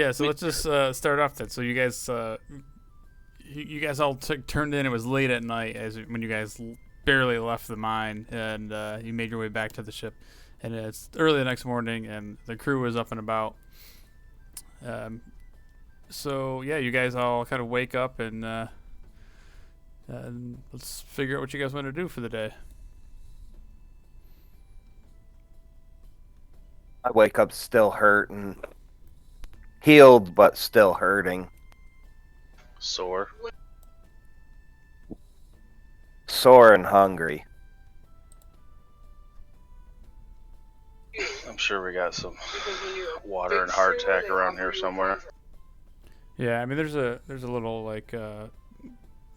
Yeah, so let's just start off then. So you guys all turned in. It was late at night when you guys barely left the mine, and you made your way back to the ship. And it's early the next morning, and the crew was up and about. So yeah, you guys all kind of wake up and let's figure out what you guys want to do for the day. I wake up still hurting. Healed, but still hurting. Sore. Sore and hungry. I'm sure we got some water and hardtack around here somewhere. Yeah, I mean there's a little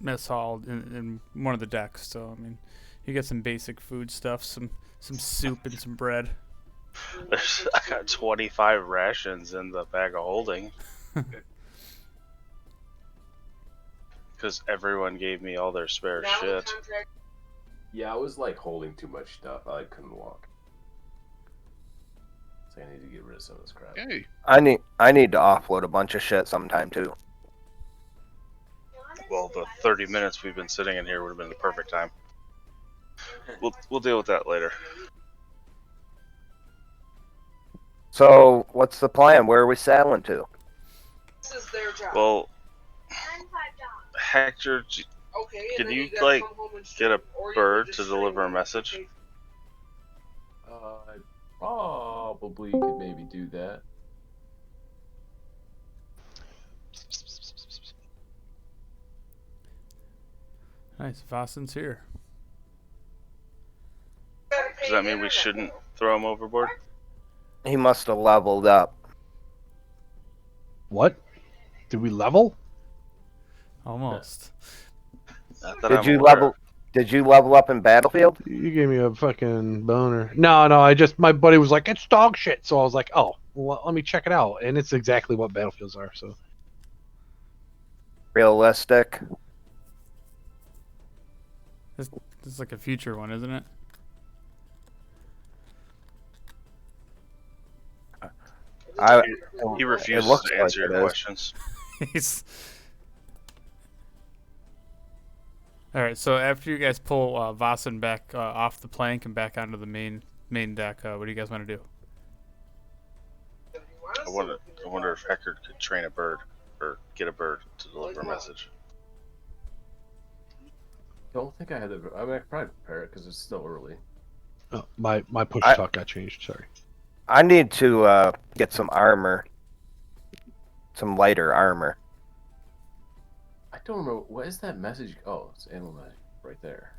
mess hall in one of the decks. So I mean, you get some basic food stuff, some soup and some bread. I got 25 rations in the bag of holding. Because everyone gave me all their spare shit. Yeah, I was like holding too much stuff. I couldn't walk. So I need to get rid of some of this crap. Hey. I need to offload a bunch of shit sometime too. Well, the 30 minutes we've been sitting in here would have been the perfect time. We'll deal with that later. So, what's the plan? Where are we sailing to? This is their job. Well, Hector, Okay, can you like get a bird to deliver a message? I probably could maybe do that. Nice, Vassen's here. Does that mean we shouldn't throw him overboard? He must have leveled up. What? Did we level? Almost. Not that Did I'm you aware. level? Did you level up in Battlefield? You gave me a fucking boner. No, my buddy was like, it's dog shit. So I was like, oh, well, let me check it out. And it's exactly what Battlefields are, so. Realistic. This is like a future one, isn't it? He refuses looks to answer like your it is. questions. He's... All right. So after you guys pull Vassen back off the plank and back onto the main deck, what do you guys want to do? I wonder if Hector could train a bird or get a bird to deliver a message. Don't think I had the. I mean, I could probably prepare it because it's still early. Oh, my push talk got changed, sorry. I need to get some armor. Some lighter armor. I don't remember. What is that message? Oh, it's Animal right there.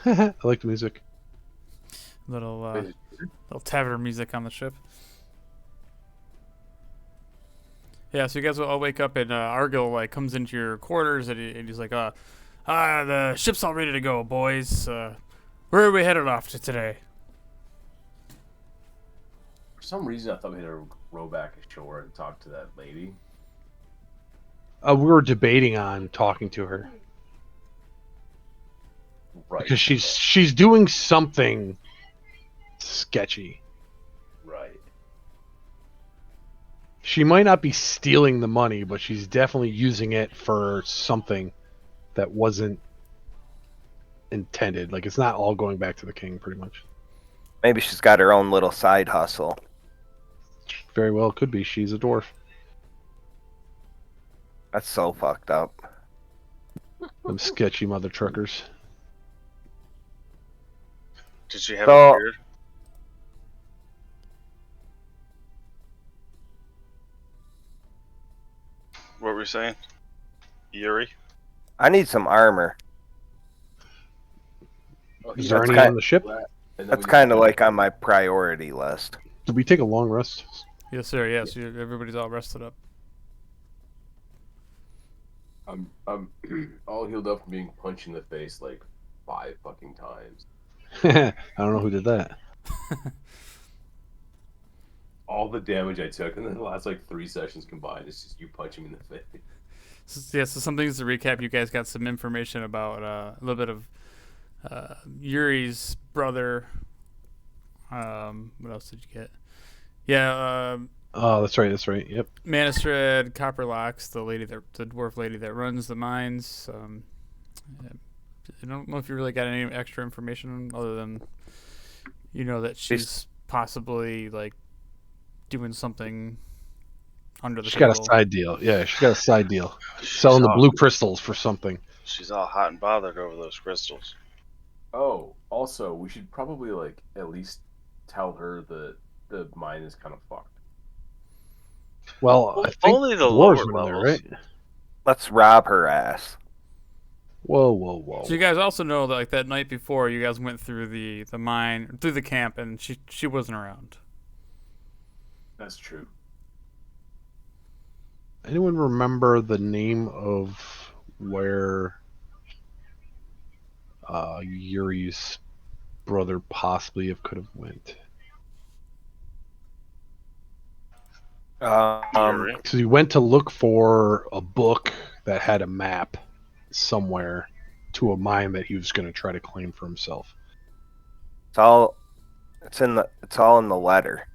I like the music. Little tavern music on the ship. Yeah, so you guys will all wake up and Argyle comes into your quarters and he's like, the ship's all ready to go, boys. Where are we headed off to today? For some reason, I thought we had to row back ashore and talk to that lady. We were debating on talking to her. Right. Because she's doing something sketchy. Right. She might not be stealing the money, but she's definitely using it for something that wasn't intended. Like, it's not all going back to the king, pretty much. Maybe she's got her own little side hustle. Very well could be. She's a dwarf. That's so fucked up. Them sketchy mother truckers. Did she have So- a beard? What were you saying? Yuri? I need some armor. Oh, Is there That's any kind- on the ship? And then That's we kind of got- like on my priority list. Did we take a long rest? Yes, sir. Yes, everybody's all rested up. I'm all healed up from being punched in the face like 5 fucking times. I don't know who did that. All the damage I took in the last like 3 sessions combined is just you punch him in the face. So some things to recap. You guys got some information about a little bit of Yuri's brother. What else did you get? Yeah, Oh, that's right. That's right. Yep. Manistred, Copperlocks, the dwarf lady that runs the mines. I don't know if you really got any extra information other than that she's possibly like doing something under the She's got a table. side deal. Yeah, she's got a side deal. She's Selling the all, blue crystals for something. She's all hot and bothered over those crystals. Oh, also, we should probably like at least tell her that the mine is kind of fucked. Well, I think Only the dwarves lower are in there, levels. right? Let's rob her ass. Whoa. So you guys also know that like that night before, you guys went through the mine, through the camp, and she wasn't around. That's true. Anyone remember the name of where Yuri's brother possibly could have went? Yuri. So he went to look for a book that had a map somewhere to a mine that he was going to try to claim for himself. It's all in the letter.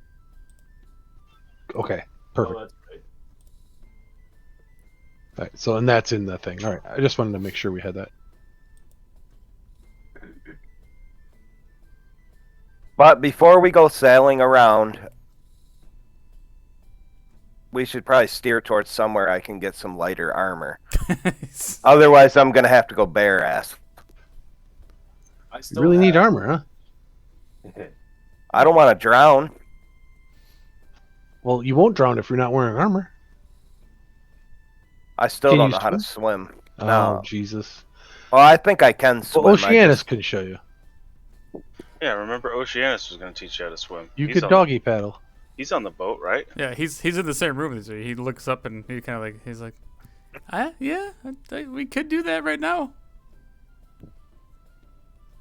Okay, Oh, perfect. that's great. All right, so and that's in the thing. All right, I just wanted to make sure we had that. But before we go sailing around, we should probably steer towards somewhere I can get some lighter armor. Otherwise, I'm gonna have to go bare ass. I You still really need have- armor, huh? I don't want to drown. Well, you won't drown if you're not wearing armor. I still Can don't you know how to swim. Oh, No. Jesus. Well, I think I can swim. Well, I Oceanus just- can show you. Yeah, remember Oceanus was going to teach you how to swim. You He's could on- doggy paddle. He's on the boat, right? Yeah, he's in the same room as you. He looks up and he kind of like he's like, yeah, we could do that right now.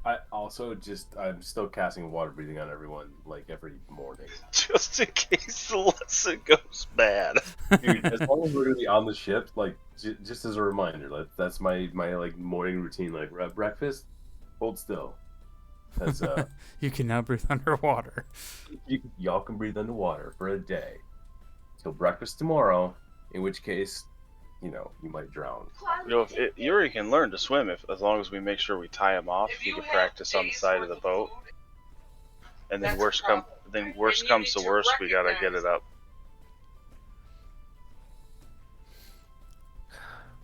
I also I'm still casting water breathing on everyone like every morning. Just in case the lesson goes bad. Dude, as long as we're gonna be on the ship, like just as a reminder, like that's my like morning routine. Like we're at breakfast, hold still. That's You can now breathe underwater. y'all can breathe underwater for a day till breakfast tomorrow. In which case, you might drown. Yuri can learn to swim as long as we make sure we tie him off. He can practice on the side of the boat. And then worst comes to worst, we gotta get it up.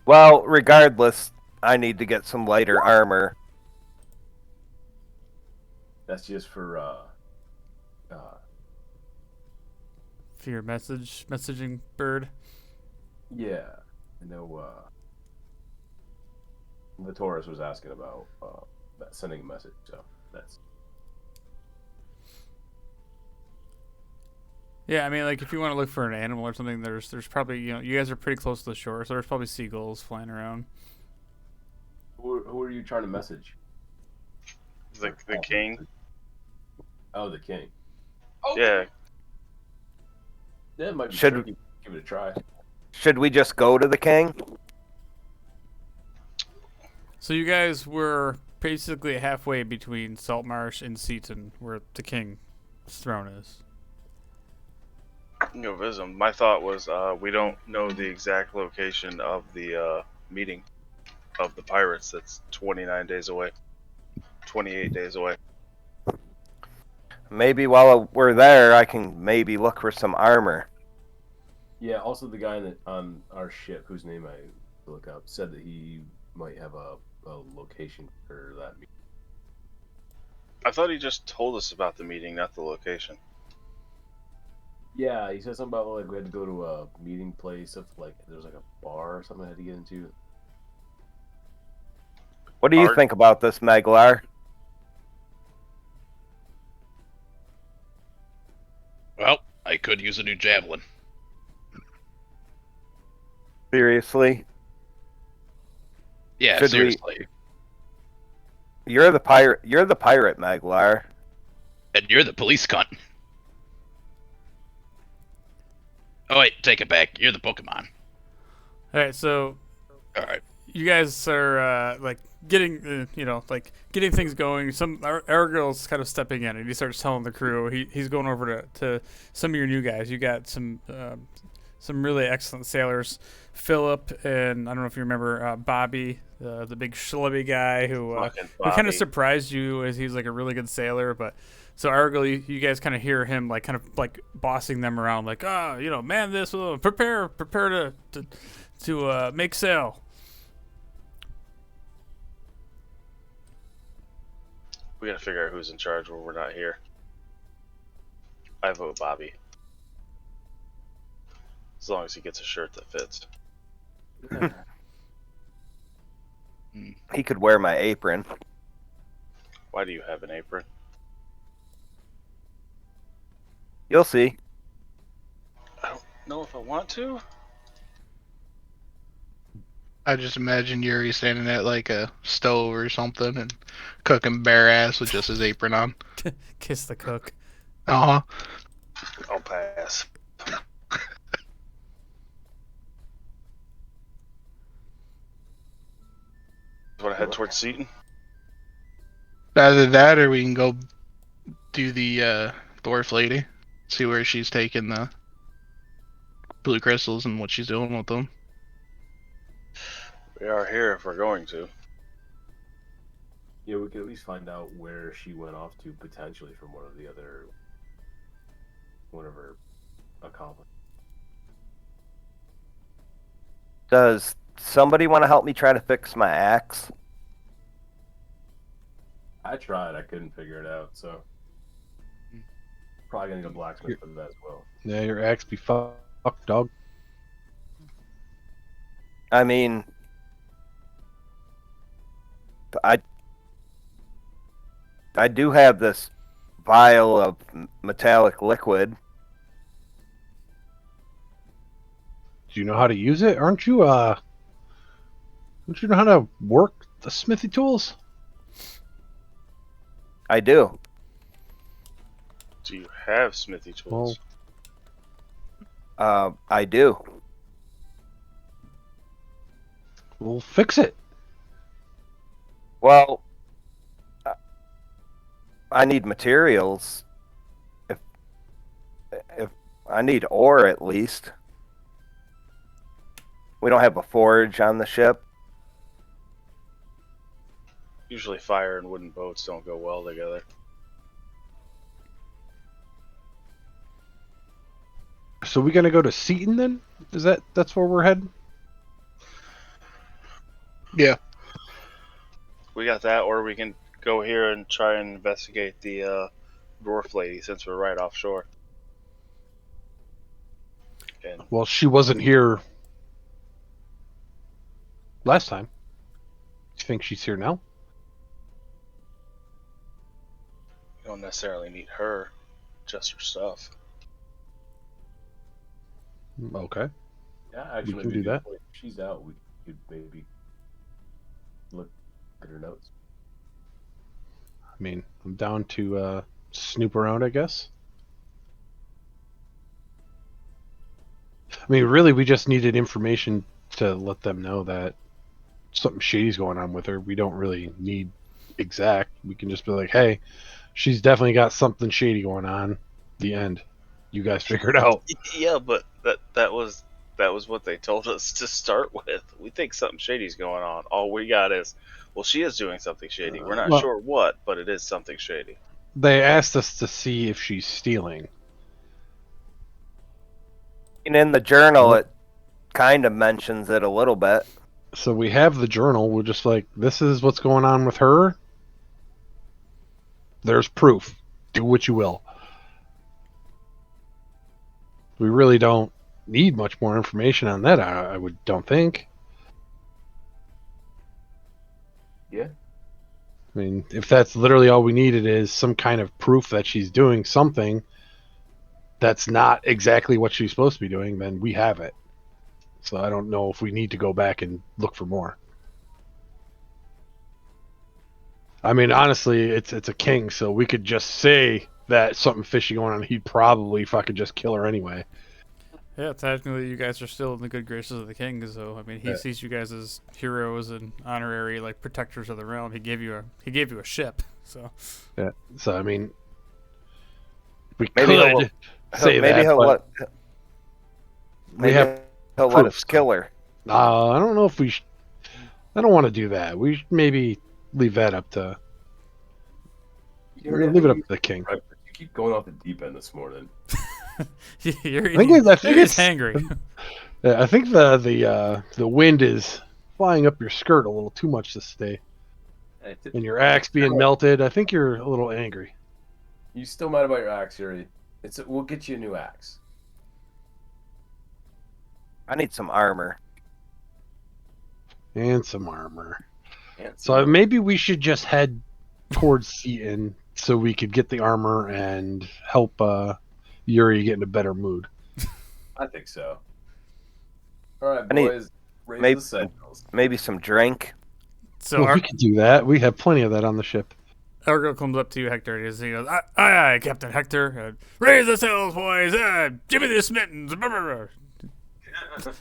Well, regardless, I need to get some lighter armor. That's just for For your messaging bird. yeah. I know the Taurus was asking about sending a message, so that's Yeah, I mean, like if you want to look for an animal or something, there's probably you guys are pretty close to the shore, so there's probably seagulls flying around. who are you trying to message? The king. Oh, the king. Okay. Yeah. Yeah, it might be Should- tricky. Give it a try. Should we just go to the king? So you guys were basically halfway between Saltmarsh and Seaton, where the king's throne is. Go visit him. My thought was we don't know the exact location of the meeting of the pirates. That's 29 days away. 28 days away. Maybe while we're there, I can maybe look for some armor. Yeah. Also, the guy on our ship, whose name I look up, said that he might have a location for that meeting. I thought he just told us about the meeting, not the location. Yeah, he said something about like we had to go to a meeting place of like there was like a bar or something I had to get into. What do you Art? think about this, Maglar? Well, I could use a new javelin. Seriously? Yeah, Should we- seriously. You're the pirate, Maglar. And you're the police cunt. Oh wait, take it back. You're the Pokemon. All right, so All right. you guys are like getting getting things going. Aragorn's kind of stepping in, and he starts telling the crew he's going over to some of your new guys. You got some really excellent sailors, Philip, and I don't know if you remember Bobby, the big schlubby guy who kind of surprised you as he's like a really good sailor. But so Aragorn, you guys kind of hear him like kind of like bossing them around, like man, this prepare to make sail. We gotta figure out who's in charge when we're not here. I vote Bobby. As long as he gets a shirt that fits. He could wear my apron. Why do you have an apron? You'll see. I don't know if I want to. I just imagine Yuri standing at like a stove or something and cooking bare ass with just his apron on. Kiss the cook. Uh huh. I'll pass. Want to head towards Seaton? Either that, or we can go do the dwarf lady, see where she's taking the blue crystals and what she's doing with them. We are here if we're going to. Yeah, we could at least find out where she went off to potentially from one of her accomplishments. Does somebody want to help me try to fix my axe? I tried, I couldn't figure it out, so probably gonna go blacksmith for that as well. Yeah, your axe be fucked, dog. I mean, I do have this vial of metallic liquid. Do you know how to use it? Aren't you don't you know how to work the smithy tools? I do. Do you have smithy tools? I do. We'll fix it. Well, I need materials. If I need ore at least. We don't have a forge on the ship. Usually fire and wooden boats don't go well together. So we gonna go to Seaton then? That's where we're heading? Yeah. We got that, or we can go here and try and investigate the dwarf lady since we're right offshore. And Well, she wasn't here last time. You think she's here now? you don't necessarily need her, just her stuff. Okay. Yeah, actually, We can maybe do that. if she's out, we could maybe look at her notes. I mean, I'm down to snoop around, I guess. I mean, really, we just needed information to let them know that something shady's going on with her. We don't really need exact. We can just be like, hey, she's definitely got something shady going on. The end. You guys figure it out. Yeah, but that was what they told us to start with. We think something shady's going on. All we got is, well, she is doing something shady. We're not Well- sure what, but it is something shady. They asked us to see if she's stealing. And in the journal, it kind of mentions it a little bit. So we have the journal. We're just like, this is what's going on with her. There's proof. Do what you will. We really don't need much more information on that. I don't think. Yeah. I mean, if that's literally all we needed is some kind of proof that she's doing something that's not exactly what she's supposed to be doing, then we have it. So I don't know if we need to go back and look for more. I mean, honestly, it's a king, so we could just say that something fishy going on. He'd probably fucking just kill her anyway. Yeah, technically, you guys are still in the good graces of the king. So I mean, he sees you guys as heroes and honorary like protectors of the realm. He gave you a ship. So Yeah. So I mean, we Maybe could say maybe that, he'll but let we have he'll let proof. us kill her. I don't know if we. I don't want to do that. We should maybe leave that up to. We're gonna leave it up to the king. Right, you keep going off the deep end this morning. you're I think it's hangry. Yeah, I think the wind is flying up your skirt a little too much this day, and your axe being melted. I think you're a little angry. You still mad about your axe, Yuri? We'll get you a new axe. I need some armor. And some armor. And So maybe we should just head towards Seaton so we could get the armor and help Yuri get in a better mood. I think so. All right, I need- boys. Raise maybe- the sails. Maybe some drink. So Well, we could do that. We have plenty of that on the ship. Argo comes up to you, Hector, and he goes, aye, Captain Hector. Raise the sails, boys. Give me the smittens.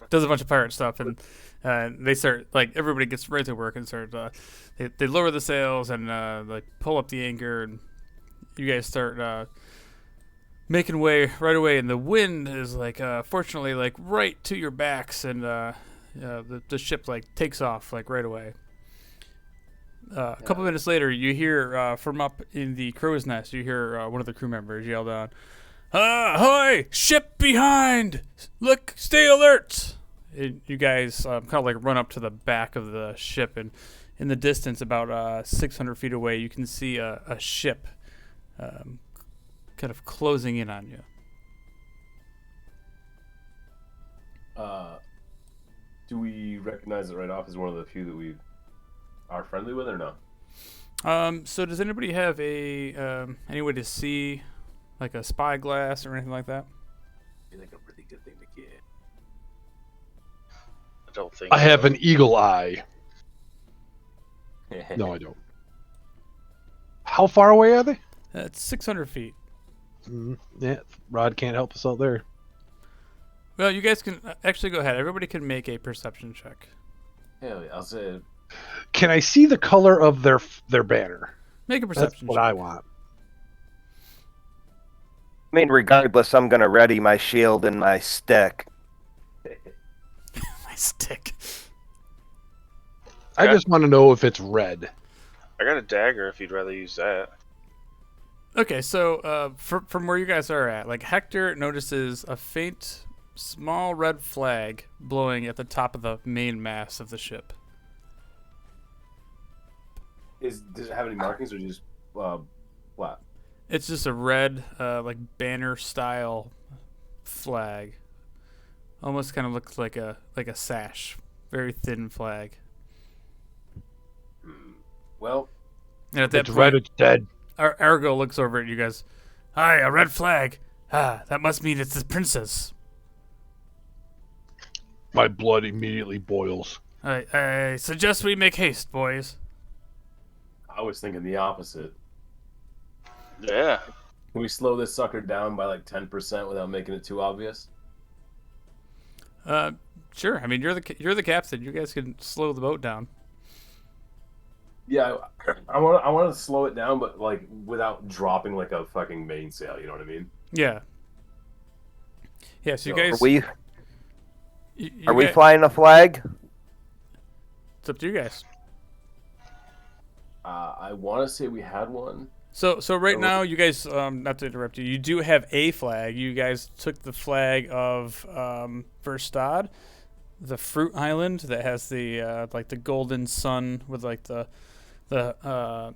Does a bunch of pirate stuff, and they start, like, everybody gets right to work and start, they lower the sails and, like, pull up the anchor, and you guys start, making way right away, and the wind is, like, fortunately, like, right to your backs, and, the ship, like, takes off, like, right away. A couple minutes later, you hear from up in the crow's nest, you hear one of the crew members yell down, "Ahoy! Ship behind! Look, stay alert!" And you guys kind of like run up to the back of the ship, and in the distance, about 600 feet away, you can see a ship kind of closing in on you. Do we recognize it right off as one of the few that we are friendly with, or no? So does anybody have any way to see, like a spyglass or anything like that? Be like a really good thing to get. I don't think I have so. an eagle eye. No, I don't. How far away are they? It's 600 feet. Yeah, Rod can't help us out there. Well, you guys can actually go ahead. Everybody can make a perception check. Hell yeah, I'll say. Can I see the color of their banner? Make a That's perception what check. I want. I mean, regardless, I'm gonna ready my shield and my stick. My stick. I just want to know if it's red. I got a dagger if you'd rather use that. Okay, so from where you guys are at, like Hector notices a faint, small red flag blowing at the top of the main mast of the ship. Does it have any markings or just flat? It's just a red, like banner style flag. Almost kind of looks like a sash, very thin flag. Well, And at that It's point, red, it's dead. Argo looks over at you guys. Hi, a red flag. That must mean it's the princess. My blood immediately boils. I suggest we make haste, boys. I was thinking the opposite. Yeah. Can we slow this sucker down by like 10% without making it too obvious? Sure. I mean, you're the captain. You guys can slow the boat down. Yeah, I want to slow it down, but like without dropping like a fucking mainsail. You know what I mean? Yeah. Yeah. So you So, guys. Are we guys- flying a flag? It's up to you guys. I want to say we had one. So right So- now, you guys, not to interrupt you, you do have a flag. You guys took the flag of Verstad, the fruit island that has the like the golden sun with like the I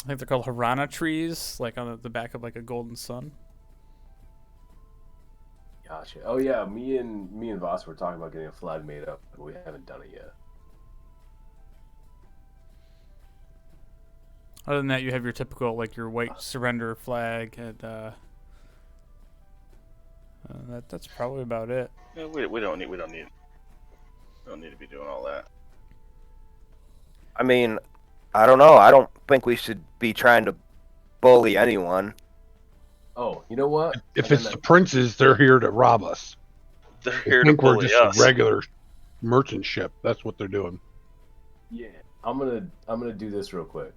think they're called Harana trees, like on the back of like a golden sun. Gotcha. Oh yeah, me and Voss were talking about getting a flag made up, but we haven't done it yet. Other than that, you have your typical like your white surrender flag, and that's probably about it. Yeah, we don't need to be doing all that. I mean, I don't know. I don't think we should be trying to bully anyone. Oh, you know what? If And it's then the princes, they're here to rob us. They're I here to think we're bully just us. a regular merchant ship. That's what they're doing. Yeah, I'm gonna do this real quick.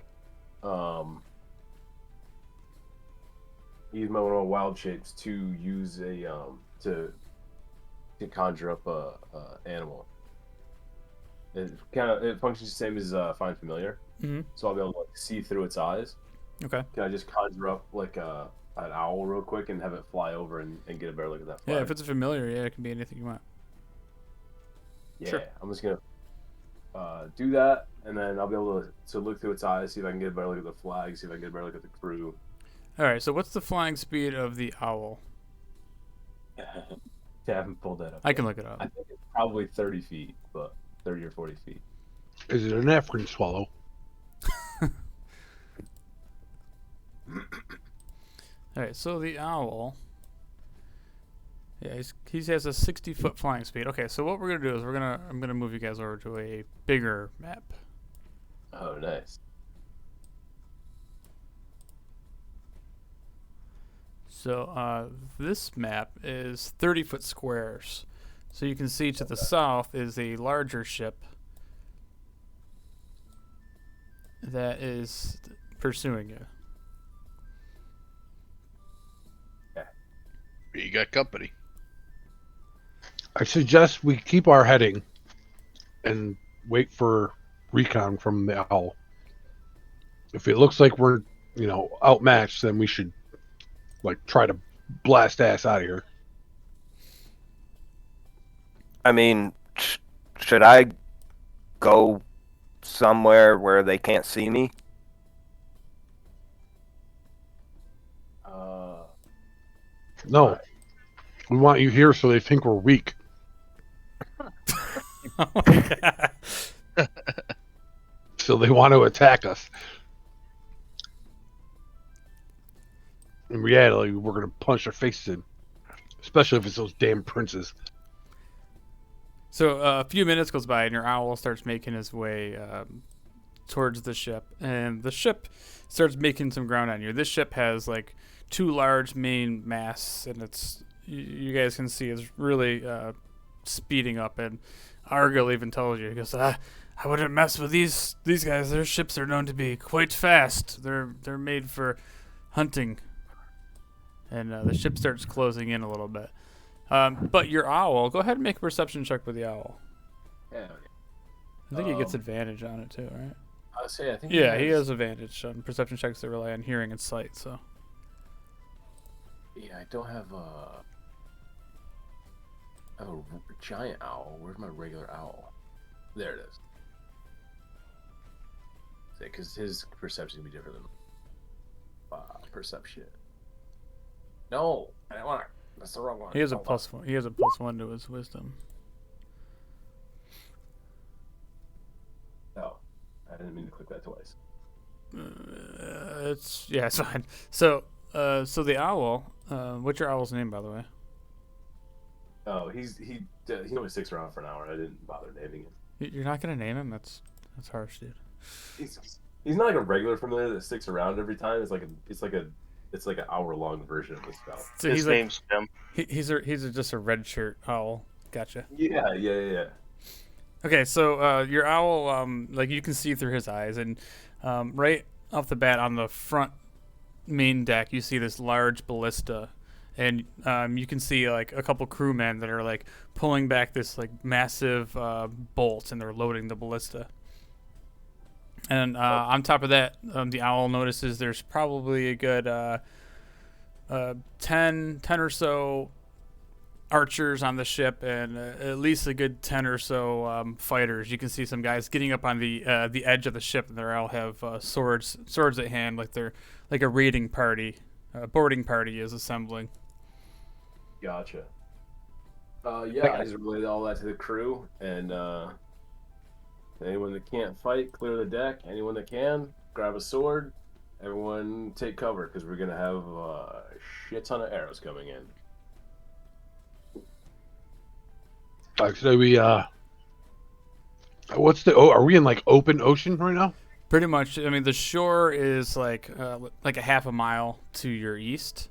Use one of my wild shapes to use a to conjure up a animal. It functions the same as Find Familiar, so I'll be able to like see through its eyes. Okay. Can I just conjure up like an owl real quick and have it fly over and get a better look at that flag? Yeah, if it's a familiar, yeah, it can be anything you want. Yeah, Sure. I'm just gonna do that, and then I'll be able to look through its eyes, see if I can get a better look at the flag, see if I can get a better look at the crew. All right. So what's the flying speed of the owl? Yeah, I haven't pulled that up. I can look it up. I think it's probably 30 feet, but 30 or 40 feet. Is it an African swallow? All right. So the owl. Yeah, he has a 60-foot flying speed. Okay. So what we're gonna do is I'm gonna move you guys over to a bigger map. Oh, nice. So this map is 30-foot squares. So you can see to the south is a larger ship that is pursuing you. You got company. I suggest we keep our heading and wait for recon from the owl. If it looks like we're, outmatched, then we should try to blast ass out of here. I mean, should I go somewhere where they can't see me? No. We want you here so they think we're weak. Oh my God. So they want to attack us. In reality, we're going to punch their faces in. Especially if it's those damn princes. So a few minutes goes by and your owl starts making his way towards the ship, and the ship starts making some ground on you. This ship has two large main masts, and you guys can see it's really speeding up. And Argyle even tells you, he goes, I wouldn't mess with these guys. Their ships are known to be quite fast. They're made for hunting. And the ship starts closing in a little bit. But your owl, go ahead and make a perception check with the owl. Yeah. I think he gets advantage on it too, right? I think Yeah, he has advantage on perception checks that rely on hearing and sight. So. Yeah, I don't have I have a giant owl. Where's my regular owl? There it is. Because his perception can be different than perception. No, I don't want to. That's the wrong one. He has a +1. He has a +1 to his wisdom. Oh, I didn't mean to click that twice. It's fine. So the owl. What's your owl's name, by the way? Oh, he only sticks around for an hour. I didn't bother naming him. You're not gonna name him? That's harsh, dude. He's not like a regular familiar that sticks around every time. It's like an hour-long version of the spell. So His name's Jim. He's just a red shirt owl. Gotcha. Yeah. Okay, so your owl, you can see through his eyes, and right off the bat on the front main deck, you see this large ballista, and you can see a couple crewmen that are pulling back this massive bolt, and they're loading the ballista. And on top of that, the owl notices there's probably a good 10 or so archers on the ship, and at least a good 10 or so fighters. You can see some guys getting up on the edge of the ship, and they all have swords at hand, like they're like a raiding party, boarding party is assembling. Gotcha. Yeah, I just relayed all that to the crew, and anyone that can't fight, clear the deck. Anyone that can, grab a sword. Everyone take cover, because we're gonna have a shit ton of arrows coming in. Actually, we are we in open ocean right now? Pretty much. I mean, the shore is like a half a mile to your east.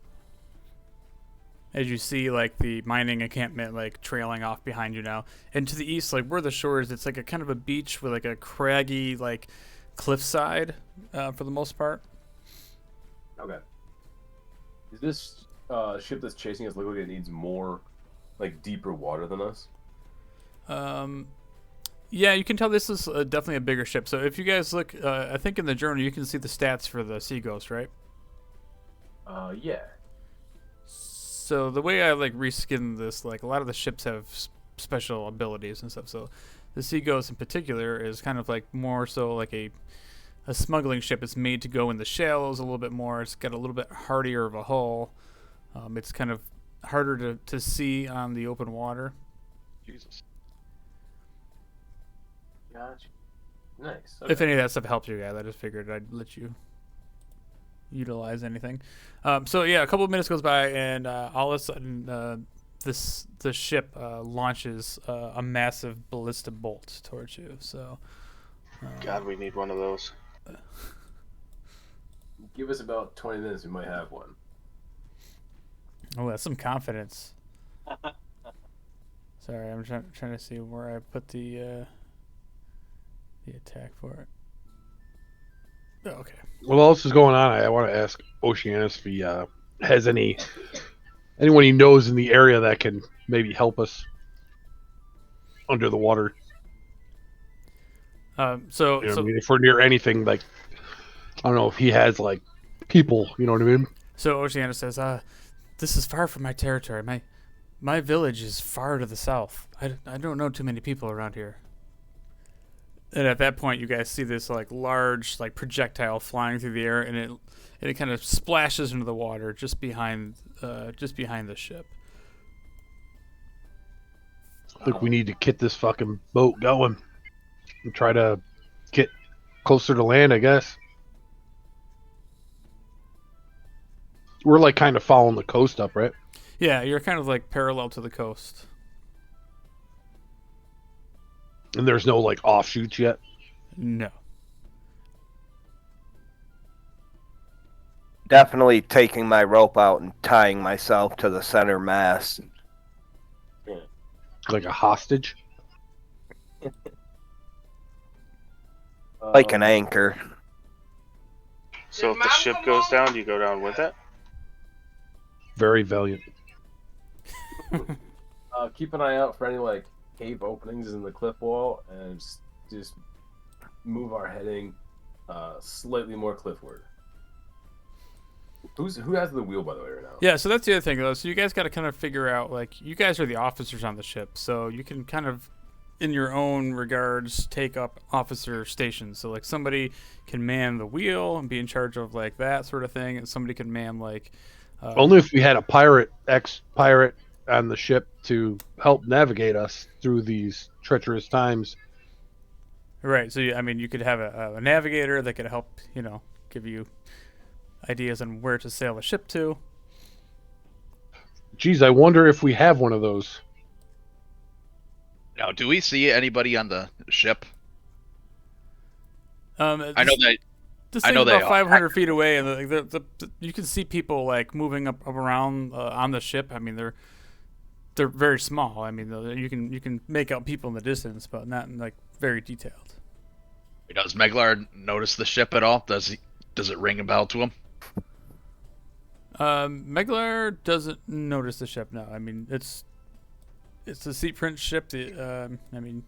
as you see like the mining encampment like trailing off behind you now. And to the east, like where the shore is, it's like a kind of a beach with like a craggy like cliffside for the most part. Okay. Is this ship that's chasing us look like it needs more, like deeper water than us? Yeah, you can tell this is definitely a bigger ship. So if you guys look, I think in the journal you can see the stats for the Sea Ghost, right? Yeah. So the way I like reskin this, like a lot of the ships have special abilities and stuff. So the Sea Ghost in particular is kind of like more so like a smuggling ship. It's made to go in the shallows a little bit more. It's got a little bit hardier of a hull. It's kind of harder to see on the open water. Jesus. Gotcha. Nice. If any of that stuff helps you guys, I just figured I'd let you utilize anything. So yeah, a couple of minutes goes by, and all of a sudden, the ship launches a massive ballista bolt towards you. So, God, we need one of those. Give us about 20 minutes, we might have one. oh, that's some confidence. Sorry, I'm trying to see where I put the attack for it. Oh, okay. What else is going on? I want to ask Oceanus if he has anyone he knows in the area that can maybe help us under the water. So, You know what so I mean? If we're near anything, like, I don't know if he has, like, people, you know what I mean? So Oceana says, this is far from my territory. My village is far to the south. I don't know too many people around here. And at that point, you guys see this like large like projectile flying through the air, and it kind of splashes into the water just behind the ship. I think we need to get this fucking boat going and try to get closer to land, I guess. We're like kind of following the coast up, right? Yeah, you're kind of like parallel to the coast. And there's no like offshoots yet. No. Definitely taking my rope out and tying myself to the center mast. Like a hostage. Like an anchor. So if the ship goes down, you go down with it? Very valiant. Keep an eye out for any like cave openings in the cliff wall, and just move our heading slightly more cliffward. Who has the wheel, by the way, right now? Yeah, so that's the other thing, though. So you guys got to kind of figure out, like, you guys are the officers on the ship, so you can kind of, in your own regards, take up officer stations. So, like, somebody can man the wheel and be in charge of, like, that sort of thing, and somebody can man, like... Only if we had a ex-pirate on the ship to help navigate us through these treacherous times. Right, so, I mean, you could have a navigator that could help, give you ideas on where to sail a ship to. Geez, I wonder if we have one of those. Now, do we see anybody on the ship? I know that. This I thing's know they about are. 500 feet away, and you can see people like moving up around on the ship. I mean, they're very small. I mean, you can make out people in the distance, but not like very detailed. Does Meglar notice the ship at all? Does it ring a bell to him? Meglar doesn't notice the ship. No, I mean it's a Sea Prince ship. I mean,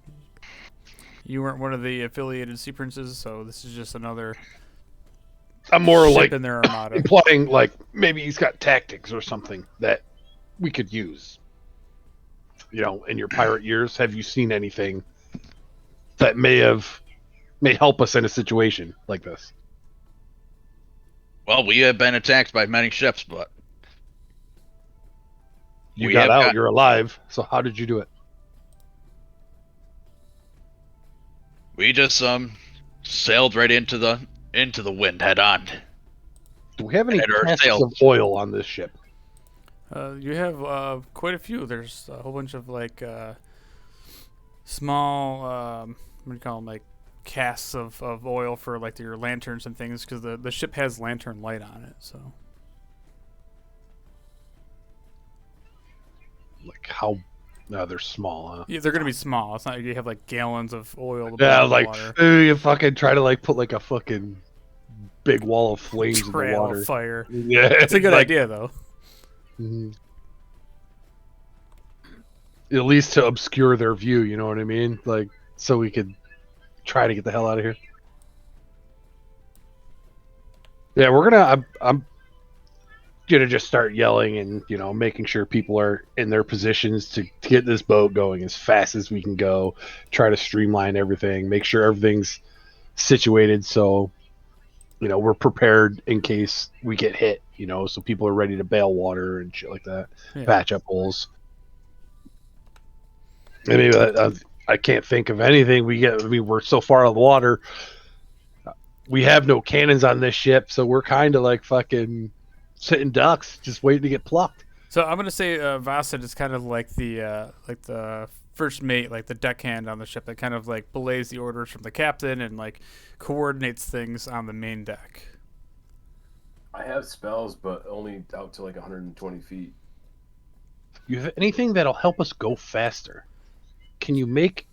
you weren't one of the affiliated Sea Princes, so this is just another. I'm more ship like in their armada. implying like maybe he's got tactics or something that we could use. In your pirate years, have you seen anything that may help us in a situation like this? Well, we have been attacked by many ships, but You We got have out, got- you're alive. So how did you do it? we just sailed right into the wind head on. Do we have any And our casks sails. of oil on this ship? You have quite a few. There's a whole bunch of like small, what do you call them, like casks of oil for like your lanterns and things, because the ship has lantern light on it. So how? No, they're small. Huh? Yeah, they're gonna be small. It's not like you have like gallons of oil. To Yeah, boil like water. you fucking try to like put like a fucking big wall of flames in the Trail water. of fire. Yeah, It's a good like, idea though. mhm. At least to obscure their view. You know what I mean? Like so we could try to get the hell out of here. Yeah, we're gonna. I'm gonna just start yelling and making sure people are in their positions to get this boat going as fast as we can go. Try to streamline everything, make sure everything's situated so we're prepared in case we get hit. So people are ready to bail water and shit like that, Yeah. patch up holes. I mean, I can't think of anything. We're so far out of the water. We have no cannons on this ship, so we're kind of like fucking sitting ducks, just waiting to get plucked. So I'm gonna say Vasid is kind of like the first mate, like the deckhand on the ship that kind of like belays the orders from the captain and like coordinates things on the main deck. I have spells, but only out to like 120 feet. You have anything that'll help us go faster? Can you make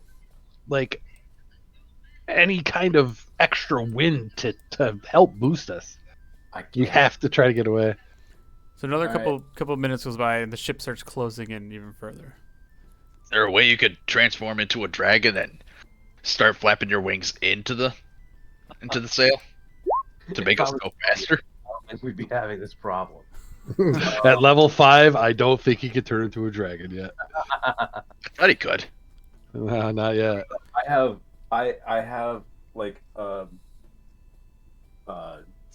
like any kind of extra wind to help boost us? You have to try to get away. So another All couple of minutes goes by and the ship starts closing in even further. Is there a way you could transform into a dragon and start flapping your wings into the sail to make us go faster? And we'd be having this problem. At level 5, I don't think he could turn into a dragon yet. I thought he could. Not yet. I have like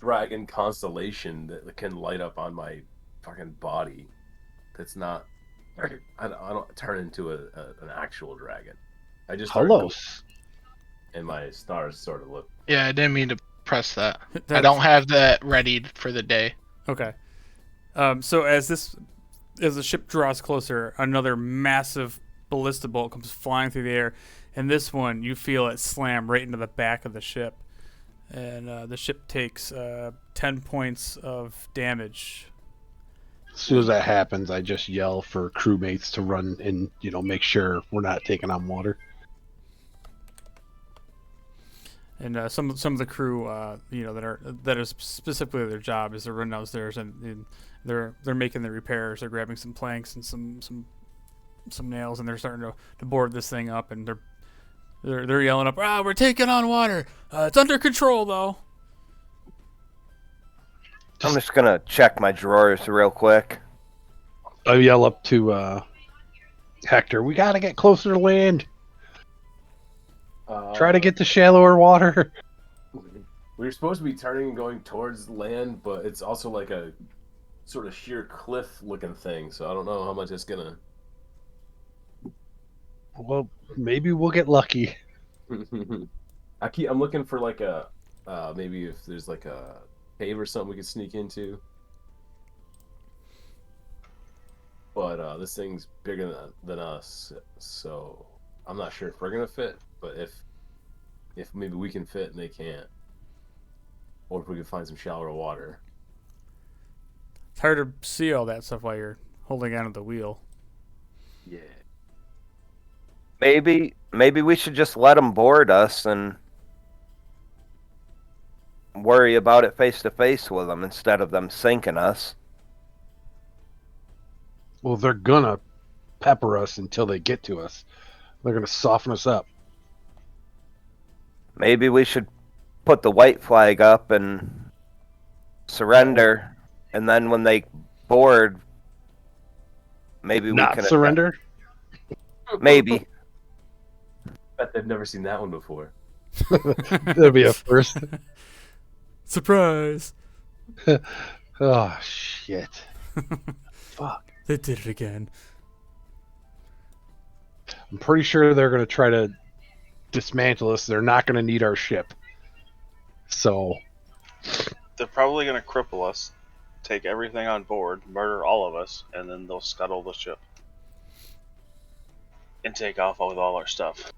dragon constellation that can light up on my fucking body. That's not. I don't turn into an actual dragon. I just start Hello. and my stars sort of look. Yeah, I didn't mean to press that. I That's- don't have that ready for the day. Okay. So as the ship draws closer, another massive ballista bolt comes flying through the air, and this one you feel it slam right into the back of the ship, and the ship takes 10 points of damage. As soon as that happens, I just yell for crewmates to run and make sure we're not taking on water. And some of the crew, that is specifically their job is to run downstairs and they're making the repairs. They're grabbing some planks and some nails, and they're starting to board this thing up. And they're yelling up, we're taking on water. It's under control though. I'm just gonna check my drawers real quick. I yell up to Hector, we gotta get closer to land. Try to get to shallower water. We were supposed to be turning and going towards land, but it's also like a sort of sheer cliff-looking thing. So I don't know how much it's gonna. Well, maybe we'll get lucky. I'm looking for like a maybe if there's like a cave or something we could sneak into. But this thing's bigger than us, so I'm not sure if we're gonna fit. But if maybe we can fit and they can't, or if we can find some shallower water. It's hard to see all that stuff while you're holding onto the wheel. Yeah. Maybe we should just let them board us and worry about it face to face with them instead of them sinking us. Well, they're gonna pepper us until they get to us. They're gonna soften us up. Maybe we should put the white flag up and surrender, and then when they board, maybe we Not can surrender. Maybe. Bet they've never seen that one before. That'll be a first. Surprise! Oh shit! Fuck! They did it again. I'm pretty sure they're gonna try to dismantle us. They're not gonna need our ship. So They're probably going to cripple us, take everything on board, murder all of us, and then they'll scuttle the ship and take off with all our stuff.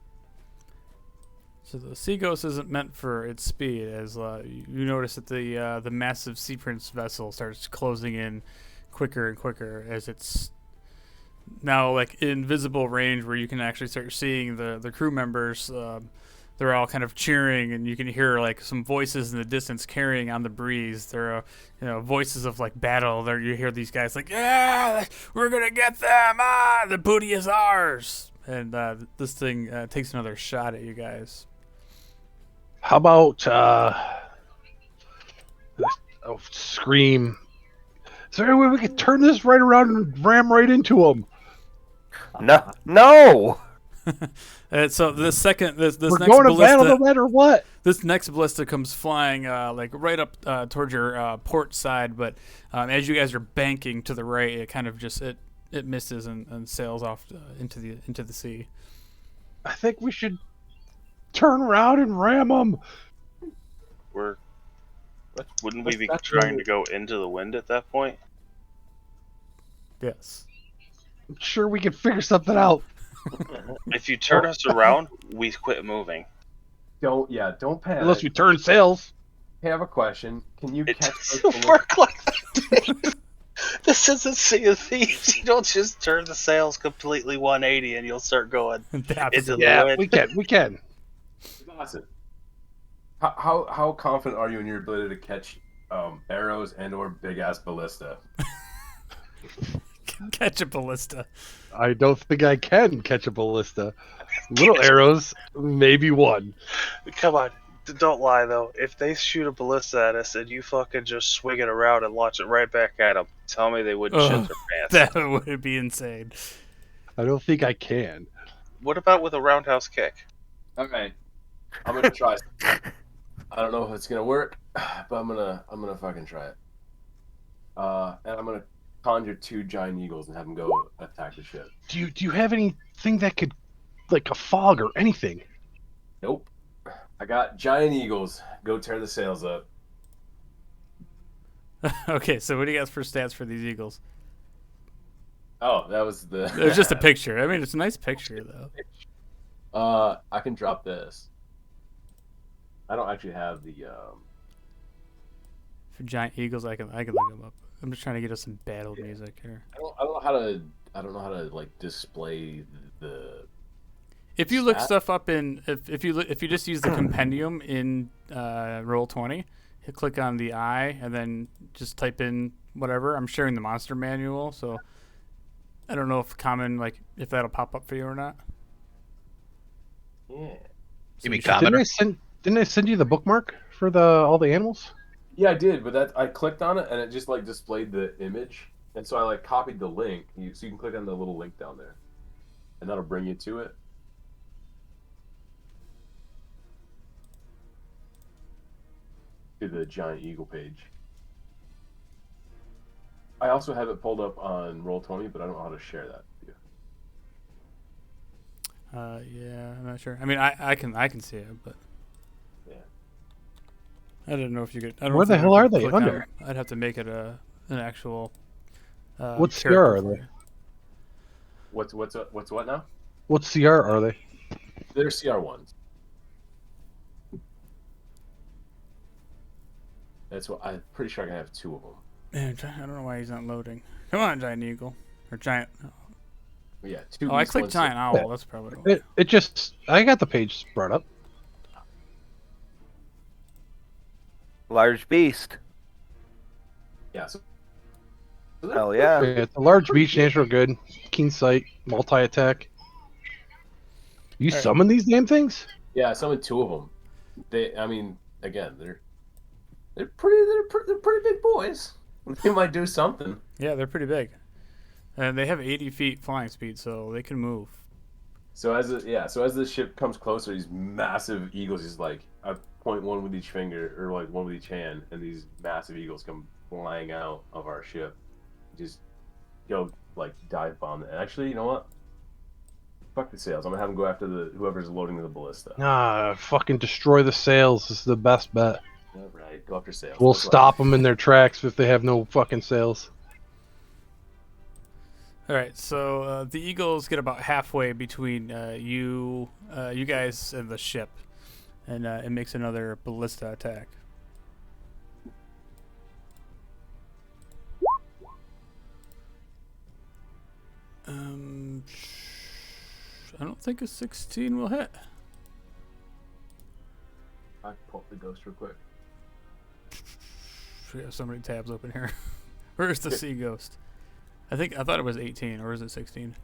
So the Sea Ghost isn't meant for its speed, as you notice that the massive Sea Prince vessel starts closing in quicker and quicker as it's now like in visible range where you can actually start seeing the crew members. They're all kind of cheering, and you can hear like some voices in the distance carrying on the breeze. There are, voices of like battle. There you hear these guys like, "Yeah, we're gonna get them! Ah, the booty is ours!" And this thing takes another shot at you guys. How about scream? Is there any way we could turn this right around and ram right into them? No. So this We're next going to battle no matter what. This next ballista comes flying like right up towards your port side, but as you guys are banking to the right, it kind of just it misses and sails off into the sea. I think we should turn around and ram them. Wouldn't we be trying to go into the wind at that point? Yes. I'm sure we can figure something out. If you turn us around, we quit moving. Don't panic. Unless we turn sails. I have a question. Can you It catch doesn't work like that. This isn't Sea of Thieves. You don't just turn the sails completely 180 and you'll start going into the wind. We can. Awesome. How confident are you in your ability to catch arrows and or big ass ballista? Catch a ballista. I don't think I can catch a ballista. Little arrows, maybe one. Come on. Don't lie, though. If they shoot a ballista at us and you fucking just swing it around and launch it right back at them, tell me they wouldn't shit their pants. That would be insane. I don't think I can. What about with a roundhouse kick? Okay, I'm gonna try. I don't know if it's gonna work, but I'm gonna fucking try it. And I'm gonna conjure 2 giant eagles and have them go attack the ship. Do you have anything that could, like a fog or anything? Nope. I got giant eagles. Go tear the sails up. Okay, so what do you guys for stats for these eagles? Oh, that was the. It was just a picture. I mean, it's a nice picture though. I can drop this. I don't actually have the. For giant eagles, I can look them up. I'm just trying to get us some battle music here. I don't know how to like display the. If you look stuff up in if you just use the compendium in Roll20, you click on the eye and then just type in whatever. I'm sharing the monster manual, so I don't know if that'll pop up for you or not. Yeah. You mean commoner? Didn't I send you the bookmark for all the animals? Yeah, I did, but I clicked on it and it just like displayed the image, and so I like copied the link. So you can click on the little link down there, and that'll bring you to it. To the giant eagle page. I also have it pulled up on Roll20, but I don't know how to share that with you. Yeah, I'm not sure. I mean, I can see it, but yeah, I didn't know if you could. I don't Where know the if hell you are could they click under? on- I'd have to make it an actual. What CR character are for they? you. What's what now? What CR are they? They're CR1s. That's what I'm pretty sure I can have 2 of them. Man, I don't know why he's not loading. Come on, giant eagle or giant. But yeah, 2. Oh, I east, clicked 1 giant south. owl. That's probably why. It just I got the page brought up. Large beast. Yeah. So Hell yeah. It's a large beach, natural good, keen sight, multi attack. You Alright. summon these damn things? yeah, I summoned 2 of them. They're pretty big boys. They might do something. Yeah, they're pretty big, and they have 80 feet flying speed, so they can move. So as the ship comes closer, these massive eagles just like I point one with each finger or like one with each hand, and these massive eagles come flying out of our ship, just go like dive bomb it. And actually, you know what? Fuck the sails. I'm gonna have them go after whoever's loading the ballista. Nah, fucking destroy the sails. This is the best bet. All right, go after sails. We'll That's what- stop them in their tracks if they have no fucking sails. All right, so the eagles get about halfway between you guys and the ship, and it makes another ballista attack. think a 16 will hit. I can pull up the ghost real quick. We have so many tabs open here. Where's the sea ghost? I thought it was 18, or is it 16?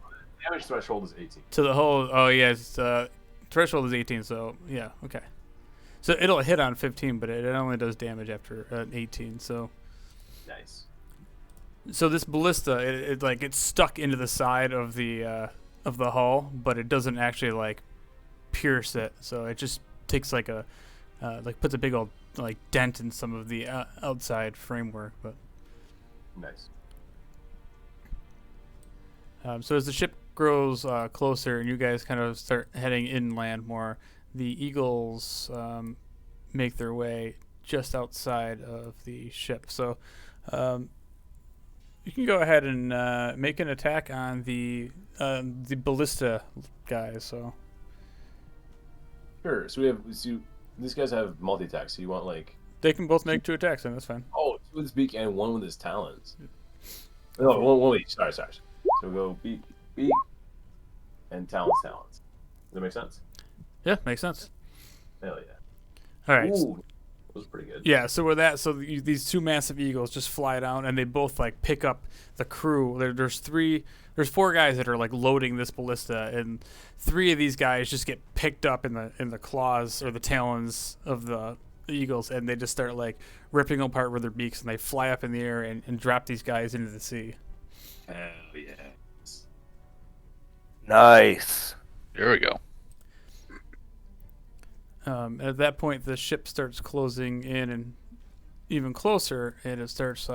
Damage threshold is 18. To the whole. Oh yeah, it's, threshold is 18. So yeah, okay. So it'll hit on 15, but it only does damage after 18. So. Nice. So this ballista, it's stuck into the side of the hull, but it doesn't actually like pierce it. So it just takes like a puts a big old like dent in some of the outside framework. But Nice. So as the ship grows closer and you guys kind of start heading inland more, the eagles make their way just outside of the ship. So you can go ahead and make an attack on the ballista guys. So Sure. So these guys have multi-attack. So you want like they can both make 2 attacks, and that's fine. 2 with his beak and 1 with his talons. No, one each. Sorry. So we go beak, and talons. Does that make sense? Yeah, makes sense. Hell yeah. All right. Ooh, that was pretty good. Yeah, so with that, these 2 massive eagles just fly down, and they both like pick up the crew. There's 4 guys that are like loading this ballista, and 3 of these guys just get picked up in the claws or the talons of the eagles, and they just start like ripping them apart with their beaks, and they fly up in the air and drop these guys into the sea. Hell yeah. Nice. There we go. At that point, the ship starts closing in and even closer, and it starts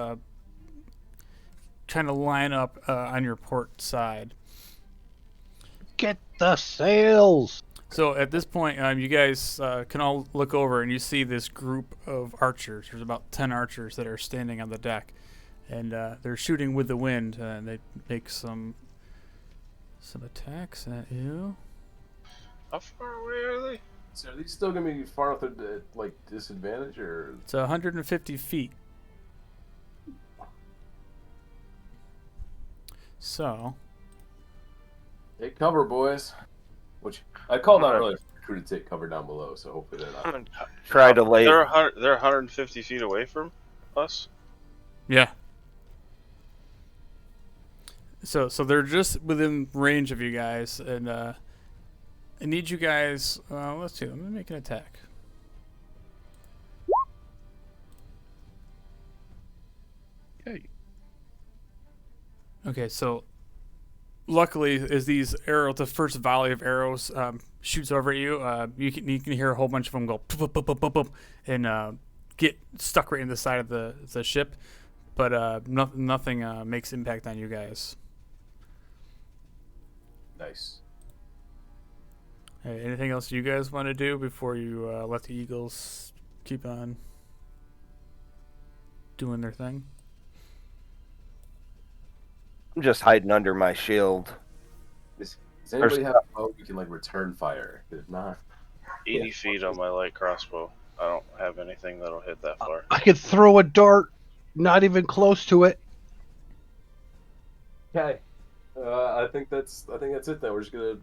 trying to line up on your port side. Get the sails. So at this point, you guys can all look over, and you see this group of archers. There's about 10 archers that are standing on the deck, and they're shooting with the wind, and they make some attacks at you. How far away are they? So are these still gonna be far enough at like disadvantage or? It's 150 feet. So. Take cover, boys. Which I called out earlier for the crew to take cover down below, so hopefully they're not. Try to lay. They're 150 feet away from us. Yeah. So they're just within range of you guys, and I need you guys. Let's see. Let me make an attack. Hey. Okay, so luckily, as these arrows, the first volley of arrows shoots over at you, you can hear a whole bunch of them go pop, pop, pop, pop, pop, and get stuck right in the side of the ship, but nothing makes impact on you guys. Nice. Hey, anything else you guys want to do before you let the eagles keep on doing their thing? I'm just hiding under my shield. Does anybody have a bow we can like return fire? If not, 80 feet on my light crossbow. I don't have anything that'll hit that far. I could throw a dart, not even close to it. okay. I think that's it. Then we're just gonna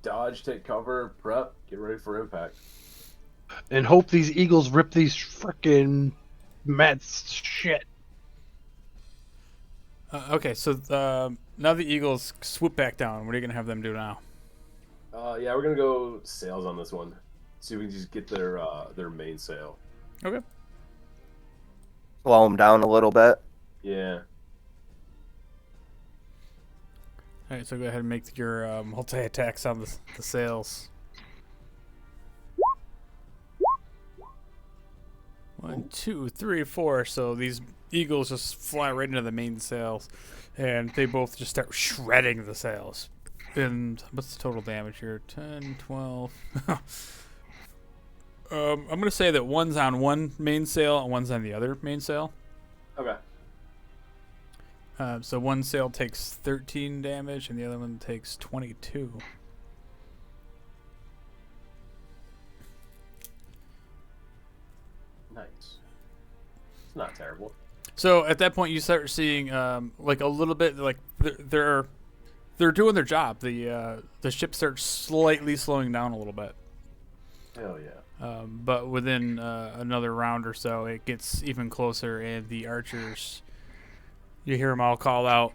dodge, take cover, prep, get ready for impact. And hope these eagles rip these frickin' mats shit. Okay, so now the eagles swoop back down. What are you gonna have them do now? Yeah, we're gonna go sails on this one. See if we can just get their main sail. Okay. Slow them down a little bit. Yeah. All right, so go ahead and make your multi-attacks on the sails. 1, 2, 3, 4. So these eagles just fly right into the main sails, and they both just start shredding the sails. And what's the total damage here? 10, 12. I'm gonna say that one's on one main sail and one's on the other main sail. Okay. So one sail takes 13 damage, and the other one takes 22. Nice. It's not terrible. So at that point, you start seeing like a little bit like there are they're doing their job. The ship starts slightly slowing down a little bit. Hell yeah. But within another round or so, it gets even closer, and the archers, you hear them all call out.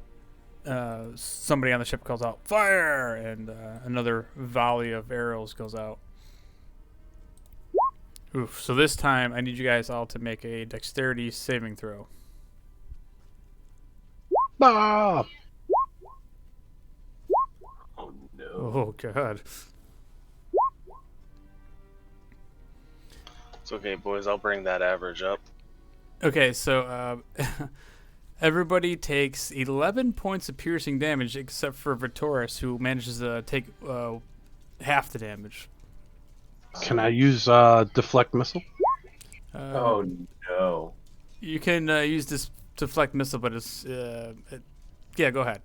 Somebody on the ship calls out, "Fire!" and another volley of arrows goes out. Oof. So this time, I need you guys all to make a dexterity saving throw. Ah! Oh no. Oh, God. It's okay, boys. I'll bring that average up. Okay, so everybody takes 11 points of piercing damage except for Vitoris, who manages to take half the damage. Can I use deflect missile? Oh no. You can use this deflect missile, but it's yeah, go ahead.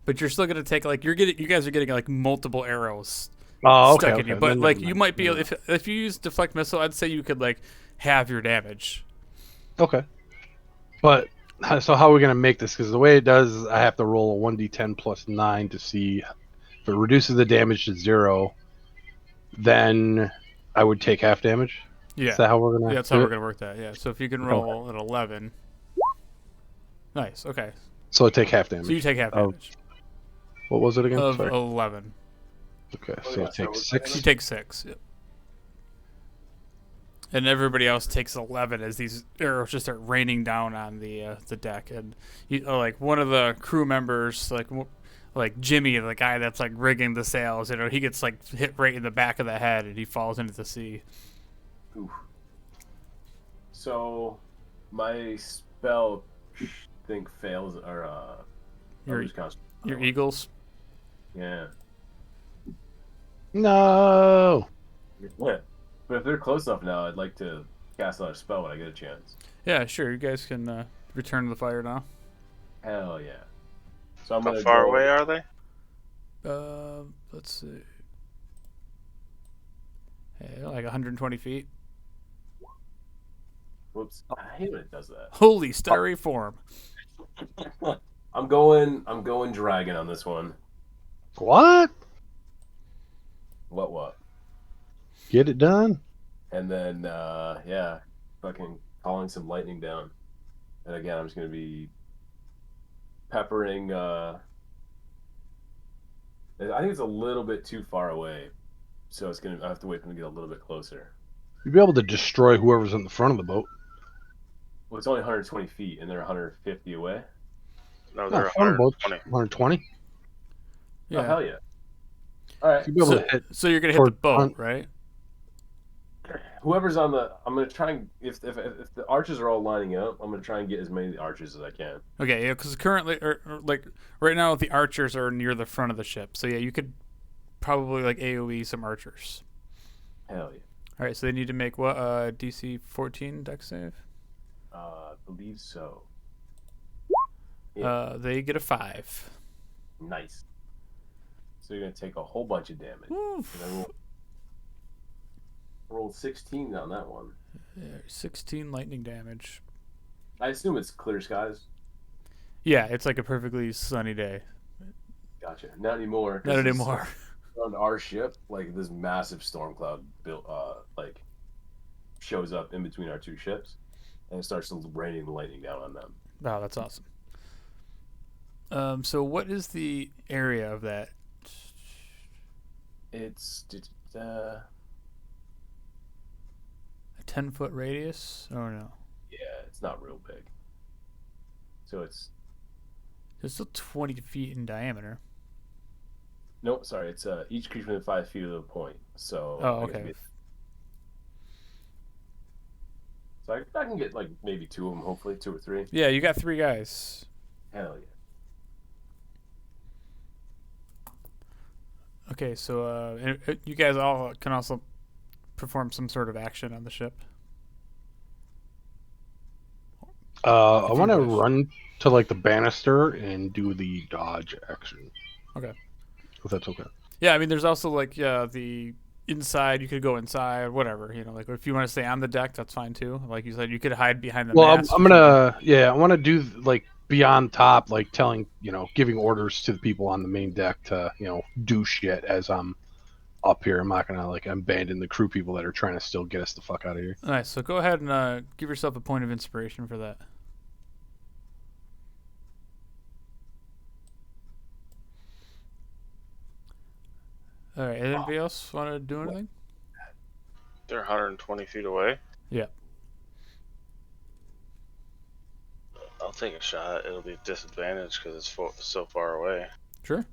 But you're still gonna take you guys are getting like multiple arrows stuck in you. But like you might be if you use deflect missile, I'd say you could like halve your damage. Okay. But so how are we gonna make this? Because the way it does is I have to roll a 1d10 plus 9 to see if it reduces the damage to 0. Then I would take half damage. Yeah. Is that how we're gonna? Yeah, that's how we're gonna work that. Yeah. So if you can roll an 11. Nice. Okay. So I take half damage. So you take half damage. What was it again? Of Sorry. 11. Okay, so I take 6. You take 6. Yep. And everybody else takes 11 as these arrows just start raining down on the deck. And like one of the crew members, like Jimmy, the guy that's like rigging the sails, he gets like hit right in the back of the head and he falls into the sea. Oof. So my spell think fails or Your eagles. Yeah. No. Yeah. But if they're close enough now, I'd like to cast another spell when I get a chance. Yeah, sure. You guys can return to the fire now. Hell yeah. So I'm How gonna far go- away are they? Let's see. Hey, like 120 feet. Whoops. I hate when it does that. Holy starry form. I'm going dragon on this one. What? What? Get it done. And then yeah, fucking calling some lightning down. And again, I'm just gonna be peppering I think it's a little bit too far away. So I have to wait for them to get a little bit closer. You'll be able to destroy whoever's in the front of the boat. Well, it's only 120 feet and they're 150 away. No, they're front of the boat's 120. 120. Yeah. Oh hell yeah. Alright. You'll be able to hit. So you're gonna hit the Toward boat, front. right? Whoever's on the, I'm gonna try and if the archers are all lining up, I'm gonna try and get as many of the archers as I can. Okay, yeah, because currently, or like right now, the archers are near the front of the ship. So yeah, you could probably like AOE some archers. Hell yeah. All right, so they need to make what DC 14 dex save. I believe so. They get a 5. Nice. So you're gonna take a whole bunch of damage. Oof. And I rolled 16 on that one. Yeah, 16 lightning damage. I assume it's clear skies. Yeah, it's like a perfectly sunny day. Gotcha. Not anymore. 'cause Not it's anymore. On our ship, like this massive storm cloud shows up in between our two ships, and it starts raining lightning down on them. Wow, that's awesome. So what is the area of that? It's A 10-foot radius? Oh no, yeah, it's not real big. So it's it's still 20 feet in diameter. nope, sorry, it's each creature within 5 feet of the point. So Oh, I guess okay. So I can get like maybe 2 of them, hopefully 2 or 3. Yeah, you got 3 guys. Hell yeah. Okay, so you guys all can also perform some sort of action on the ship. I If want to you wish. run to like the banister and do the dodge action. Okay. If that's okay. Yeah, I mean, there's also like the inside. You could go inside, whatever. Like if you want to stay on the deck, that's fine too. Like you said, you could hide behind the Well, mast. I'm gonna I want to do like be on top, like telling, giving orders to the people on the main deck to, do shit as I'm up here. I'm not gonna like abandon the crew people that are trying to still get us the fuck out of here. Nice. So go ahead and give yourself a point of inspiration for that. All right. Anybody else want to do anything? They're 120 feet away. Yeah. I'll take a shot. It'll be disadvantaged because it's so far away. Sure.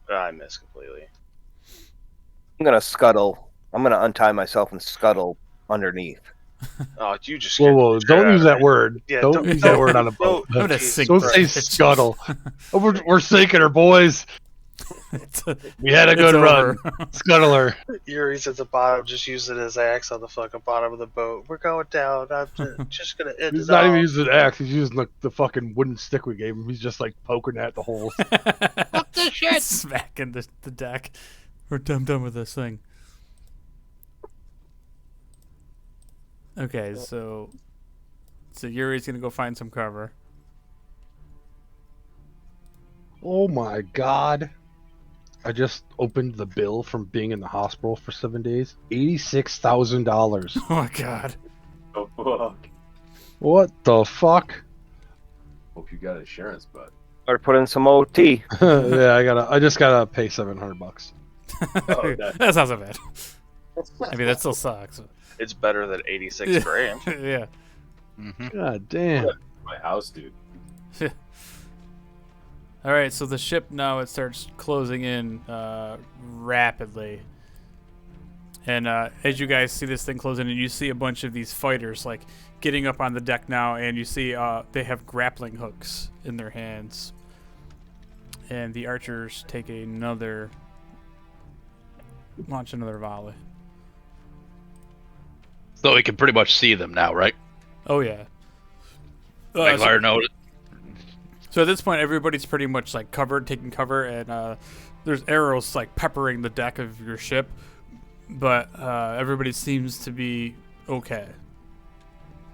I missed completely. I'm gonna scuttle. I'm gonna untie myself and scuttle underneath. Oh, you just Whoa! Don't use that word. Yeah, don't use that word on a boat. I'm gonna sink Don't for say it. scuttle. Oh, we're sinking her, boys. We had a It's good over. run. Scuttle her. Yuri's at the bottom, just using his axe on the fucking bottom of the boat. We're going down. I'm just gonna end He's it not all. even using an axe. He's using the fucking wooden stick we gave him. He's just like poking at the holes. Fuck this shit. Smacking the deck. We're done with this thing. Okay, so Yuri's gonna go find some cover. Oh my god. I just opened the bill from being in the hospital for 7 days. $86,000. Oh my god. Oh, fuck. What the fuck? Hope you got insurance, bud. Or put in some OT. Yeah, I just gotta pay $700. That sounds so bad. I mean, that still sucks. It's better than 86 grand. Yeah. God damn. My house, dude. All right, so the ship now it starts closing in rapidly, and as you guys see this thing closing in, you see a bunch of these fighters like getting up on the deck now, and you see they have grappling hooks in their hands, and the archers launch another volley. So we can pretty much see them now, right? Oh yeah. Meglar noted. So at this point, everybody's pretty much like taking cover, and there's arrows like peppering the deck of your ship, but everybody seems to be okay.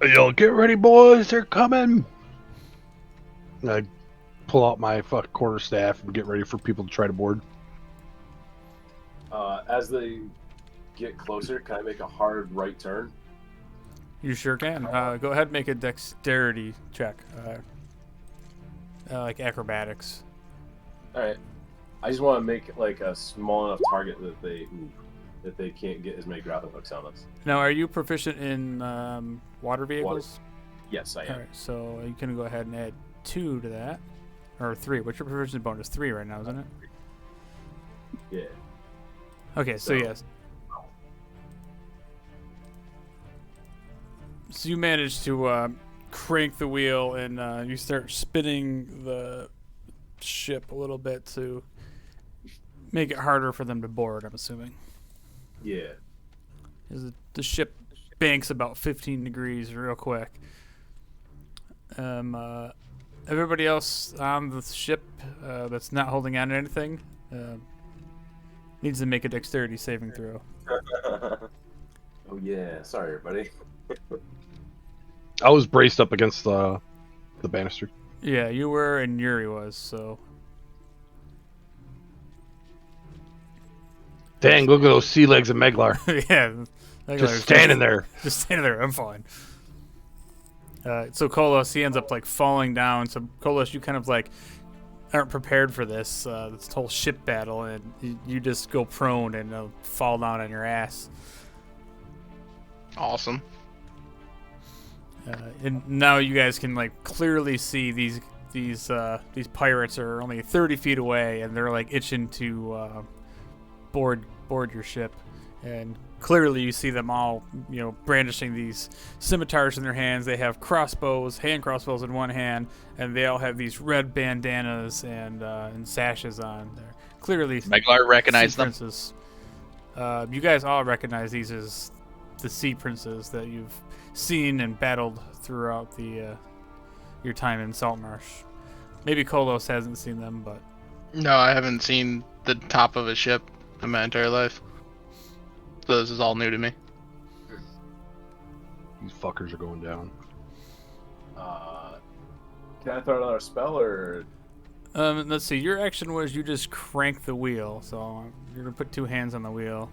Yo, get ready, boys. They're coming. I pull out my quarterstaff and get ready for people to try to board. As they get closer, can I make a hard right turn? You sure can. Go ahead and make a dexterity check, like acrobatics. All right. I just want to make like a small enough target that they can't get as many grappling hooks on us. Now, are you proficient in water vehicles? Yes, I am. All right, so you can go ahead and add 2 to that, or 3. What's your proficiency bonus? 3 right now, isn't it? Yeah. Okay, so yes. So you manage to crank the wheel, and you start spinning the ship a little bit to make it harder for them to board, I'm assuming. Yeah. The ship banks about 15 degrees real quick. Everybody else on the ship that's not holding on to anything needs to make a dexterity saving throw. Oh yeah. Sorry, everybody. I was braced up against the banister. Yeah, you were, and Yuri was, so... Dang, look at those sea legs of Meglar. Yeah. Just standing there. Just standing there, I'm fine. So Kolos, he ends up like falling down. So Kolos, you kind of like aren't prepared for this whole ship battle, and you just go prone and fall down on your ass. Awesome. And now you guys can like clearly see these pirates are only 30 feet away, and they're like itching to board your ship. And clearly you see them all, brandishing these scimitars in their hands. They have hand crossbows in one hand, and they all have these red bandanas and sashes on. They're clearly Meglar recognized sea them. princes. You guys all recognize these as the sea princes that you've seen and battled throughout your time in Saltmarsh. Maybe Kolos hasn't seen them, but No, I haven't seen the top of a ship in my entire life. So this is all new to me. These fuckers are going down. Can I throw another spell or? Let's see. Your action was you just crank the wheel, so you're gonna put 2 hands on the wheel.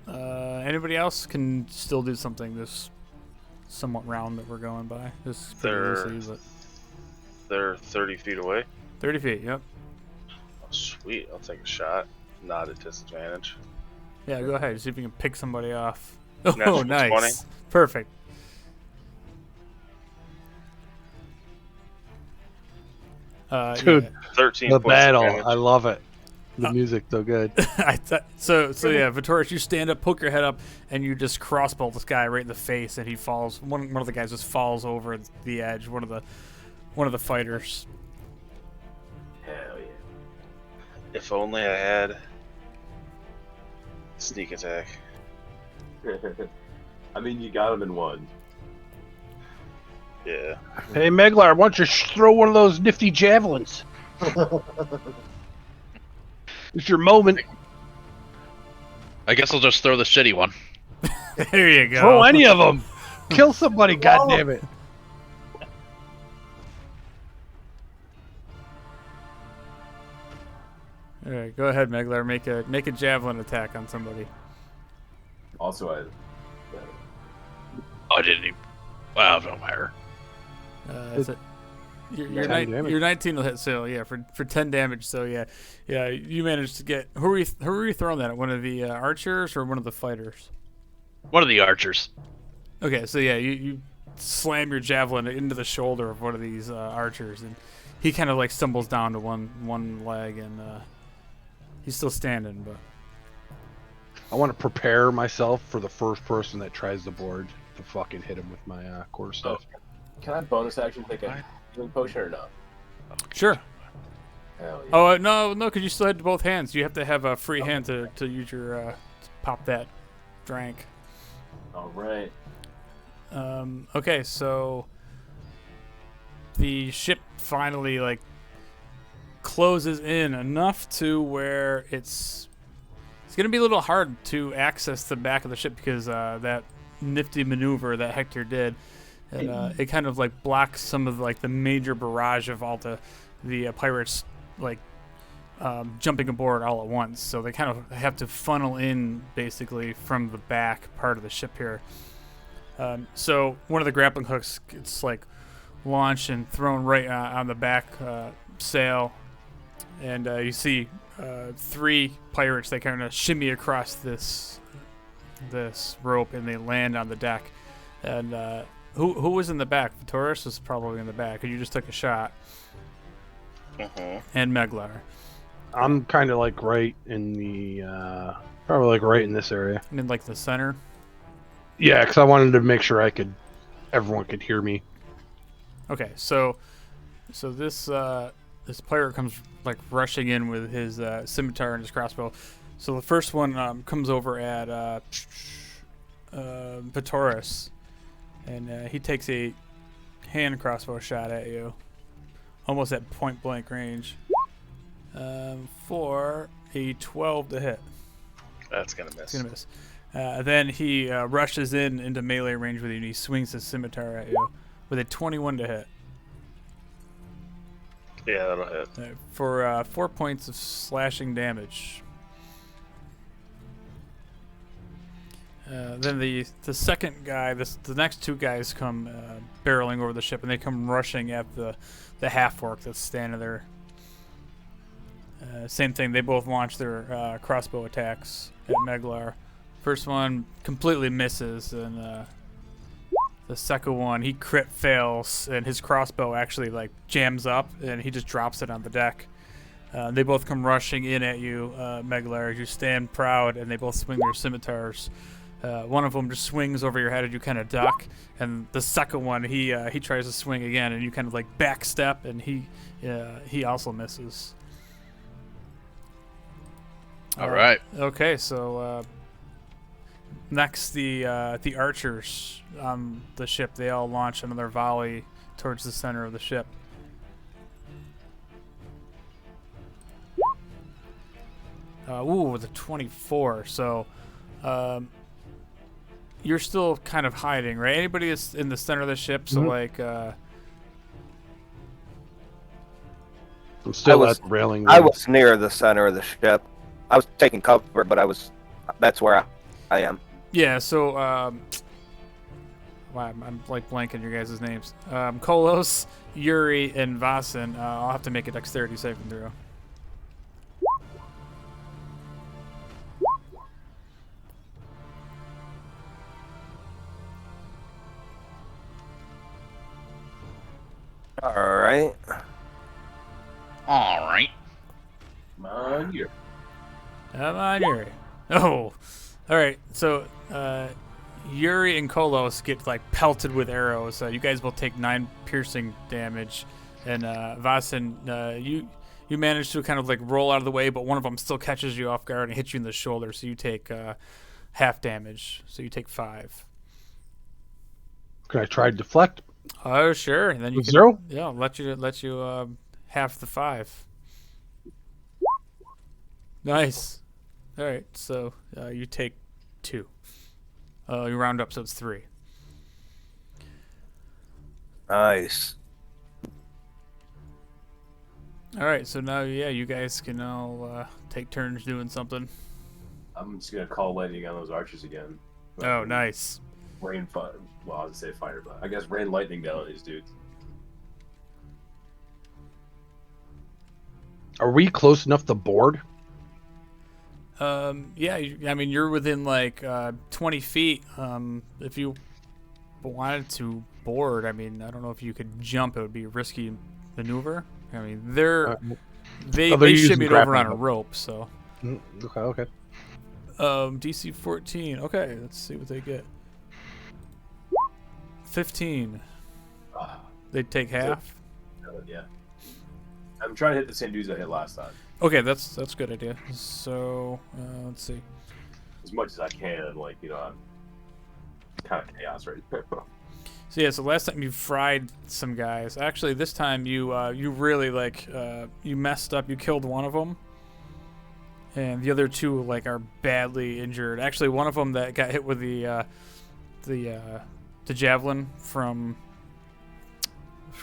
Anybody else can still do something this somewhat round that we're going by. This is pretty easy, but They're 30 feet away. 30 feet. Yep. Oh, sweet. I'll take a shot. Not at disadvantage. Yeah, go ahead. See if you can pick somebody off. Natural Oh, nice. 20. Perfect. Dude, 13 the points of battle. damage. I love it. The music's so good. So yeah, Vitoris, you stand up, poke your head up, and you just crossbow this guy right in the face, and he falls. One of the guys just falls over the edge. One of the fighters. Hell yeah. If only I had sneak attack. I mean, you got him in one. Yeah. Hey, Meglar, why don't you throw one of those nifty javelins? It's your moment. I guess I'll just throw the shitty one. There you go. Throw any of them. Kill somebody, goddammit. All right, go ahead, Meglar. Make a javelin attack on somebody. Also, I didn't even. Well, it don't matter. Is it? Your 10 damage. 19 will hit, so yeah, for 10 damage. So yeah, you managed to get. Who were you throwing that at? One of the archers or one of the fighters? One of the archers. Okay, so yeah, you slam your javelin into the shoulder of one of these archers, and he kind of like stumbles down to one leg, and he's still standing, but. I want to prepare myself for the first person that tries the board to fucking hit him with my quarterstaff. can I bonus action take a healing potion or not? Sure. Hell yeah. Oh no, because you still had both hands. You have to have a free hand to use your to pop that drank. All right. Okay, so the ship finally like closes in enough to where it's gonna be a little hard to access the back of the ship because that nifty maneuver that Hector did, it kind of like blocks some of like the major barrage of all the pirates like jumping aboard all at once. So they kind of have to funnel in basically from the back part of the ship here. So one of the grappling hooks gets like launched and thrown right on the back sail, and you see 3 pirates. They kind of shimmy across this rope and they land on the deck. And who was in the back? Taurus was probably in the back, and you just took a shot. And Meglar. I'm kind of like right in the probably like right in this area. And in like the center. Yeah, because I wanted to make sure everyone could hear me. Okay, so this pirate comes like rushing in with his scimitar and his crossbow. So the first one comes over at Patoris, and he takes a hand crossbow shot at you, almost at point blank range, for a 12 to hit. That's gonna miss. It's gonna miss. Then he rushes into melee range with you, and he swings his scimitar at you with a 21 to hit. Yeah, that'll hit. For 4 points of slashing damage. Then the second guy, the next 2 guys come barreling over the ship, and they come rushing at the half-orc that's standing there. Same thing, they both launch their crossbow attacks at Meglar. First one completely misses, and the second one, he crit fails, and his crossbow actually like jams up, and he just drops it on the deck. They both come rushing in at you, Meglar, as you stand proud, and they both swing their scimitars. One of them just swings over your head, and you kind of duck, and the second one, he tries to swing again, and you kind of like backstep, and he also misses. All right. Okay, so next the archers on the ship, they all launch another volley towards the center of the ship. With a 24. So you're still kind of hiding, right? Anybody that's in the center of the ship, so Mhm. like, I'm still was- at the railing. I with- was near the center of the ship. I was taking cover, but that's where I am. yeah. So, wow, I'm like blanking your guys' names. Kolos, Yuri, and Vasen. I'll have to make a dexterity saving throw. All right. All right. Come on, here. Come on, Yuri. Oh, all right. So, Yuri and Kolos get like pelted with arrows. You guys both take 9 piercing damage, and Vasen, you manage to kind of like roll out of the way, but one of them still catches you off guard and hits you in the shoulder. So you take half damage. So you take 5. Can I try to deflect? Oh, sure. And then you can, 0? yeah, let you half the 5. Nice. All right. So you take 2. You round up, so it's 3. Nice. All right. So now, yeah, you guys can all take turns doing something. I'm just gonna call lightning on those archers again. Oh, nice. Rain fire. Well, I was gonna say fire, but I guess rain lightning down on these dudes. Are we close enough to board? Yeah. I mean, you're within like 20 feet. If you wanted to board, I mean, I don't know if you could jump. It would be a risky maneuver. I mean, they they're they using shimmied over on grappling a rope, so. Okay. DC 14. Okay, let's see what they get. 15. They take half. Yeah. I'm trying to hit the same dudes I hit last time. Okay, that's a good idea. So let's see. As much as I can, like, I'm kind of chaos right now. So yeah, so last time you fried some guys. Actually, this time you really like you messed up. You killed one of them, and the other 2 like are badly injured. Actually, one of them that got hit with the javelin from.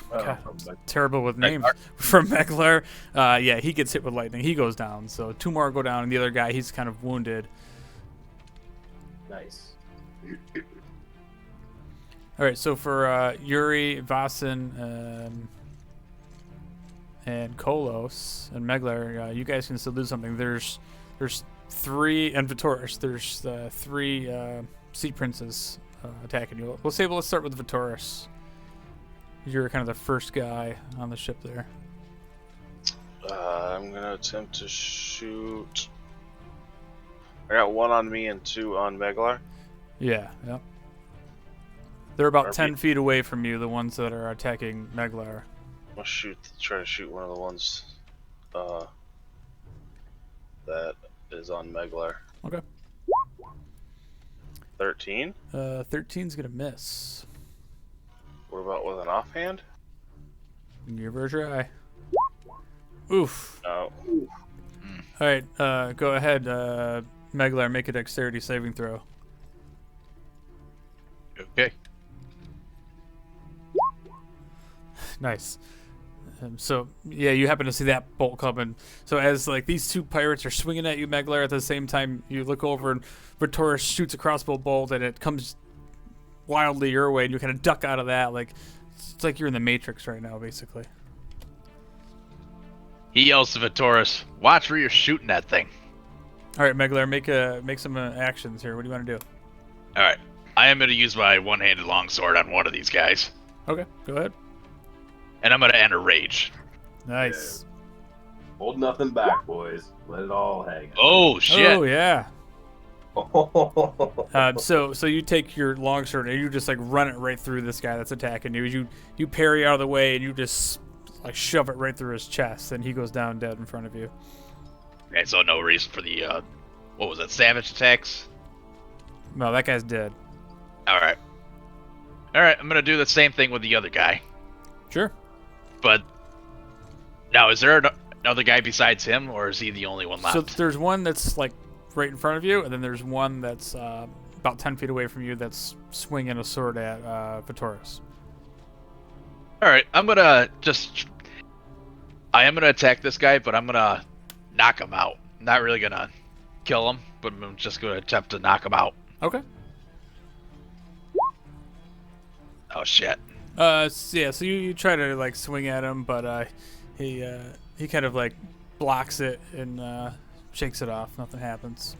God, terrible with names. From Meglar. Yeah, he gets hit with lightning. He goes down. So 2 more go down, and the other guy, he's kind of wounded. Nice. All right, so for Yuri, Vasen, and Kolos and Meglar, you guys can still do something. There's 3 and Vitoris. There's 3 sea princes attacking you. Let's start with Vitoris. You're kind of the first guy on the ship there. I'm gonna attempt to shoot. I got 1 on me and 2 on Meglar. Yeah. They're about Are 10 feet away from you, the ones that are attacking Meglar. I'll try to shoot one of the ones that is on Meglar. Okay. 13. 13's gonna miss. What about with an offhand? Give her a try. Oof. No. All right, go ahead, Meglar. Make a dexterity saving throw. Okay. Nice. So yeah, you happen to see that bolt coming. So as like these 2 pirates are swinging at you, Meglar, at the same time you look over and Vitoris shoots a crossbow bolt and it comes wildly your way, and you kind of duck out of that. Like it's like you're in the Matrix right now, basically. He yells to Vitoris, "Watch where you're shooting that thing." All right, Meglar, make some actions here. What do you want to do? All right. I am going to use my one-handed longsword on one of these guys, Okay, go ahead. and I'm going to enter rage. Nice. Hold nothing back, boys. Let it all hang. Oh shit! Oh yeah. Oh. So you take your longsword and you just like run it right through this guy that's attacking you. You parry out of the way and you just like shove it right through his chest, and he goes down dead in front of you. And so no reason for the what was that? Savage attacks. No, that guy's dead. All right. I'm gonna do the same thing with the other guy. Sure. But now, is there another guy besides him, or is he the only one left? So there's one that's like right in front of you, and then there's one that's about 10 feet away from you that's swinging a sword at Vitoris. All right, I am gonna attack this guy, but I'm gonna knock him out. Not really gonna kill him, but I'm just gonna attempt to knock him out. Okay. Oh shit. So you try to like swing at him, but he kind of like blocks it and shakes it off. Nothing happens.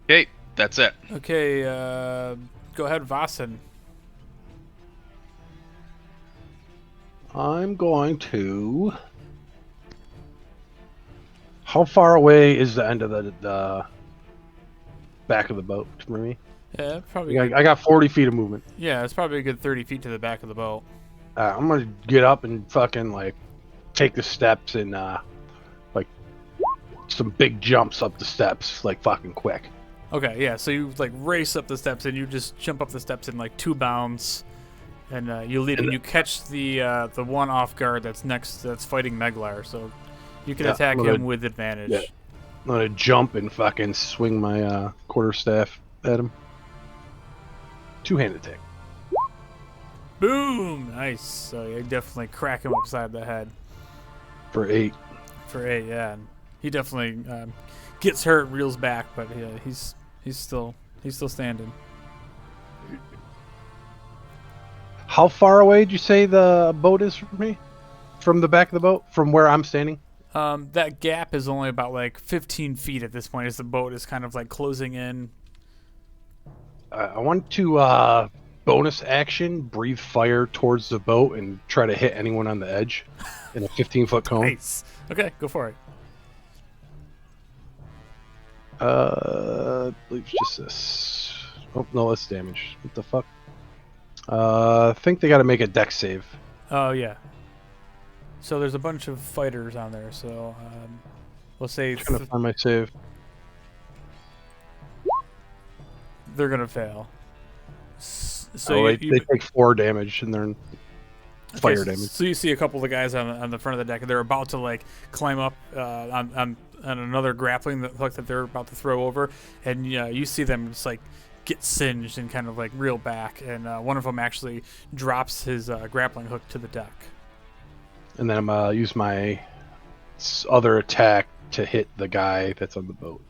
Okay, that's it. Okay, go ahead, Vasen. I'm going to. How far away is the end of the back of the boat from me? Yeah, probably. I got 40 feet of movement. Yeah, it's probably a good 30 feet to the back of the boat. I'm gonna get up and fucking like take the steps and like some big jumps up the steps like fucking quick. Okay, yeah. So you like race up the steps and you just jump up the steps in like 2 bounds, and you leap and you catch the one off guard that's fighting Meglar. So you can attack him with advantage. Yeah. I'm gonna jump and fucking swing my quarterstaff at him. 2-handed attack. Boom! Nice. So you definitely crack him upside the head. For 8. For 8, yeah. And he definitely gets hurt, reels back, but yeah, he's still standing. How far away did you say the boat is from me? From the back of the boat? From where I'm standing? That gap is only about like 15 feet at this point as the boat is kind of like closing in. I want to bonus action, breathe fire towards the boat and try to hit anyone on the edge in a 15-foot cone. Nice. Okay, go for it. I believe it's just this. Oh, no, that's damage. What the fuck? I think they got to make a dex save. Oh, yeah. So there's a bunch of fighters on there, so we'll say I'm trying to find my save. they're going to fail. So they take 4 damage and they're in fire damage. So you see a couple of the guys on the front of the deck, and they're about to like climb up on another grappling that they're about to throw over, and you see them just like get singed and kind of like reel back, and one of them actually drops his grappling hook to the deck. And then I'm gonna use my other attack to hit the guy that's on the boat.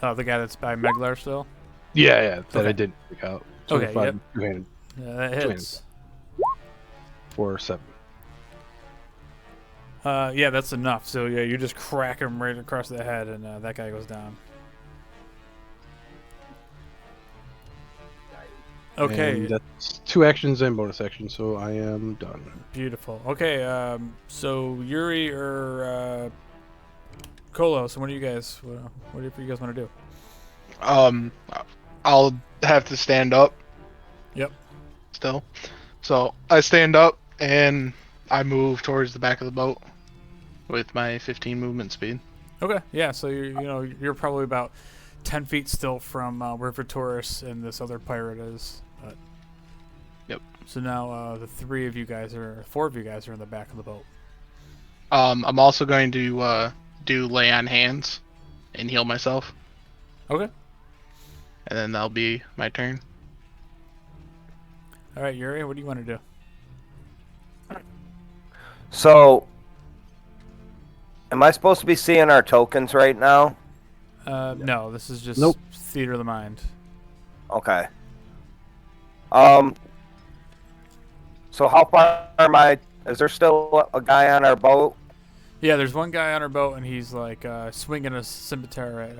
The guy that's by Meglar still. Yeah, that Okay. I didn't pick out. Okay, yep. 2-handed. Yeah, that hits. 4 7. Yeah, that's enough. So yeah, you just crack him right across the head, and that guy goes down. Okay. And that's 2 actions and bonus action, so I am done. Beautiful. Okay, so Yuri or Kolos, what do you guys want to do? I'll have to stand up. Yep. Still. So I stand up and I move towards the back of the boat with my 15 movement speed. Okay. Yeah. So you're probably about 10 feet still from where Vitoris and this other pirate is. But... Yep. So now the 4 of you guys are in the back of the boat. I'm also going to do lay on hands and heal myself. Okay. And then that'll be my turn. All right, Yuri, what do you want to do? So, am I supposed to be seeing our tokens right now? No, this is just Nope. theater of the mind. Okay. So how far am I? Is there still a guy on our boat? Yeah, there's one guy on our boat, and he's like swinging a scimitar at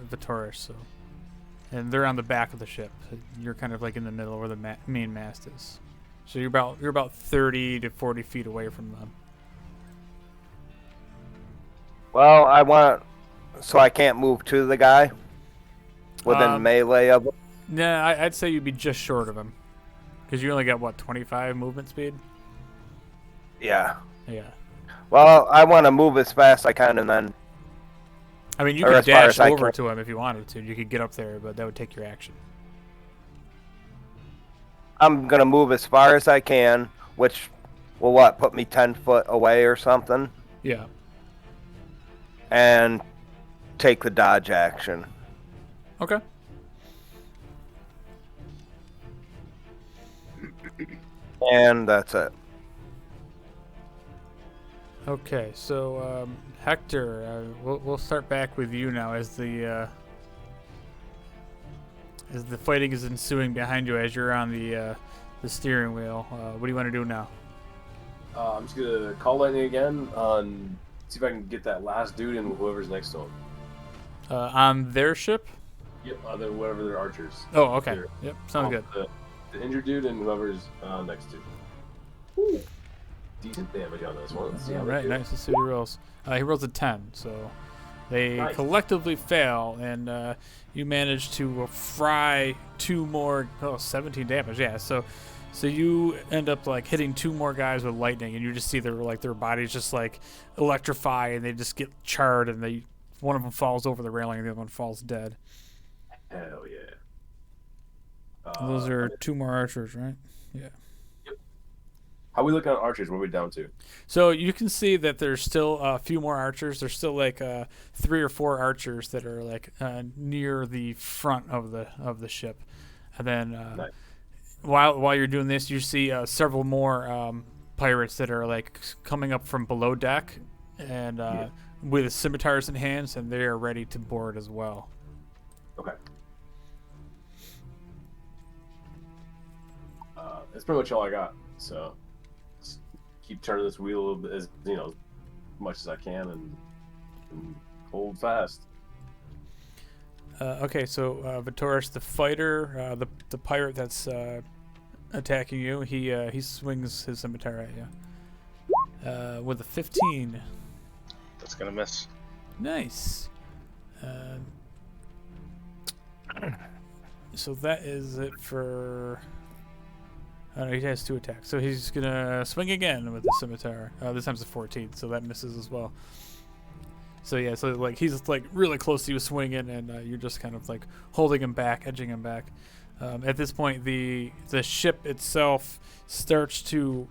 Vitoris. So, and they're on the back of the ship. You're kind of like in the middle where the main mast is. So you're about 30 to 40 feet away from them. Well, so I can't move to the guy within melee of him? Nah, I'd say you'd be just short of him, because you only got what 25 movement speed. Yeah. Yeah. Well, I want to move as fast as I can, and then. I mean, you Or could as far dash as I over can. to him if you wanted to. You could get up there, but that would take your action. I'm gonna move as far as I can, which will put me 10 foot away or something, Yeah. and take the dodge action. Okay. And that's it. Okay, so Hector, we'll start back with you now as the fighting is ensuing behind you as you're on the steering wheel. What do you want to do now? I'm just gonna call lightning again on see if I can get that last dude and whoever's next to him. On their ship? Yep, other whatever their archers. Oh, okay. They're- Yep, sounds good. The injured dude and whoever's next to. Ooh, decent damage on this one. Let's see how All they right, do. nice to see he rolls. He rolls a 10, so they Nice. collectively fail, and you manage to fry 2 more. 17 damage. Yeah, so you end up like hitting 2 more guys with lightning, and you just see their bodies just like electrify, and they just get charred, and one of them falls over the railing, and the other one falls dead. Hell yeah. Those are 2 more archers, right? Yeah. How we looking at archers? What are we down to? So you can see that there's still a few more archers. There's still like 3 or 4 archers that are like near the front of the ship, and then Nice. while you're doing this, you see several more pirates that are like coming up from below deck, and with scimitars in hands, and they are ready to board as well. Okay. That's pretty much all I got. So just keep turning this wheel a little bit, as much as I can, and hold fast. Okay, so Vitoris, the fighter, the pirate that's attacking you, he swings his scimitar at you with a 15. That's gonna miss. Nice. So that is it for. Oh no, he has 2 attacks. So he's gonna swing again with the scimitar. This time's a 14, so that misses as well. So yeah, so like he's like really close to you swinging, and you're just kind of like holding him back, edging him back. At this point, the ship itself starts to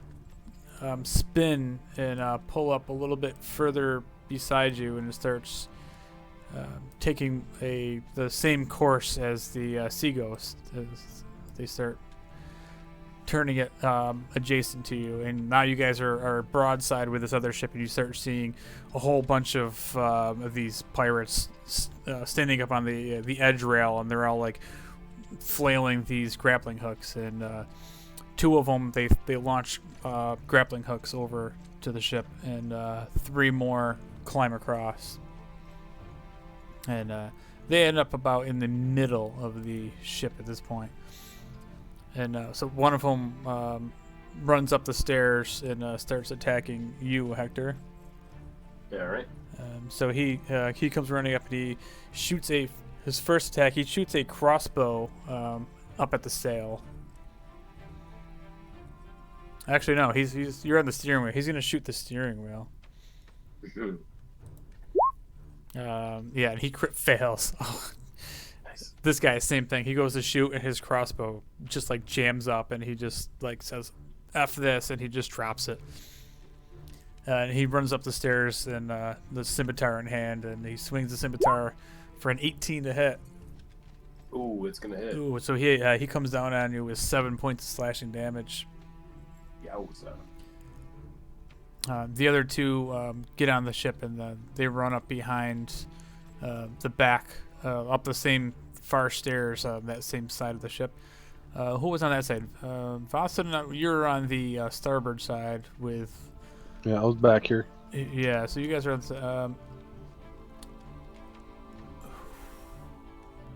spin and pull up a little bit further beside you, and it starts taking the same course as the Sea Ghost. As they start turning it adjacent to you, and now you guys are broadside with this other ship, and you start seeing a whole bunch of these pirates standing up on the edge rail, and they're all like flailing these grappling hooks, and 2 of them they launch grappling hooks over to the ship, and 3 more climb across, and they end up about in the middle of the ship at this point. And so one of them runs up the stairs and starts attacking you, Hector. Yeah, right. So he comes running up, and he shoots his first attack. He shoots a crossbow up at the sail. Actually, no. You're on the steering wheel. He's gonna shoot the steering wheel. Yeah, and he crit fails. This guy, same thing. He goes to shoot, and his crossbow just like jams up, and he just like says, "F this," and he just drops it. And he runs up the stairs, and the scimitar in hand, and he swings the scimitar for an 18 to hit. Ooh, it's gonna hit. Ooh, so he comes down on you with 7 points of slashing damage. Yowza. The other 2 get on the ship, and they run up behind the back, up the same far stairs, that same side of the ship. Who was on that side? Vossen, you're on the starboard side with. Yeah, I was back here. Yeah, so you guys are on.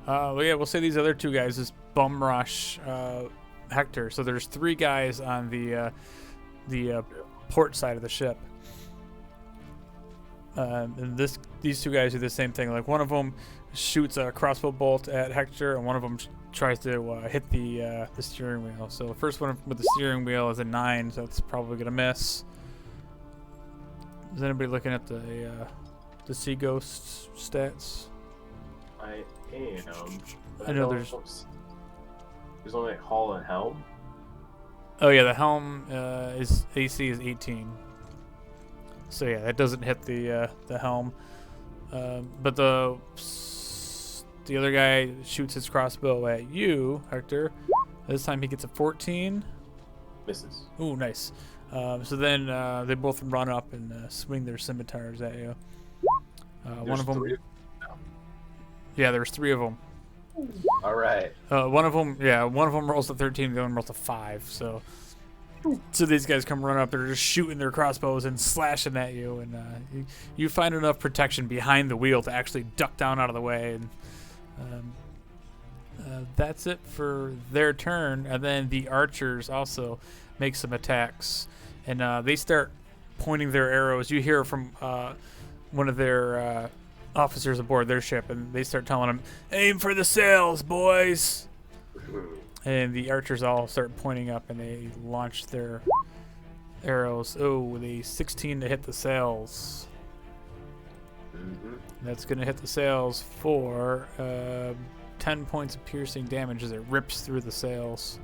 Well, yeah, we'll say these other 2 guys is bum rush Hector. So there's 3 guys on the port side of the ship. And these 2 guys do the same thing. Like one of them shoots a crossbow bolt at Hector, and one of them tries to hit the steering wheel. So the first one with the steering wheel is a 9, so that's probably gonna miss. Is anybody looking at the Sea Ghost stats? I am. But I know don't- there's- There's only hull and helm. Oh yeah, the helm is AC is 18. So yeah, that doesn't hit the helm. But the the other guy shoots his crossbow at you, Hector. This time he gets a 14. Misses. Ooh, nice. So then they both run up and swing their scimitars at you. One of them. 3. Yeah, there's 3 of them. All right. One of them rolls a 13, the other one rolls a 5. So these guys come run up. They're just shooting their crossbows and slashing at you, and you find enough protection behind the wheel to actually duck down out of the way. And that's it for their turn. And then the archers also make some attacks, and they start pointing their arrows. You hear from one of their officers aboard their ship, and they start telling them, "Aim for the sails, boys!" And the archers all start pointing up, and they launch their arrows. Oh, the 16 to hit the sails. That's going to hit the sails for 10 points of piercing damage as it rips through the sails.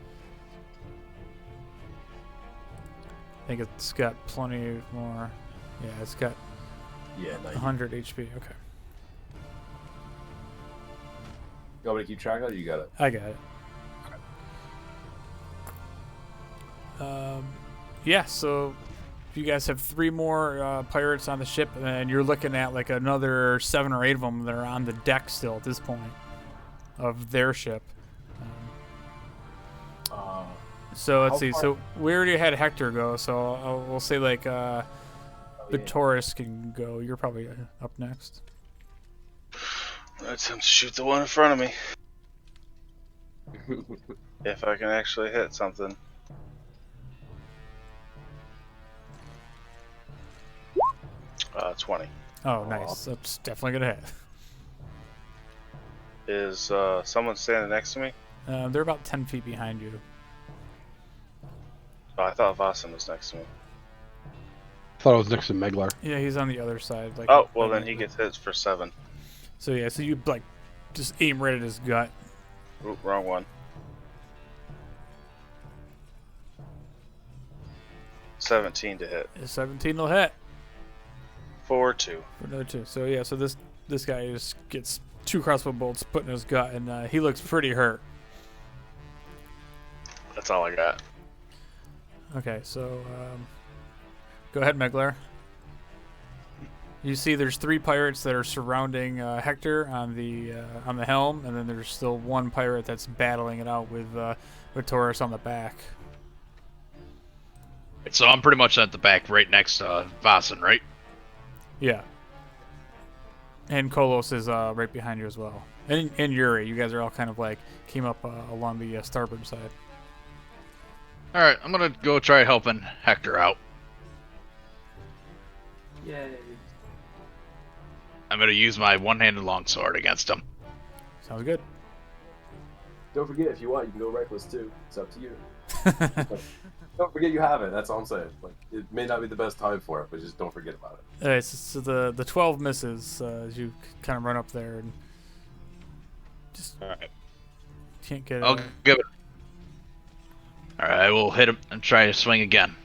I think it's got plenty more. Yeah, it's got 100 HP. Okay. You want me to keep track of it? You got it. I got it. Yeah, so you guys have 3 more pirates on the ship, and you're looking at like another 7 or 8 of them that are on the deck still at this point of their ship. So let's see. So we already had Hector go, so we'll say like Vitoris can go. You're probably up next. Let's shoot the one in front of me. If I can actually hit something. 20. Oh, nice. That's definitely gonna hit. Is someone standing next to me? They're about 10 feet behind you. Oh, I thought Vasan was next to me. I thought it was next to Meglar. Yeah, he's on the other side. Like. Oh, well then he gets hit for 7. So yeah, so you like just aim right at his gut. Oop, wrong one. 17 to hit. 17 will hit. 4-2. For another 2. So yeah, so this guy just gets 2 crossbow bolts put in his gut, and he looks pretty hurt. That's all I got. Okay, so go ahead, Meglar. You see, there's 3 pirates that are surrounding Hector on the helm, and then there's still 1 pirate that's battling it out with Taurus on the back. So I'm pretty much at the back, right next to Vasan, right? Yeah. And Kolos is right behind you as well, and Yuri. You guys are all kind of like came up along the starboard side. All right, I'm gonna go try helping Hector out. Yay. I'm gonna use my one-handed longsword against him. Sounds good. Don't forget, if you want, you can go reckless too. It's up to you. Don't forget you have it. That's all I'm saying. Like, it may not be the best time for it, but just don't forget about it. All right, so the 12 misses as you kind of run up there and just can't get. I'll give it. All right, I will hit him and try to swing again.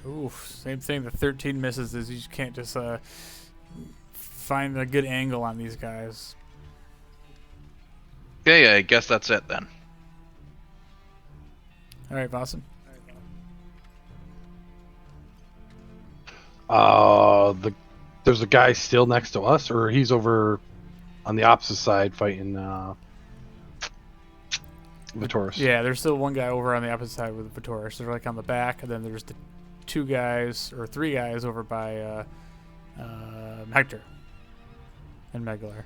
Oof, same thing. The 13 misses is you just can't just find a good angle on these guys. Okay, I guess that's it then. All right, Vasan. There's a guy still next to us, or he's over on the opposite side fighting Vitoris. Yeah, there's still 1 guy over on the opposite side with Vitoris. They're like on the back, and then there's the 2 guys or 3 guys over by Hector and Meglar.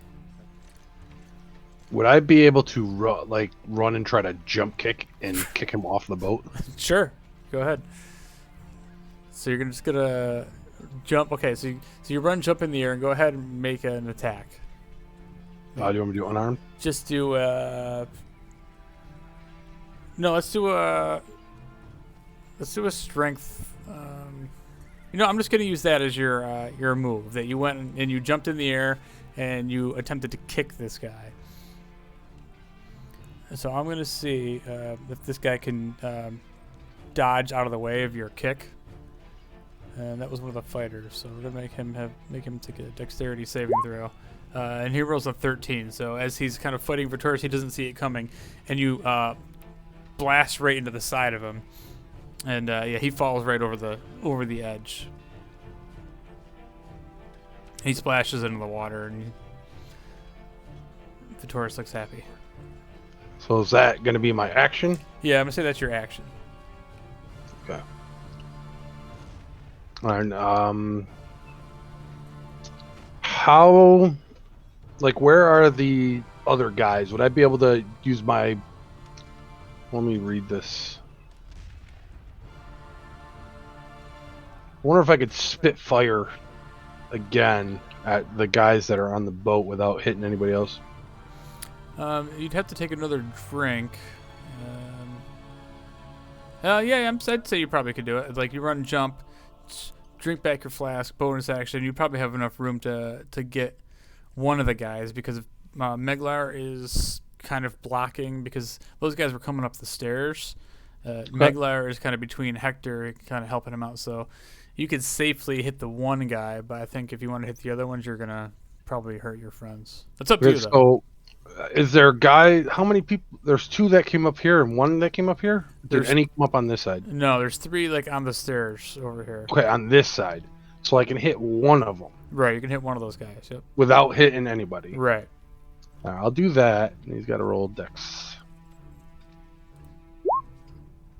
Would I be able to run and try to jump kick and kick him off the boat? Sure, go ahead. So you're just gonna jump. Okay, so you run, jump in the air, and go ahead and make an attack. Do you want me to do unarmed? Just do no. Let's do a strength. I'm just gonna use that as your move that you went and you jumped in the air and you attempted to kick this guy. So I'm going to see if this guy can dodge out of the way of your kick. And that was one of the fighters, so we're gonna make him take a dexterity saving throw. And he rolls a 13. So as he's kind of fighting Vittoris, he doesn't see it coming, and you blast right into the side of him, and yeah, he falls right over the edge. He splashes into the water, and Vittoris looks happy. So is that going to be my action? Yeah, I'm gonna say that's your action. Okay. And how, like, where are the other guys? Would I be able to use my? Let me read this. I wonder if I could spit fire again at the guys that are on the boat without hitting anybody else. You'd have to take another drink. Yeah, I'd say you probably could do it. Like, you run, jump, drink back your flask, bonus action. You probably have enough room to get one of the guys, because Meglar is kind of blocking, because those guys were coming up the stairs. Meglar is kind of between Hector, kind of helping him out. So you could safely hit the one guy, but I think if you want to hit the other ones, you're gonna probably hurt your friends. That's up to you, though. So, is there a guy? How many people? There's 2 that came up here and 1 that came up here. Did any come up on this side? No, there's 3 like on the stairs over here. Okay, on this side, so I can hit one of them. Right, you can hit one of those guys. Yep. Without hitting anybody. Right. I'll do that. And he's got to roll dex.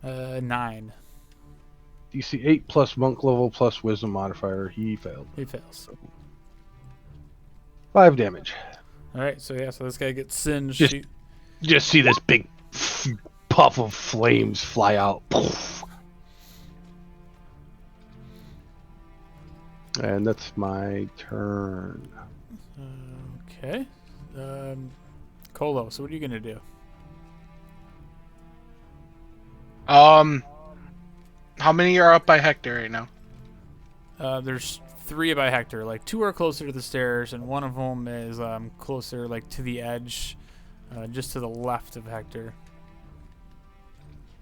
9. DC 8 plus monk level plus wisdom modifier. He failed. He fails. 5 damage. All right, so this guy gets singed. Just see this big puff of flames fly out. And that's my turn. Okay. Colo, so what are you gonna do? How many are up by Hector right now? There's 3 by Hector. Like, 2 are closer to the stairs, and one of them is closer, like, to the edge, just to the left of Hector.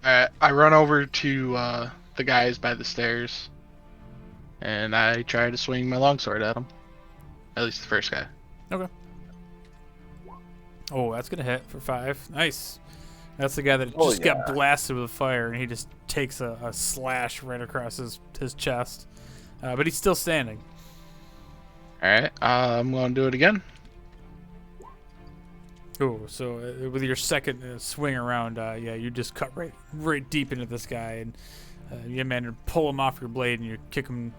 I run over to the guys by the stairs, and I try to swing my longsword at them. At least the first guy. Okay. Oh, that's gonna hit for 5. Nice. That's the guy that just got blasted with fire, and he just takes a slash right across his chest. But he's still standing. Alright, I'm going to do it again. Oh, so with your second swing around, yeah, you just cut right deep into this guy, and you manage to pull him off your blade, and you kick him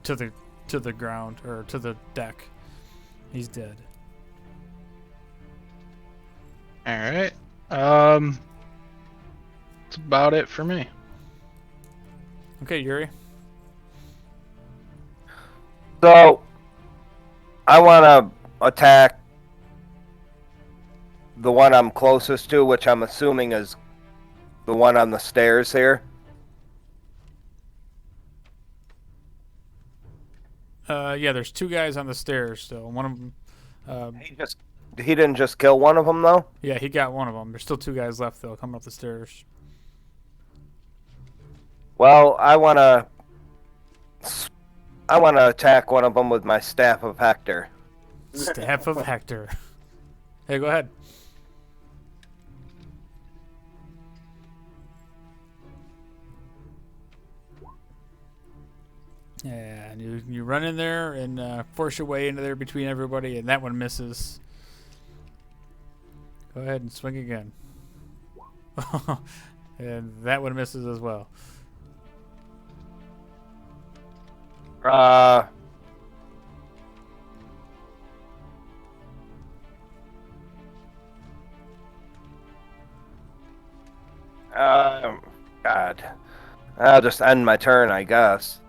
to the ground, or to the deck. He's dead. Alright. That's about it for me. Okay, Yuri. So, I want to attack the one I'm closest to, which I'm assuming is the one on the stairs here. Yeah, there's 2 guys on the stairs still. One of them. He didn't just kill one of them, though? Yeah, he got one of them. There's still 2 guys left, though, coming up the stairs. Well, I want to attack one of them with my Staff of Hector. Staff of Hector. Hey, go ahead. Yeah, and you run in there and force your way into there between everybody, and that one misses. Go ahead and swing again. And that one misses as well. God. I'll just end my turn, I guess.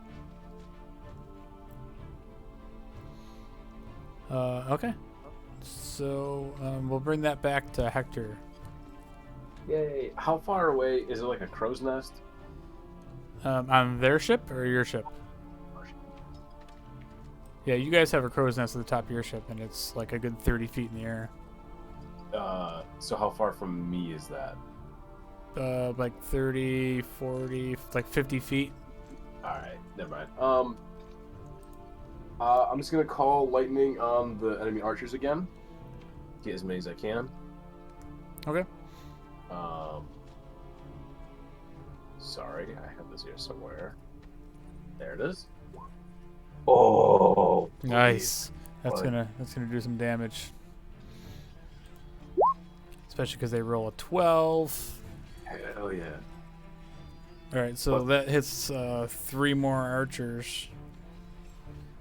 Okay. So we'll bring that back to Hector. Yay. How far away is it, like a crow's nest? On their ship or your ship? Yeah, you guys have a crow's nest at the top of your ship, and it's like a good 30 feet in the air. So how far from me is that? Like 30, 40, like 50 feet. Alright, never mind. I'm just gonna call lightning on the enemy archers again. Get as many as I can. Okay. Sorry, I have this here somewhere. There it is. Oh, Nice. That's Fine. gonna do some damage. Especially because they roll a 12. Hell yeah. All right, so that hits 3 more archers.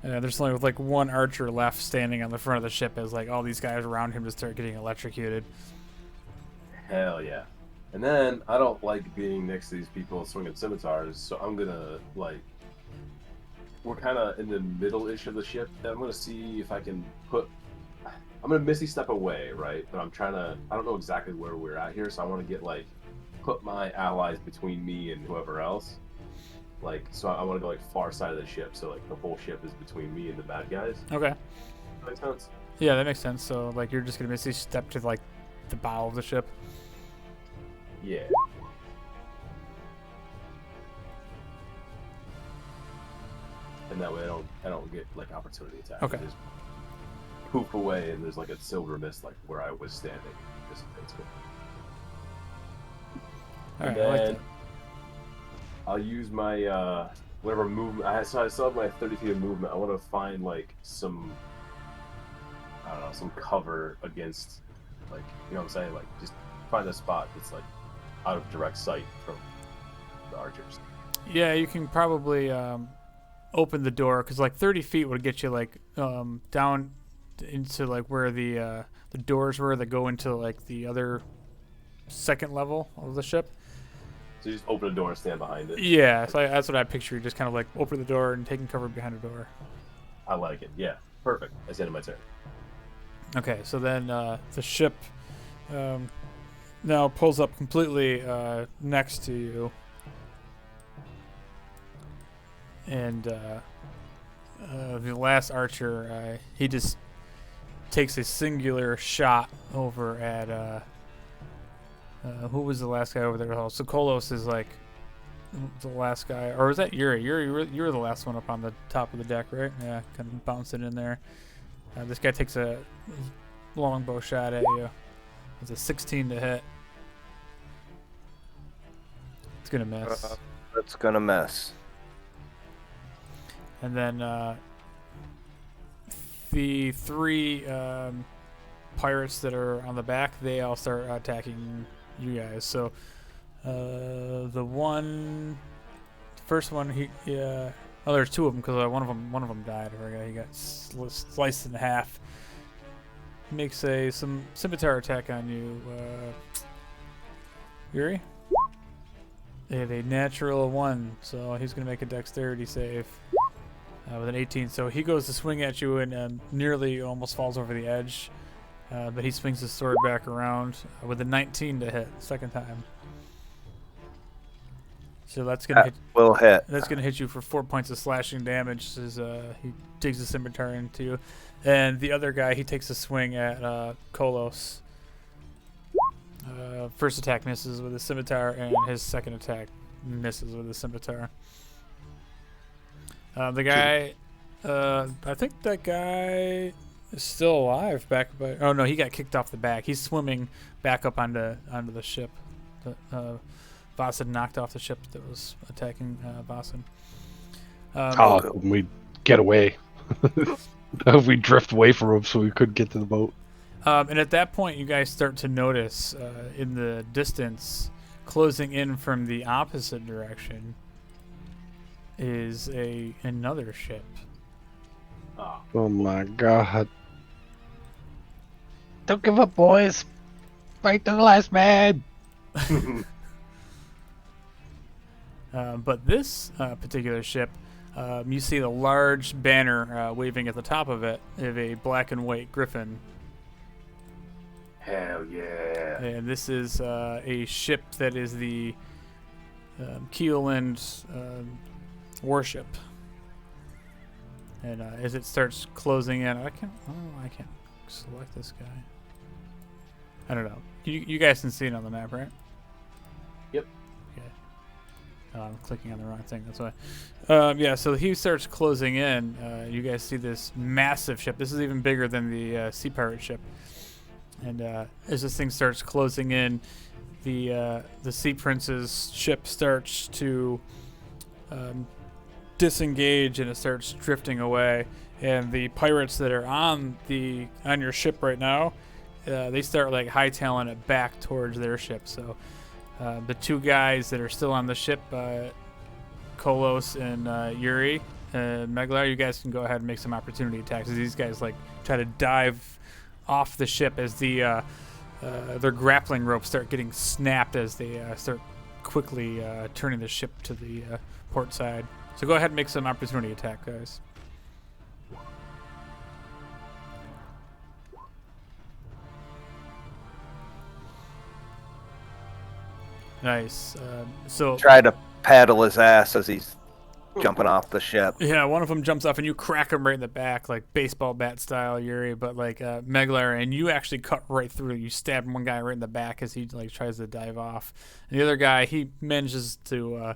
There's only like 1 archer left standing on the front of the ship as like all these guys around him just start getting electrocuted. Hell yeah. And then I don't like being next to these people swinging scimitars, so I'm gonna like. We're kind of in the middle-ish of the ship. And I'm gonna see if I can put. I'm gonna misty step away, right? But I'm trying to. I don't know exactly where we're at here, so I want to get like, put my allies between me and whoever else. Like, so I want to go like far side of the ship, so like the whole ship is between me and the bad guys. Okay. That makes sense. Yeah, that makes sense. So like you're just gonna basically step to like the bow of the ship. Yeah. And that way I don't get like opportunity attack. Okay. Just poof away, and there's like a silver mist like where I was standing. It's cool. All right, And I like then that. I'll use my whatever movement. I still have my 30 feet of movement. I want to find like some, I don't know, some cover against, like, you know what I'm saying? Like, just find a spot that's like out of direct sight from the archers. Yeah, you can probably open the door because like 30 feet would get you like down into like where the doors were that go into like the other second level of the ship. So you just open a door and stand behind it. Yeah, so that's what I picture. You just kind of like open the door and taking cover behind the door. I like it. Yeah, perfect. That's the end of my turn. Okay, so then the ship now pulls up completely next to you. And the last archer, he just takes a singular shot over at who was the last guy over there? Oh, so Kolos is like the last guy, or was that Yuri? You were the last one up on the top of the deck, right? Yeah, kind of bouncing in there. This guy takes a longbow shot at you. It's a 16 to hit. It's gonna miss. That's gonna miss. And then the 3 pirates that are on the back, they all start attacking you guys. So the first one, there's 2 of them because one of them died. He got sliced in half. Makes some scimitar attack on you, Yuri. They had a natural 1, so he's gonna make a dexterity save. With an 18, so he goes to swing at you and nearly almost falls over the edge, but he swings his sword back around with a 19 to hit, second time. So that's gonna hit. Will hit. That's gonna hit you for 4 points of slashing damage as he digs a scimitar into you, and the other guy, he takes a swing at Kolos. First attack misses with a scimitar, and his second attack misses with a scimitar. The guy, I think that guy is still alive oh no, he got kicked off the back. He's swimming back up onto the ship. Vasan knocked off the ship that was attacking Vasan. We get away. We drift away from him so we couldn't get to the boat. And at that point, you guys start to notice in the distance, closing in from the opposite direction, is another ship. Oh my god. Don't give up, boys. Fight to the last man. But this particular ship, you see the large banner waving at the top of it of a black and white griffin. Hell yeah. And this is a ship that is the Keeland warship. And as it starts closing in, I can't select this guy. I don't know. You guys can see it on the map, right? Yep. Okay. Oh, I'm clicking on the wrong thing. That's why. Yeah, so he starts closing in. You guys see this massive ship. This is even bigger than the Sea Pirate ship. And as this thing starts closing in, the Sea Prince's ship starts to disengage, and it starts drifting away. And the pirates that are on your ship right now, they start like hightailing it back towards their ship. So the two guys that are still on the ship, Kolos and Yuri and Meglar, you guys can go ahead and make some opportunity attacks. These guys like try to dive off the ship as their grappling ropes start getting snapped as they start quickly turning the ship to the port side. So go ahead and make some opportunity attack, guys. Nice. So Try to paddle his ass as he's jumping off the ship. yeah, one of them jumps off and you crack him right in the back, like baseball bat style, Yuri. But like Meglar, and you actually cut right through. You stab one guy right in the back as he like tries to dive off. And the other guy, he manages to.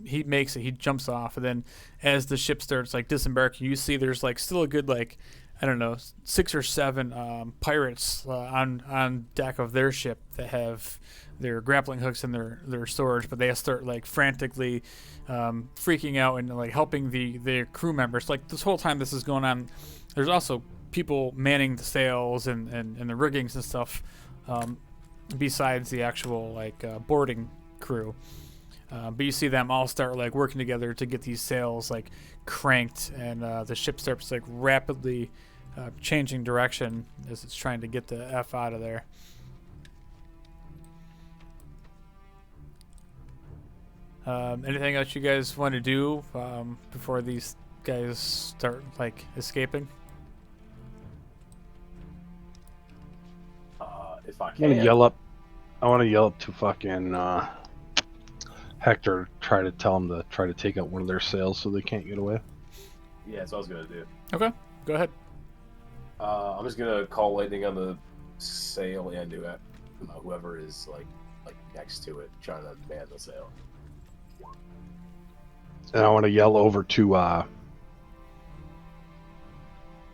He makes it. He jumps off, and then as the ship starts like disembarking, you see there's like still a good like I don't know 6 or 7 pirates on deck of their ship that have their grappling hooks and their swords, but they start like frantically freaking out and like helping the crew members. Like this whole time this is going on, there's also people manning the sails and the riggings and stuff besides the actual like boarding crew. But you see them all start like working together to get these sails like cranked, and the ship starts like rapidly changing direction as it's trying to get the F out of there. Anything else you guys want to do before these guys start like escaping? If I I'm can. I want to yell up to fucking Hector, try to tell him to try to take out one of their sails so they can't get away. Yeah, that's what I was gonna do. Okay, go ahead. I'm just gonna call lightning on the sail and do it. Whoever is like next to it, trying to man the sail. And I want to yell over to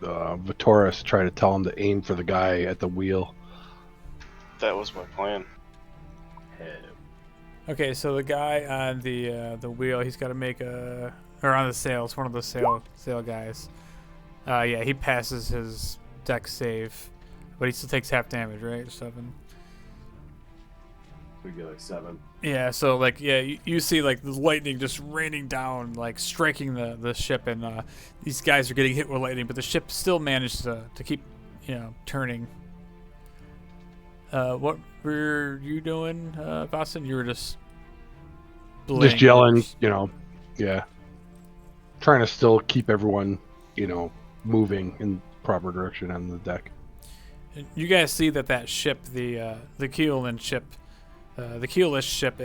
Vitoris, try to tell him to aim for the guy at the wheel. That was my plan. Okay, so the guy on the wheel, he's got to make or on the sails, one of the sail guys. Yeah, he passes his deck save, but he still takes half damage, right? 7. We get like 7. Yeah, so like you see like the lightning just raining down, like striking the ship, and these guys are getting hit with lightning, but the ship still managed to keep turning. What were you doing, Boston? You were just yelling, yeah, trying to still keep everyone, moving in proper direction on the deck. You guys see that ship, the Keelan ship, the keelless ship,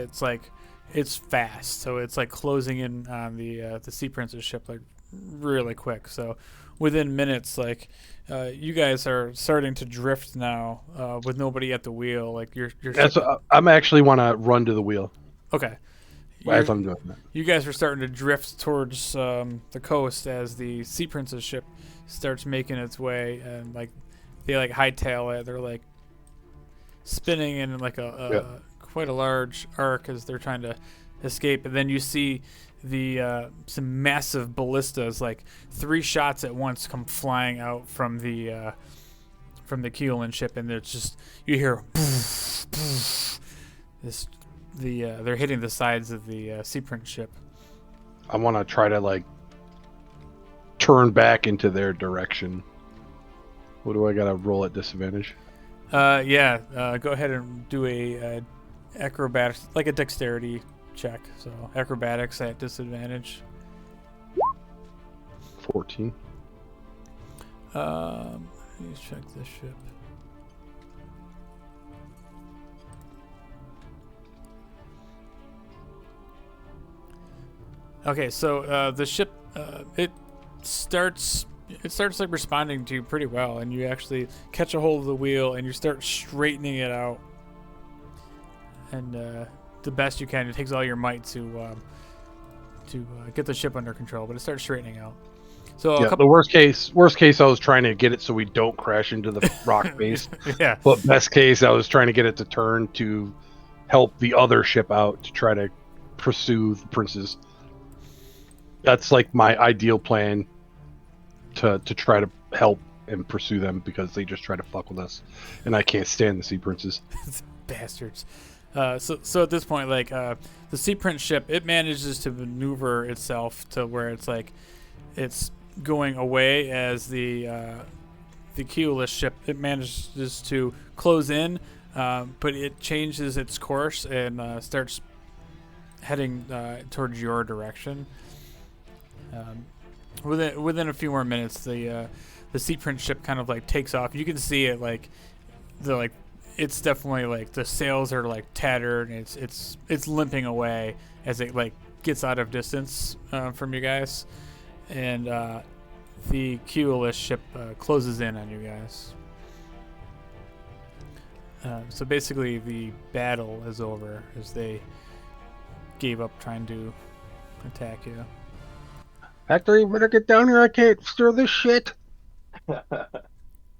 it's fast, so it's like closing in on the Sea Prince's ship like really quick. So within minutes, like you guys are starting to drift now with nobody at the wheel. Like your ship. I'm actually want to run to the wheel. Okay. As I'm doing that. You guys are starting to drift towards the coast as the Sea Prince's ship starts making its way, and like they like hightail it. They're like spinning in like quite a large arc as they're trying to escape. And then you see some massive ballistas, like 3 shots at once, come flying out from the Keelan ship, and it's just you hear poof, poof, this. They're hitting the sides of the Sea Prince ship. I want to try to like turn back into their direction. What do I gotta roll at disadvantage? Yeah. Go ahead and do a acrobatics, like a dexterity check. So acrobatics at disadvantage. 14. Let me check this ship. Okay, so the ship it starts like responding to you pretty well, and you actually catch a hold of the wheel and you start straightening it out. And the best you can. It takes all your might to get the ship under control, but it starts straightening out. So Yeah, the worst case, I was trying to get it so we don't crash into the rock face. Yeah. But best case, I was trying to get it to turn to help the other ship out to try to pursue the princes. That's like my ideal plan to try to help and pursue them, because they just try to fuck with us, and I can't stand the sea princes. Bastards. So at this point, like the Sea Prince ship, it manages to maneuver itself to where it's like it's going away as the keyless ship. It manages to close in, but it changes its course and starts heading towards your direction. Within a few more minutes, the Sea Prince ship kind of like takes off. You can see it it's definitely like the sails are like tattered and it's limping away as it like gets out of distance from you guys, and the keyless ship closes in on you guys. So basically, the battle is over as they gave up trying to attack you. Hector, you better get down here. I can't stir this shit.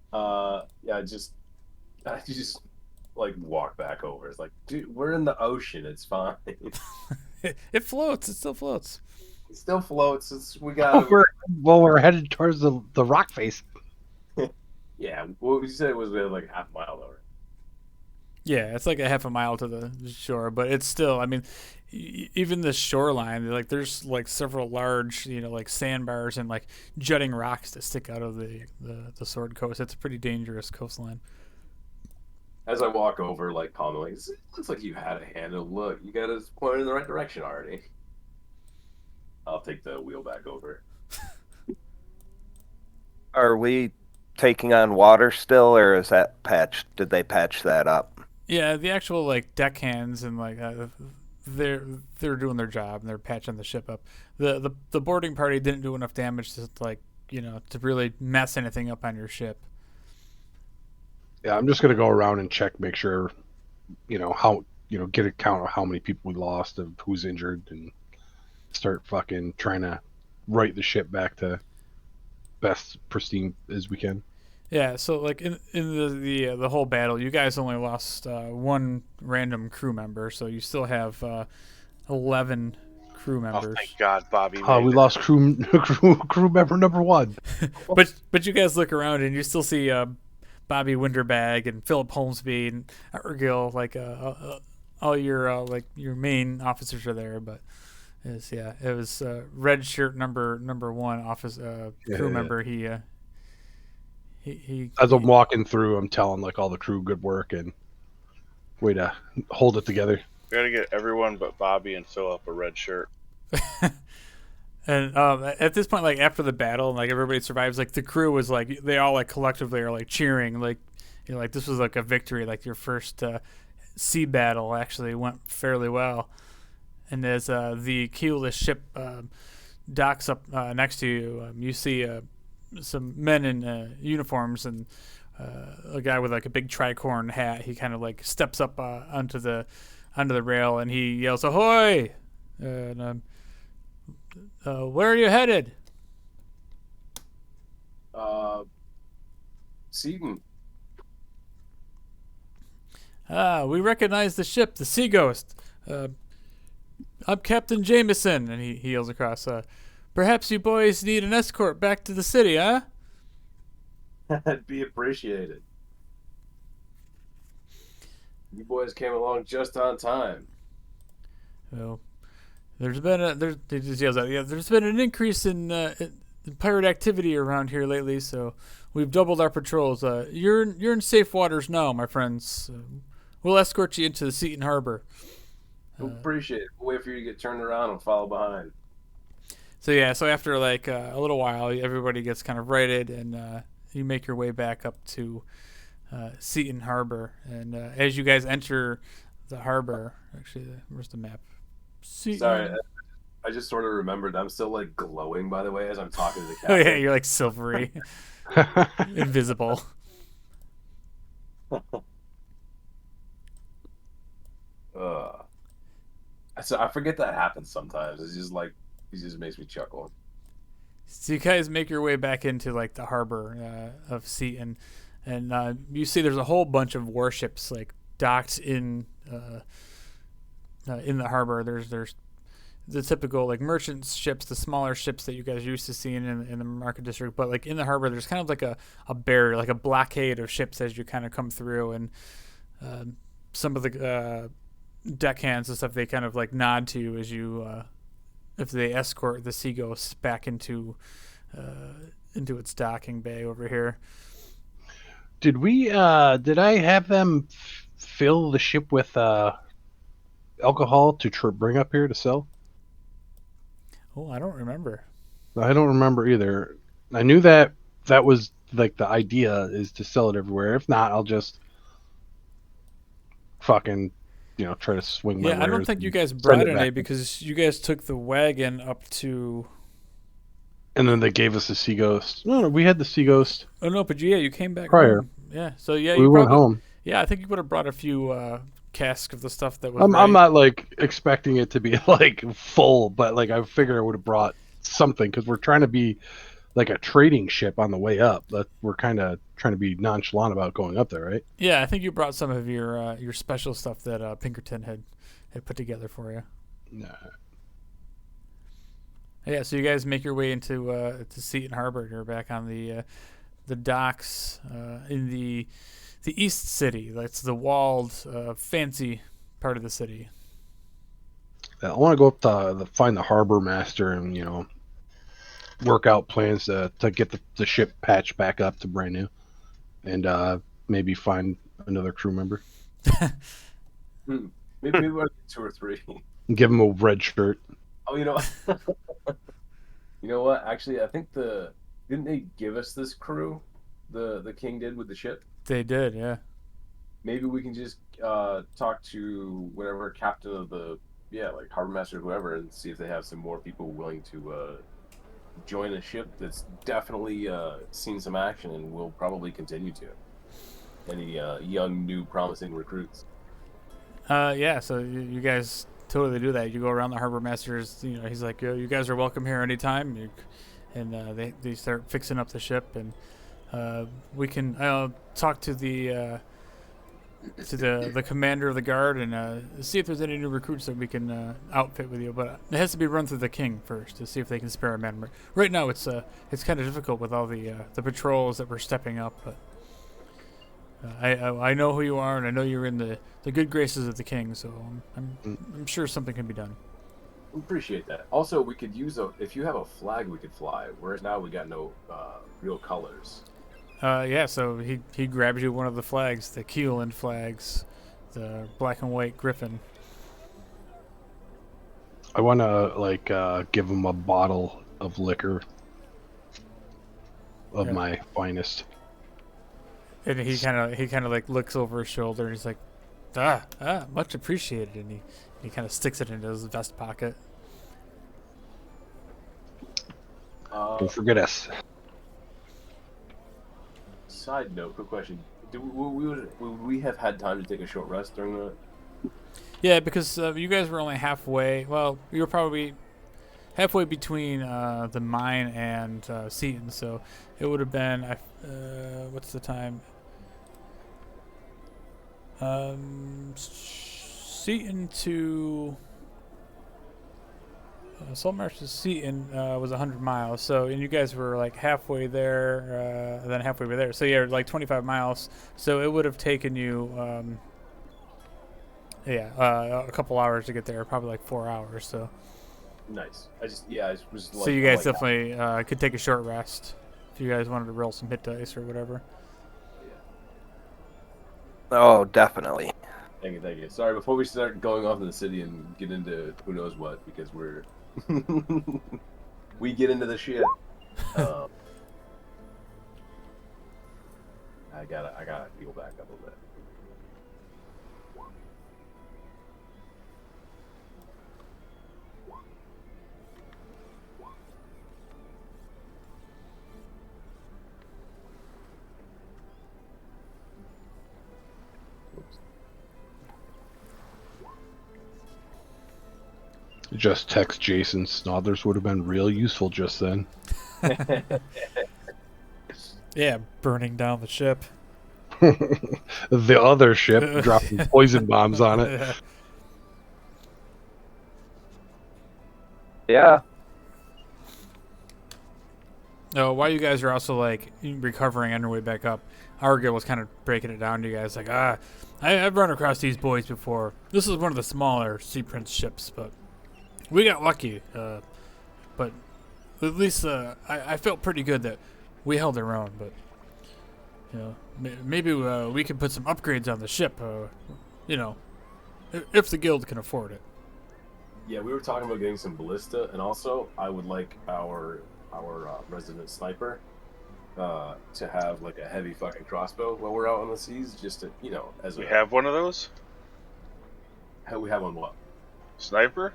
I just like walk back over. It's like, dude, we're in the ocean. It's fine. It floats. It still floats. It still floats. We got. We're headed towards the rock face. Yeah, what you said was like half a mile over. Yeah, it's like a half a mile to the shore, but it's still, I mean, even the shoreline, like there's like several large, like sandbars and like jutting rocks that stick out of the Sword Coast. It's a pretty dangerous coastline. As I walk over, like calmly, it looks like you had a handle. Look, you got us pointed in the right direction already. I'll take the wheel back over. Are we taking on water still, or is that patched? Did they patch that up? Yeah, the actual like deckhands and like they're doing their job and they're patching the ship up. The boarding party didn't do enough damage to to really mess anything up on your ship. Yeah, I'm just gonna go around and check, make sure, how, get a count of how many people we lost, of who's injured, and start fucking trying to right the ship back to best pristine as we can. Yeah, so like in the whole battle, you guys only lost one random crew member, so you still have 11 crew members. Oh, thank God, Bobby. We lost crew member number 1. but you guys look around and you still see Bobby Winterbag and Philip Holmesby and Ergil, like all your your main officers are there, but it was red shirt number 1 office crew member. He as I'm walking through, I'm telling like all the crew good work and way to hold it together. We gotta get everyone but Bobby and Philip a red shirt. And at this point, like after the battle, and like everybody survives, like the crew was like they all like collectively are like cheering, like like this was like a victory, like your first sea battle actually went fairly well. And as the keyless ship docks up next to you, you see some men in uniforms and a guy with like a big tricorn hat. He kind of like steps up onto the rail and he yells "Ahoy!" And where are you headed? Seaton. We recognize the ship, the Sea Ghost. I'm Captain Jameson, and he yells across. Perhaps you boys need an escort back to the city, huh? That'd be appreciated. You boys came along just on time. Well, there's been an increase in pirate activity around here lately, so we've doubled our patrols. You're in safe waters now, my friends. We'll escort you into the Seaton Harbor. Appreciate it. We'll wait for you to get turned around and follow behind. So after like a little while, everybody gets kind of righted, and you make your way back up to Seaton Harbor. And as you guys enter the harbor, actually, where's the map? Seaton. Sorry, I just sort of remembered. I'm still like glowing, by the way, as I'm talking to the captain. Oh yeah, you're like silvery, invisible. I forget that happens sometimes. It's just like it just makes me chuckle. So you guys make your way back into like the harbor of Seaton, and you see there's a whole bunch of warships like docked in the harbor. There's the typical like merchant ships, the smaller ships that you guys are used to seeing in the market district. But like in the harbor, there's kind of like a barrier, like a blockade of ships as you kind of come through, and some of the deckhands and stuff they kind of like nod to you as you if they escort the Sea Ghost back into its docking bay over here. Did we? Did I have them fill the ship with alcohol to bring up here to sell? Oh, I don't remember. I don't remember either. I knew that was like the idea is to sell it everywhere. If not, I'll just fucking try to swing my Yeah, I don't wares think you and guys send brought it any back. because you guys took the wagon up to. And then they gave us the Sea Ghost. No, we had the Sea Ghost Oh no, but you came back prior. home. Yeah, so yeah, We you went probably. home. Yeah, I think you would have brought a few casks of the stuff that was. I'm ready. not like expecting it to be like full, but like I figured I would have brought something because we're trying to be like a trading ship on the way up. That we're kind of trying to be nonchalant about going up there, right? Yeah, I think you brought some of your special stuff that Pinkerton had put together for you. Nah. Yeah, so you guys make your way into to Seaton Harbor. You're back on the docks in the East City. That's the walled, fancy part of the city. I want to go up to find the harbor master and work out plans to get the ship patched back up to brand new, and maybe find another crew member. Maybe we'll get 2 or 3. And give him a red shirt. Oh, you know, you know what? Actually, I think didn't they give us this crew? The king did with the ship. They did, yeah. Maybe we can just talk to whatever captain of the like harbor master or whoever, and see if they have some more people willing to join a ship that's definitely seen some action and will probably continue to. Any young, new, promising recruits. Yeah, so you guys totally do that. You go around the harbor master's, he's like, you guys are welcome here anytime. And they start fixing up the ship, and we can talk to the commander of the guard and see if there's any new recruits that we can outfit with you. But it has to be run through the king first to see if they can spare a man. Right now, it's kind of difficult with all the patrols that we're stepping up. But I know who you are, and I know you're in the good graces of the king. So I'm sure something can be done. Appreciate that. Also, we could use if you have a flag we could fly. Whereas now we got no real colors. Yeah, so he grabs you one of the flags, the Keelan flags, the black and white griffin. I want to give him a bottle of liquor of my finest. And he kind of like looks over his shoulder and he's like, much appreciated. And he kind of sticks it into his vest pocket. Don't forget us. Side note, quick question: would we have had time to take a short rest during the? Yeah, because you guys were only halfway. Well, you were probably halfway between the mine and Seaton, so it would have been. What's the time? Seaton to Saltmarsh to Seaton was 100 miles. So, and you guys were like halfway there, and then halfway over there. So yeah, like 25 miles. So it would have taken you, a couple hours to get there. Probably like 4 hours. So. Nice. I was. So you guys definitely could take a short rest if you guys wanted to roll some hit dice or whatever. Oh, definitely. Thank you. Sorry, before we start going off in the city and get into who knows what, because we're we get into the shit. I gotta heal back up a bit. Just text Jason. Snothers would have been real useful just then. Yeah, burning down the ship. The other ship dropping poison bombs on it. Yeah. No, while you guys are also like recovering on your way back up, Argo was kind of breaking it down to you guys. Like, I've run across these boys before. This is one of the smaller Sea Prince ships, but we got lucky. But at least I felt pretty good that we held our own. But you know, maybe we can put some upgrades on the ship. You know, if the guild can afford it. Yeah, we were talking about getting some ballista, and also I would like our resident sniper to have like a heavy fucking crossbow while we're out on the seas, just to, you know, as We a have one of those? we have on what? Sniper?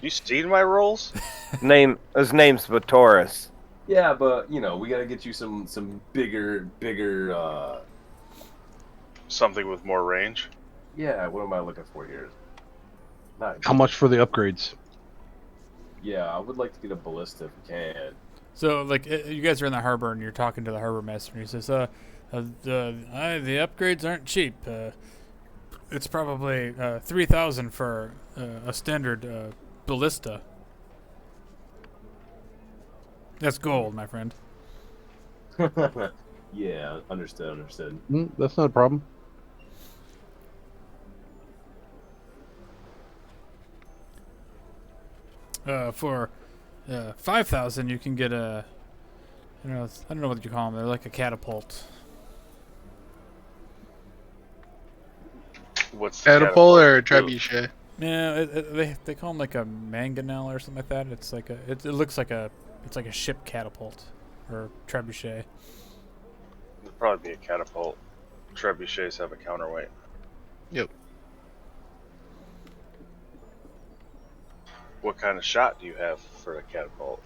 You seen my rolls? His name's Vatoris. Yeah, but you know, we gotta get you some bigger Something with more range? yeah, what am I looking for here? Not, How much for the upgrades? yeah, I would like to get a ballista if we can. So, like, you guys are in the harbor, and you're talking to the harbor master, and he says, the upgrades aren't cheap. It's probably 3,000 for a standard ballista. That's gold, my friend. Yeah, understood. That's not a problem. For 5,000, you can get a, I don't know what you call them. They're like a catapult. What's the Catapult or do? trebuchet? Yeah, they call them like a mangonel or something like that. It's like it looks like it's like a ship catapult or trebuchet. It'd probably be a catapult. Trebuchets have a counterweight. Yep. What kind of shot do you have for a catapult?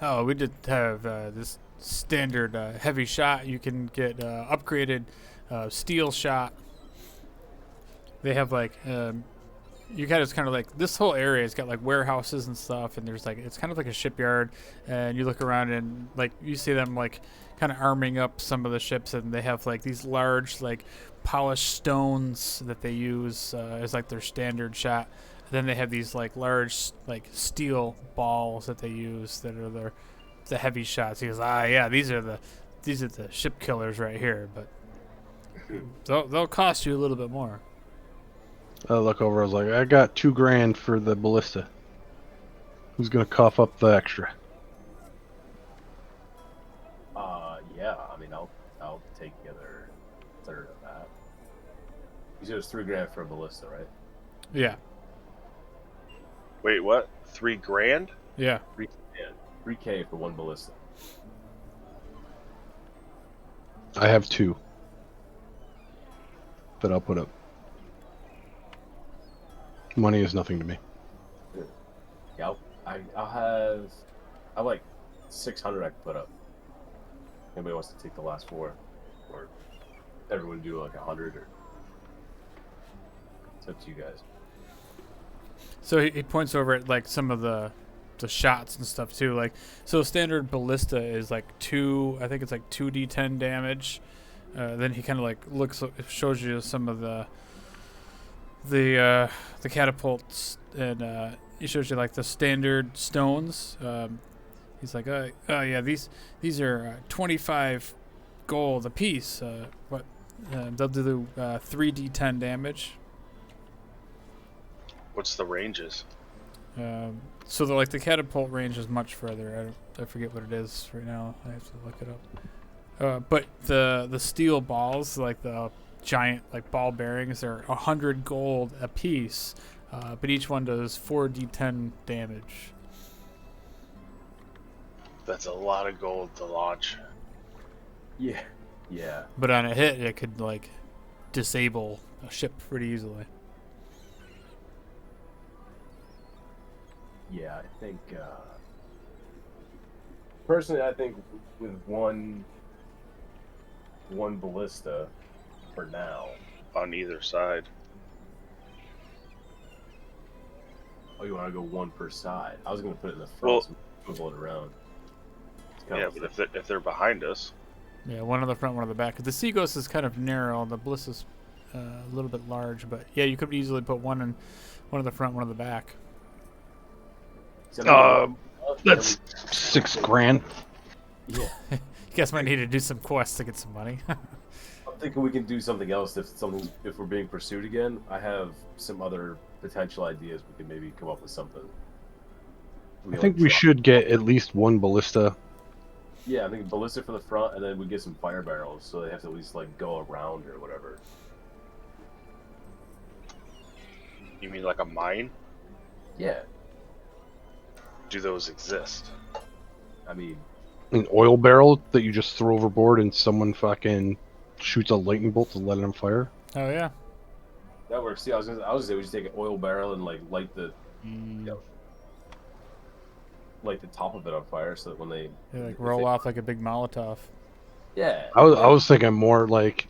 Oh, we did have this standard heavy shot. You can get upgraded steel shot. They have like you guys kind of like this whole area has got like warehouses and stuff, and there's like it's kind of like a shipyard. And you look around and like you see them like kind of arming up some of the ships, and they have like these large like polished stones that they use as like their standard shot. Then they have these like large like steel balls that they use that are the heavy shots. He goes, yeah, these are the ship killers right here, but they'll cost you a little bit more. I look over. I was like, I got $2,000 for the ballista. Who's gonna cough up the extra? Yeah, I mean, I'll take the other third of that. You said it was $3,000 for a ballista, right? Yeah, Wait, what? $3,000? yeah. $3K for one ballista. I have 2 that I'll put up. Money is nothing to me. Yeah, I'll have like 600 I can put up. Anybody wants to take the last 4, or everyone do like 100, or it's up to you guys. So he points over at like some of the shots and stuff too. Like so, standard ballista is like 2. I think it's like 2d10 damage. Then he kind of like shows you some of the catapults, and he shows you like the standard stones. He's like, oh yeah, these are 25 gold a piece. They'll do 3d10 damage. What's the ranges? So the catapult range is much further. I forget what it is right now. I have to look it up. But the steel balls, like the giant like ball bearings, are 100 gold a piece. But each one does 4d10 damage. That's a lot of gold to launch. Yeah. But on a hit, it could like disable a ship pretty easily. Yeah, I think personally, I think with one ballista for now. On either side. Oh, you want to go one per side? I was gonna put it in the front, Well- so we can move it around. It's kind Yeah, of but if they're behind us, Yeah, one on the front, one on the back. The Sea Ghost is kind of narrow, and the Bliss is a little bit large. But yeah, you could easily put one in the front, one on the back. That's $6,000. Yeah. You guys might need to do some quests to get some money. I'm thinking we can do something else if we're being pursued again. I have some other potential ideas. We can maybe come up with something. I think we should get at least one ballista. Yeah, I think ballista for the front, and then we get some fire barrels, so they have to at least like go around or whatever. you mean like a mine? Yeah, Do those exist? I mean, An oil barrel that you just throw overboard and someone fucking shoots a lightning bolt to let it on fire. Oh yeah. that works. See, I was gonna say we just take an oil barrel and like light the light the top of it on fire, so that when they They roll off like a big Molotov. I was thinking more like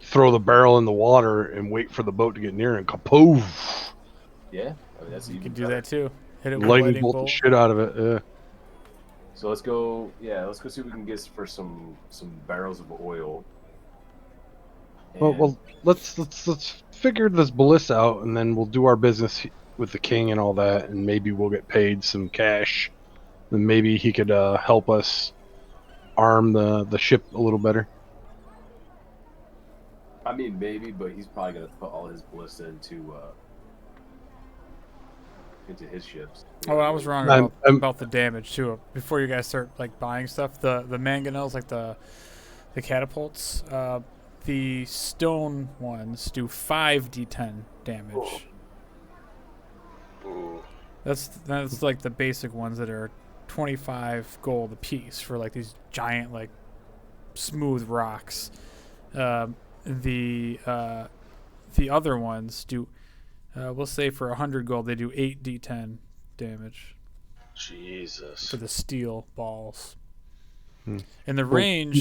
throw the barrel in the water and wait for the boat to get near and kapoof! Yeah, I mean that's You even can do better. that too. Hit it with a Lightning bolt the shit out of it. Yeah. So let's go. Yeah, let's go see what we can get for some barrels of oil. Well, let's figure this ballista out, and then we'll do our business with the king and all that, and maybe we'll get paid some cash, and maybe he could help us arm the ship a little better. I mean, maybe, but he's probably gonna put all his ballista into his ships. Oh, I was wrong about the damage too. Before you guys start like buying stuff, the mangonels, like the catapults, the stone ones do 5d10 damage. Ooh. That's like the basic ones that are 25 gold a piece for like these giant like smooth rocks. The other ones do, we'll say for 100 gold they do 8d10 damage Jesus. for the steel balls. Hmm. And the range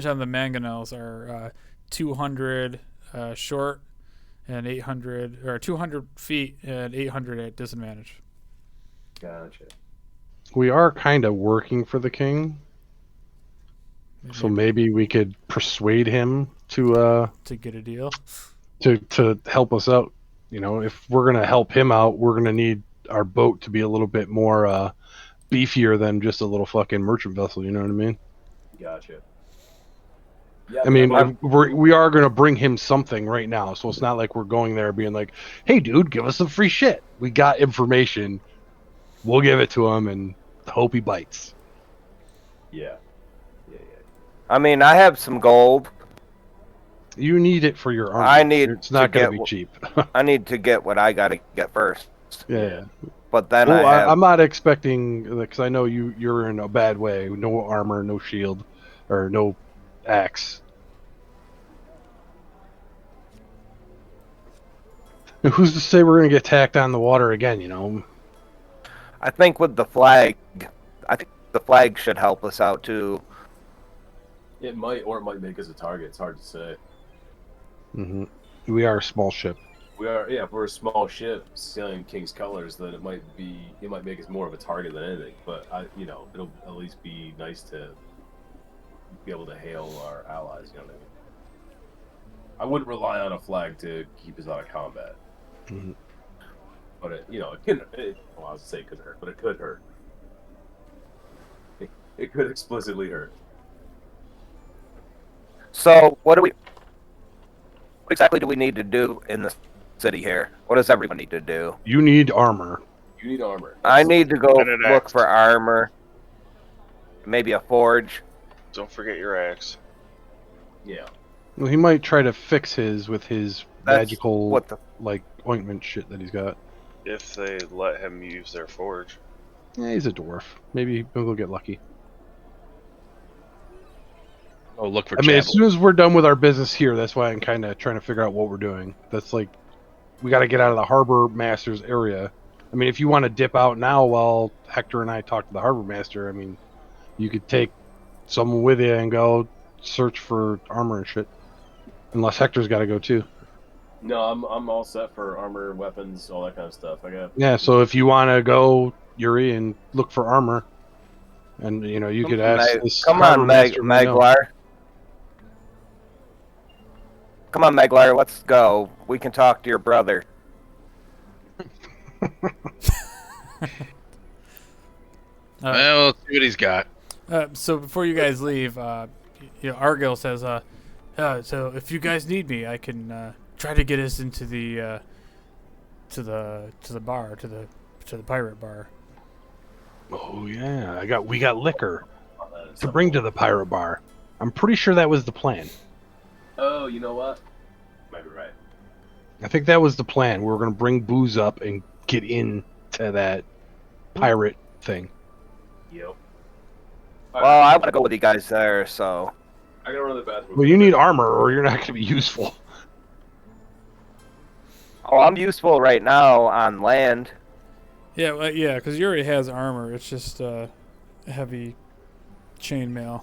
on the mangonels are 200 short and 800, or 200 feet and 800 at disadvantage. Gotcha. We are kind of working for the king, so maybe we could persuade him to get a deal. to help us out. You know, if we're gonna help him out, we're gonna need our boat to be a little bit more beefier than just a little fucking merchant vessel. You know what I mean? Gotcha. Yeah, I mean, we are going to bring him something right now, so it's not like we're going there being like, hey, dude, give us some free shit. We got information. We'll give it to him and hope he bites. Yeah. I mean, I have some gold. You need it for your armor. I need It's not to going to get be cheap. I need to get what I got to get first. Yeah. But then Well, I have... I'm not expecting, because I know you're in a bad way. No armor, no shield, or no axe. Who's to say we're going to get tacked on the water again, you know? I think with the flag, I think the flag should help us out too. It might, or it might make us a target. It's hard to say. Mm-hmm. We are a small ship. We are, yeah. If we're a small ship sailing King's colors, then it might make us more of a target than anything. But it'll at least be nice to be able to hail our allies. You know what I mean? I wouldn't rely on a flag to keep us out of combat. Mm-hmm. But it can. Well, I was say it couldn't hurt, but it could hurt. It could explicitly hurt. So what exactly do we need to do in the city here? What does everyone need to do? You need armor. You need armor. I need to go And an look axe. for armor. Maybe a forge. Don't forget your axe. Yeah. Well, he might try to fix his with his That's magical what the like ointment shit that he's got. If they let him use their forge. Yeah, he's a dwarf. Maybe we'll get lucky. Oh, look for I mean, as javelin. soon as we're done with our business here, that's why I'm kind of trying to figure out what we're doing. That's like, we got to get out of the harbor master's area. I mean, if you want to dip out now while Hector and I talk to the harbor master, I mean, you could take someone with you and go search for armor and shit. Unless Hector's got to go too. No, I'm all set for armor, weapons, all that kind of stuff. I got. Yeah, so if you want to go, Yuri, and look for armor, and you could ask this Come harbor on, master might know. Maglar. Come on, Maglar. Let's go. We can talk to your brother. Well, let's see what he's got. So before you guys leave, Argyle says, so if you guys need me, I can try to get us into the to the bar, to the pirate bar. Oh yeah, we got liquor to bring to the pirate bar. I'm pretty sure that was the plan. Oh, you know what? Might be right. I think that was the plan. We were going to bring booze up and get into that pirate thing. Yep. Well, I want to go with you guys there, so. I gotta run to the bathroom. Well, you need armor, or you're not going to be useful. Oh, I'm useful right now on land. Yeah, because Yuri has armor. It's just heavy chainmail.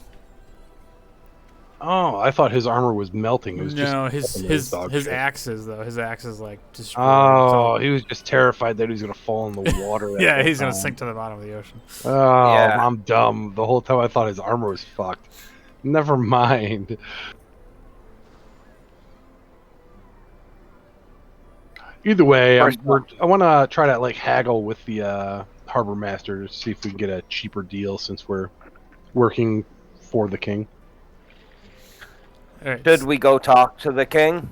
Oh, I thought his armor was melting. It was No, just his axes though. His axes like destroyed. Oh, he was just terrified that he was going to fall in the water. Yeah, he's going to sink to the bottom of the ocean. Oh, Yeah. I'm dumb. The whole time I thought his armor was fucked. Never mind. Either way, I want to try to haggle with the harbor master to see if we can get a cheaper deal since we're working for the king. All right. Should we go talk to the king?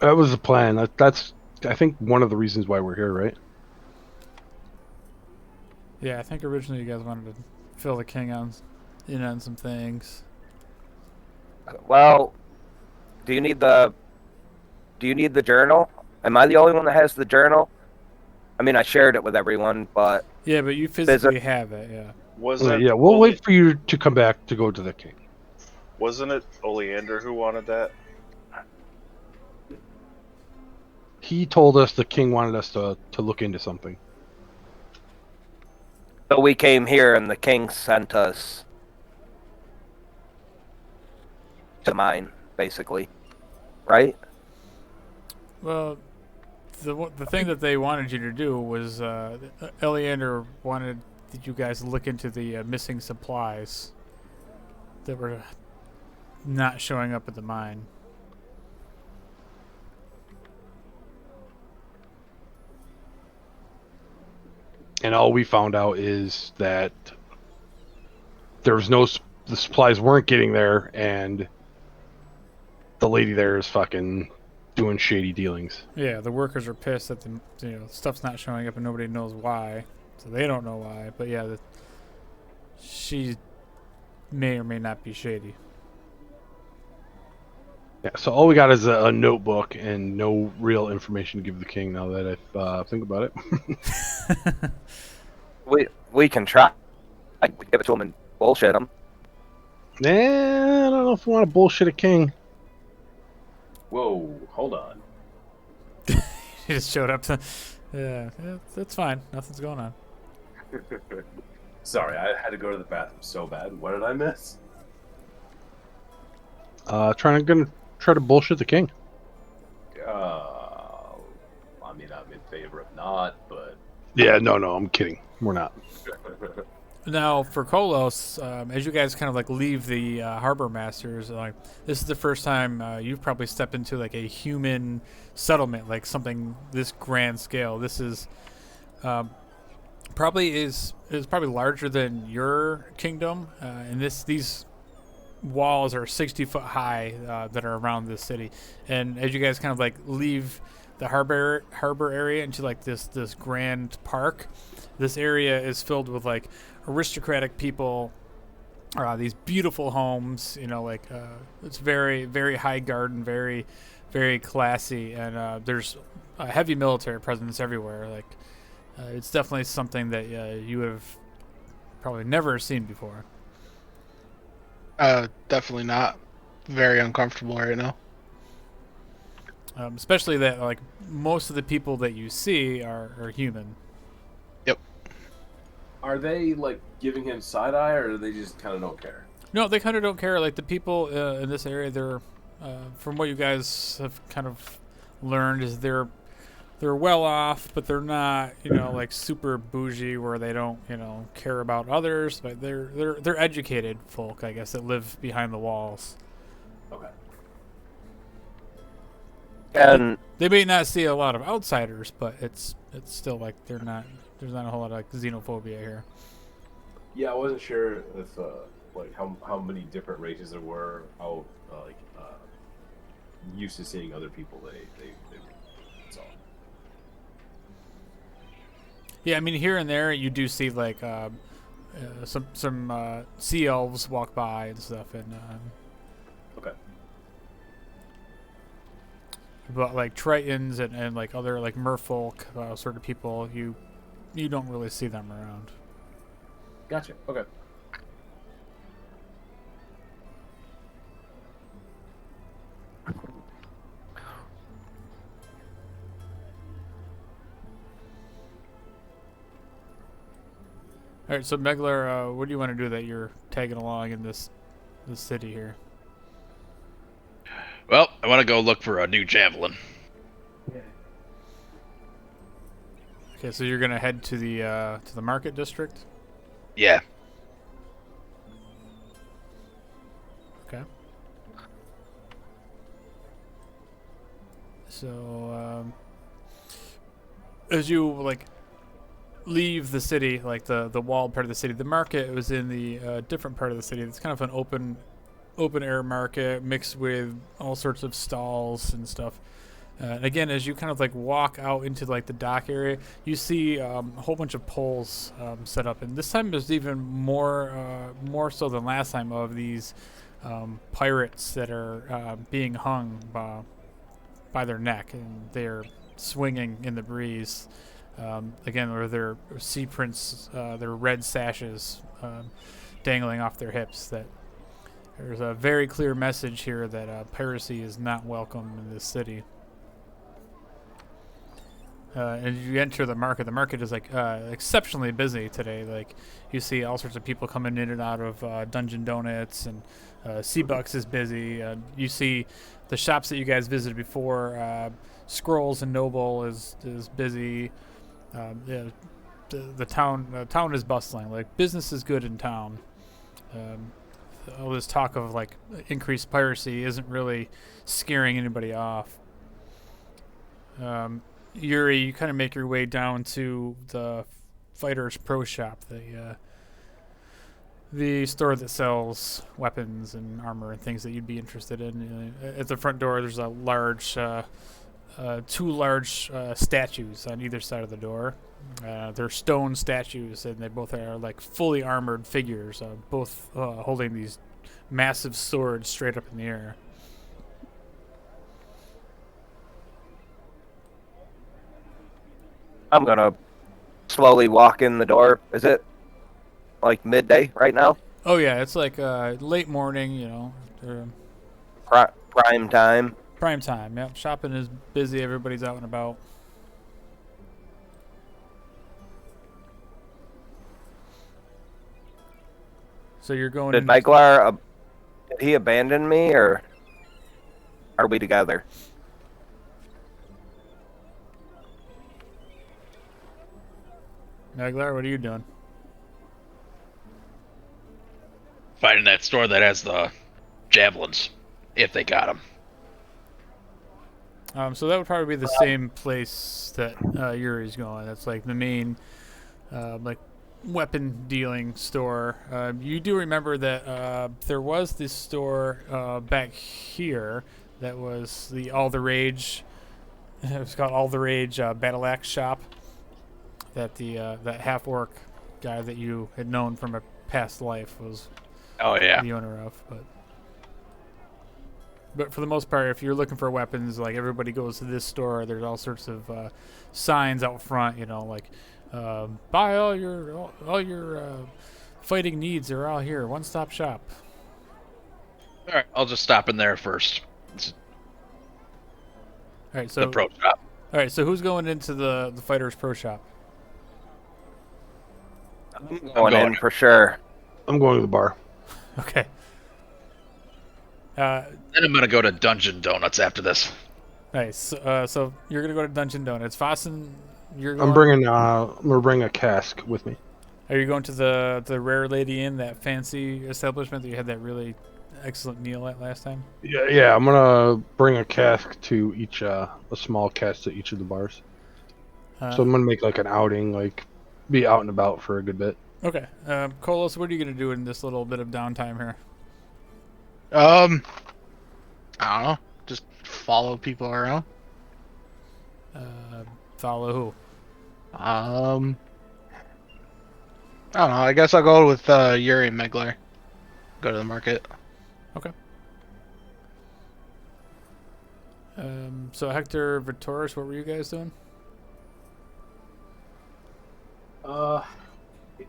That was the plan. That's I think one of the reasons why we're here, right? Yeah, I think originally you guys wanted to fill the king in on some things. Well, do you need the journal? Am I the only one that has the journal? I mean, I shared it with everyone, but Yeah, but you physically have it. Yeah. Wasn't Yeah, we'll wait for you to come back to go to the king. Wasn't it Oleander who wanted that? He told us the king wanted us to look into something. so we came here and the king sent us to mine, basically, right? Well, the thing that they wanted you to do was Eleander wanted you guys to look into the missing supplies that were not showing up at the mine. And all we found out is that there was the supplies weren't getting there, and the lady there is fucking doing shady dealings. Yeah, the workers are pissed that the stuff's not showing up and nobody knows why, so they don't know why. But yeah, she may or may not be shady. Yeah, so all we got is a notebook and no real information to give the king. Now that I think about it, we can try. I can give it to him and bullshit him. I don't know if we want to bullshit a king. Whoa, hold on. He just showed up to. Yeah, that's fine. Nothing's going on. Sorry, I had to go to the bathroom so bad. What did I miss? Gonna try to bullshit the king. I mean, I'm in favor of not, but Yeah, no, I'm kidding. We're not. Now, for Kolos, as you guys kind of leave the harbor masters, this is the first time you've probably stepped into a human settlement, something this grand scale. This is probably larger than your kingdom, and these walls are 60 foot high that are around this city. And as you guys kind of leave the harbor area into this grand park, this area is filled with aristocratic people, these beautiful homes, it's very, very high garden, very, very classy, and there's a heavy military presence everywhere. It's definitely something that you have probably never seen before. Definitely not. Very uncomfortable right now. Especially that most of the people that you see are human. Yep. Are they giving him side eye, or do they just kind of don't care? No, they kind of don't care. Like the people in this area, they're from what you guys have kind of learned is they're well off, but they're not like super bougie where they don't care about others. But they're educated folk, I guess, that live behind the walls. Okay. And They may not see a lot of outsiders, but it's still like there's not a whole lot of like xenophobia here. Yeah, I wasn't sure if like how many different races there were. How used to seeing other people. They that's all. Yeah, I mean here and there you do see like some sea elves walk by and stuff, and Okay. but like Tritons and like other like merfolk sort of people, you don't really see them around. Gotcha. Okay. All right, so Megler, what do you want to do that you're tagging along in this city here? Well, I want to go look for a new javelin. Okay, so you're gonna head to the market district. Yeah. Okay. So as you like leave the city, like the walled part of the city, the market was in the different part of the city. It's kind of an open air market mixed with all sorts of stalls and stuff. And again, as you kind of like walk out into like the dock area, you see a whole bunch of poles set up, and this time there's even more so than last time of these pirates that are being hung by their neck, and they're swinging in the breeze. Again, or their sea prints, their red sashes dangling off their hips. That there's a very clear message here that piracy is not welcome in this city. And you enter the market is like exceptionally busy today. Like you see all sorts of people coming in and out of Dungeon Donuts, and Seabucks is busy. You see the shops that you guys visited before. Scrolls and Noble is busy. Yeah, the town is bustling. Like business is good in town. All this talk of like increased piracy isn't really scaring anybody off. Yuri, you kind of make your way down to the Fighter's Pro Shop, the store that sells weapons and armor and things that you'd be interested in. At the front door, there's a large, two large statues on either side of the door. They're stone statues, and they both are like fully armored figures, both holding these massive swords straight up in the air. I'm gonna slowly walk in the door. Is it like midday right now? Oh yeah, it's like late morning, Prime time. prime time. Yep, shopping is busy. Everybody's out and about. So you're going. Did Meglar, did he abandon me, or are we together? Meglar, what are you doing? Finding that store that has the javelins, if they got them. So that would probably be the same place that Yuri's going. That's like the main, like weapon dealing store. You do remember that there was this store back here that was the All the Rage. It was called All the Rage Battle Axe Shop. That that half orc guy that you had known from a past life was the owner of, but for the most part, if you're looking for weapons, like everybody goes to this store. There's all sorts of signs out front, like buy all your fighting needs are all here. One stop shop. All right, I'll just stop in there first. It's All right, so the pro shop. All right, so who's going into the Fighter's Pro Shop? I'm going in for sure. I'm going to the bar. Okay. Then I'm gonna go to Dungeon Donuts after this. Nice. So you're gonna go to Dungeon Donuts. Fossen, you're going. I'm gonna bring a cask with me. Are you going to the Rare Lady Inn, that fancy establishment that you had that really excellent meal at last time? Yeah. I'm gonna bring a cask to each, a small cask to each of the bars. So I'm gonna make like an outing, like be out and about for a good bit. Okay. Kolos, what are you gonna do in this little bit of downtime here? I don't know. Just follow people around. Follow who? I don't know. I guess I'll go with Yuri and Megler. Go to the market. Okay. So Hector, Vitoris, what were you guys doing?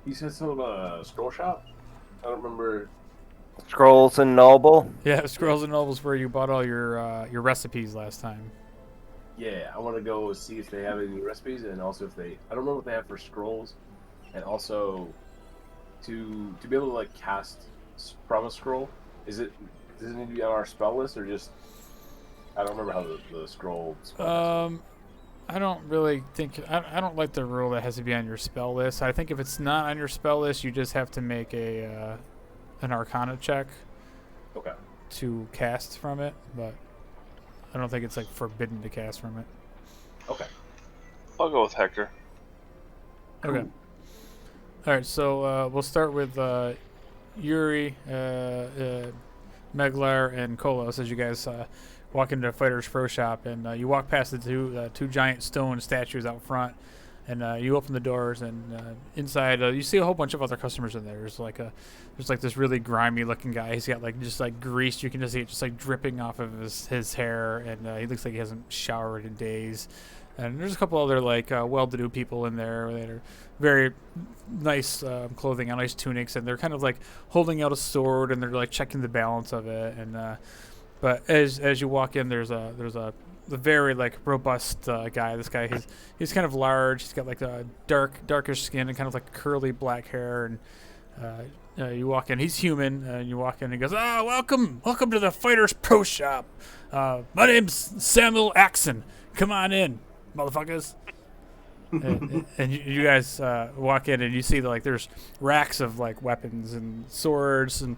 You said something about a scroll shop? I don't remember. Scrolls and Noble. Yeah, Scrolls and Nobles, where you bought all your recipes last time. Yeah, I want to go see if they have any recipes, and also if they. I don't remember what they have for scrolls, and also to be able to like cast from a scroll. Does it need to be on our spell list or just? I don't remember how the scroll. I don't really think I don't like the rule that has to be on your spell list. I think if it's not on your spell list, you just have to make an Arcana check. Okay. To cast from it, but I don't think it's like forbidden to cast from it. Okay. I'll go with Hector. Okay. All right, so we'll start with Yuri, Meglar, and Kolos as you guys walk into Fighter's Pro Shop, and you walk past the two giant stone statues out front, and you open the doors, and inside you see a whole bunch of other customers in there. There's like this really grimy looking guy. He's got like just like grease. You can just see it just like dripping off of his hair, and he looks like he hasn't showered in days. And there's a couple other like well-to-do people in there that are very nice clothing and nice tunics, and they're kind of like holding out a sword, and they're like checking the balance of it. And but as you walk in, there's a very like robust guy. This guy, he's kind of large. He's got like a darkish skin and kind of like curly black hair. And you walk in. He's human. And you walk in, and he goes, welcome to the Fighter's Pro Shop. My name's Samuel Axon. Come on in, motherfuckers. and you guys walk in, and you see that like there's racks of like weapons and swords and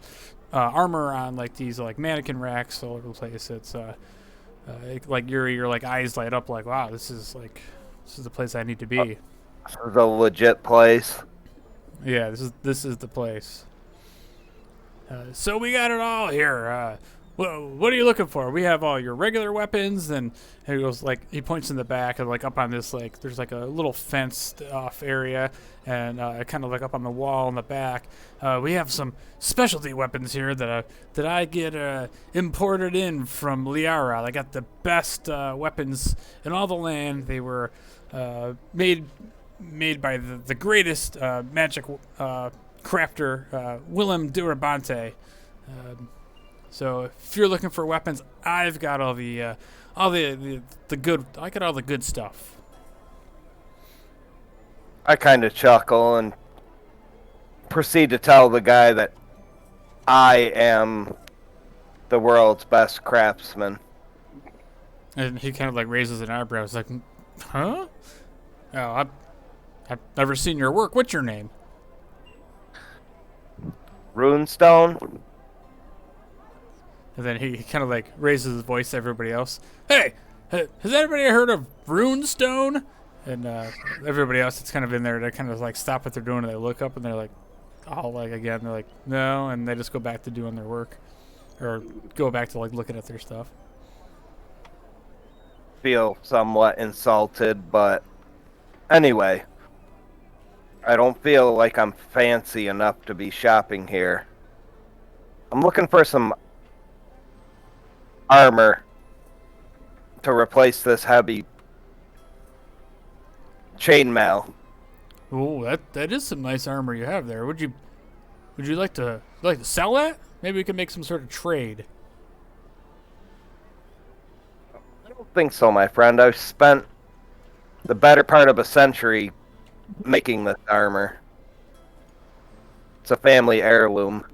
armor on like these like mannequin racks all over the place. It's like Yuri, your like eyes light up like, wow, this is the place I need to be. This is a legit place. Yeah, this is the place. So we got it all here. What are you looking for? We have all your regular weapons, and he goes like he points in the back and like up on this like there's like a little fenced off area, and kind of like up on the wall in the back, we have some specialty weapons here that I get imported in from Liara. I got the best weapons in all the land. They were made by the greatest magic crafter, Willem Durabante. So if you're looking for weapons, I've got all the good. I got all the good stuff. I kind of chuckle and proceed to tell the guy that I am the world's best craftsman. And he kind of like raises an eyebrow. He's like, huh? Oh, I've never seen your work. What's your name? Runestone. And then he kind of like raises his voice to everybody else. Hey, has anybody heard of Runestone? And everybody else that's kind of in there, they kind of like stop what they're doing and they look up and they're like, all like again, they're like, no, and they just go back to doing their work, or go back to like looking at their stuff. Feel somewhat insulted, but anyway, I don't feel like I'm fancy enough to be shopping here. I'm looking for some armor to replace this heavy chainmail. Oh, that is some nice armor you have there. Would you like to sell that? Maybe we can make some sort of trade. I don't think so, my friend. I've spent the better part of a century making this armor. It's a family heirloom.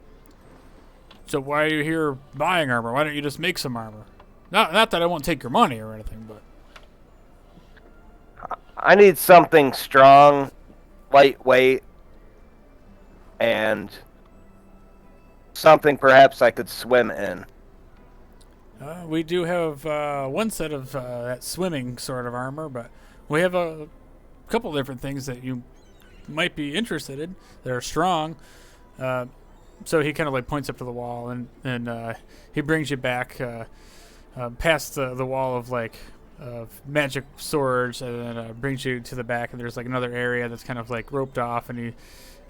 So why are you here buying armor? Why don't you just make some armor? Not that I won't take your money or anything, but I need something strong, lightweight, and something perhaps I could swim in. we do have one set of that swimming sort of armor, but we have a couple different things that you might be interested in that are strong. So he kind of like points up to the wall, and he brings you back past the wall of like magic swords, and then brings you to the back, and there's like another area that's kind of like roped off, and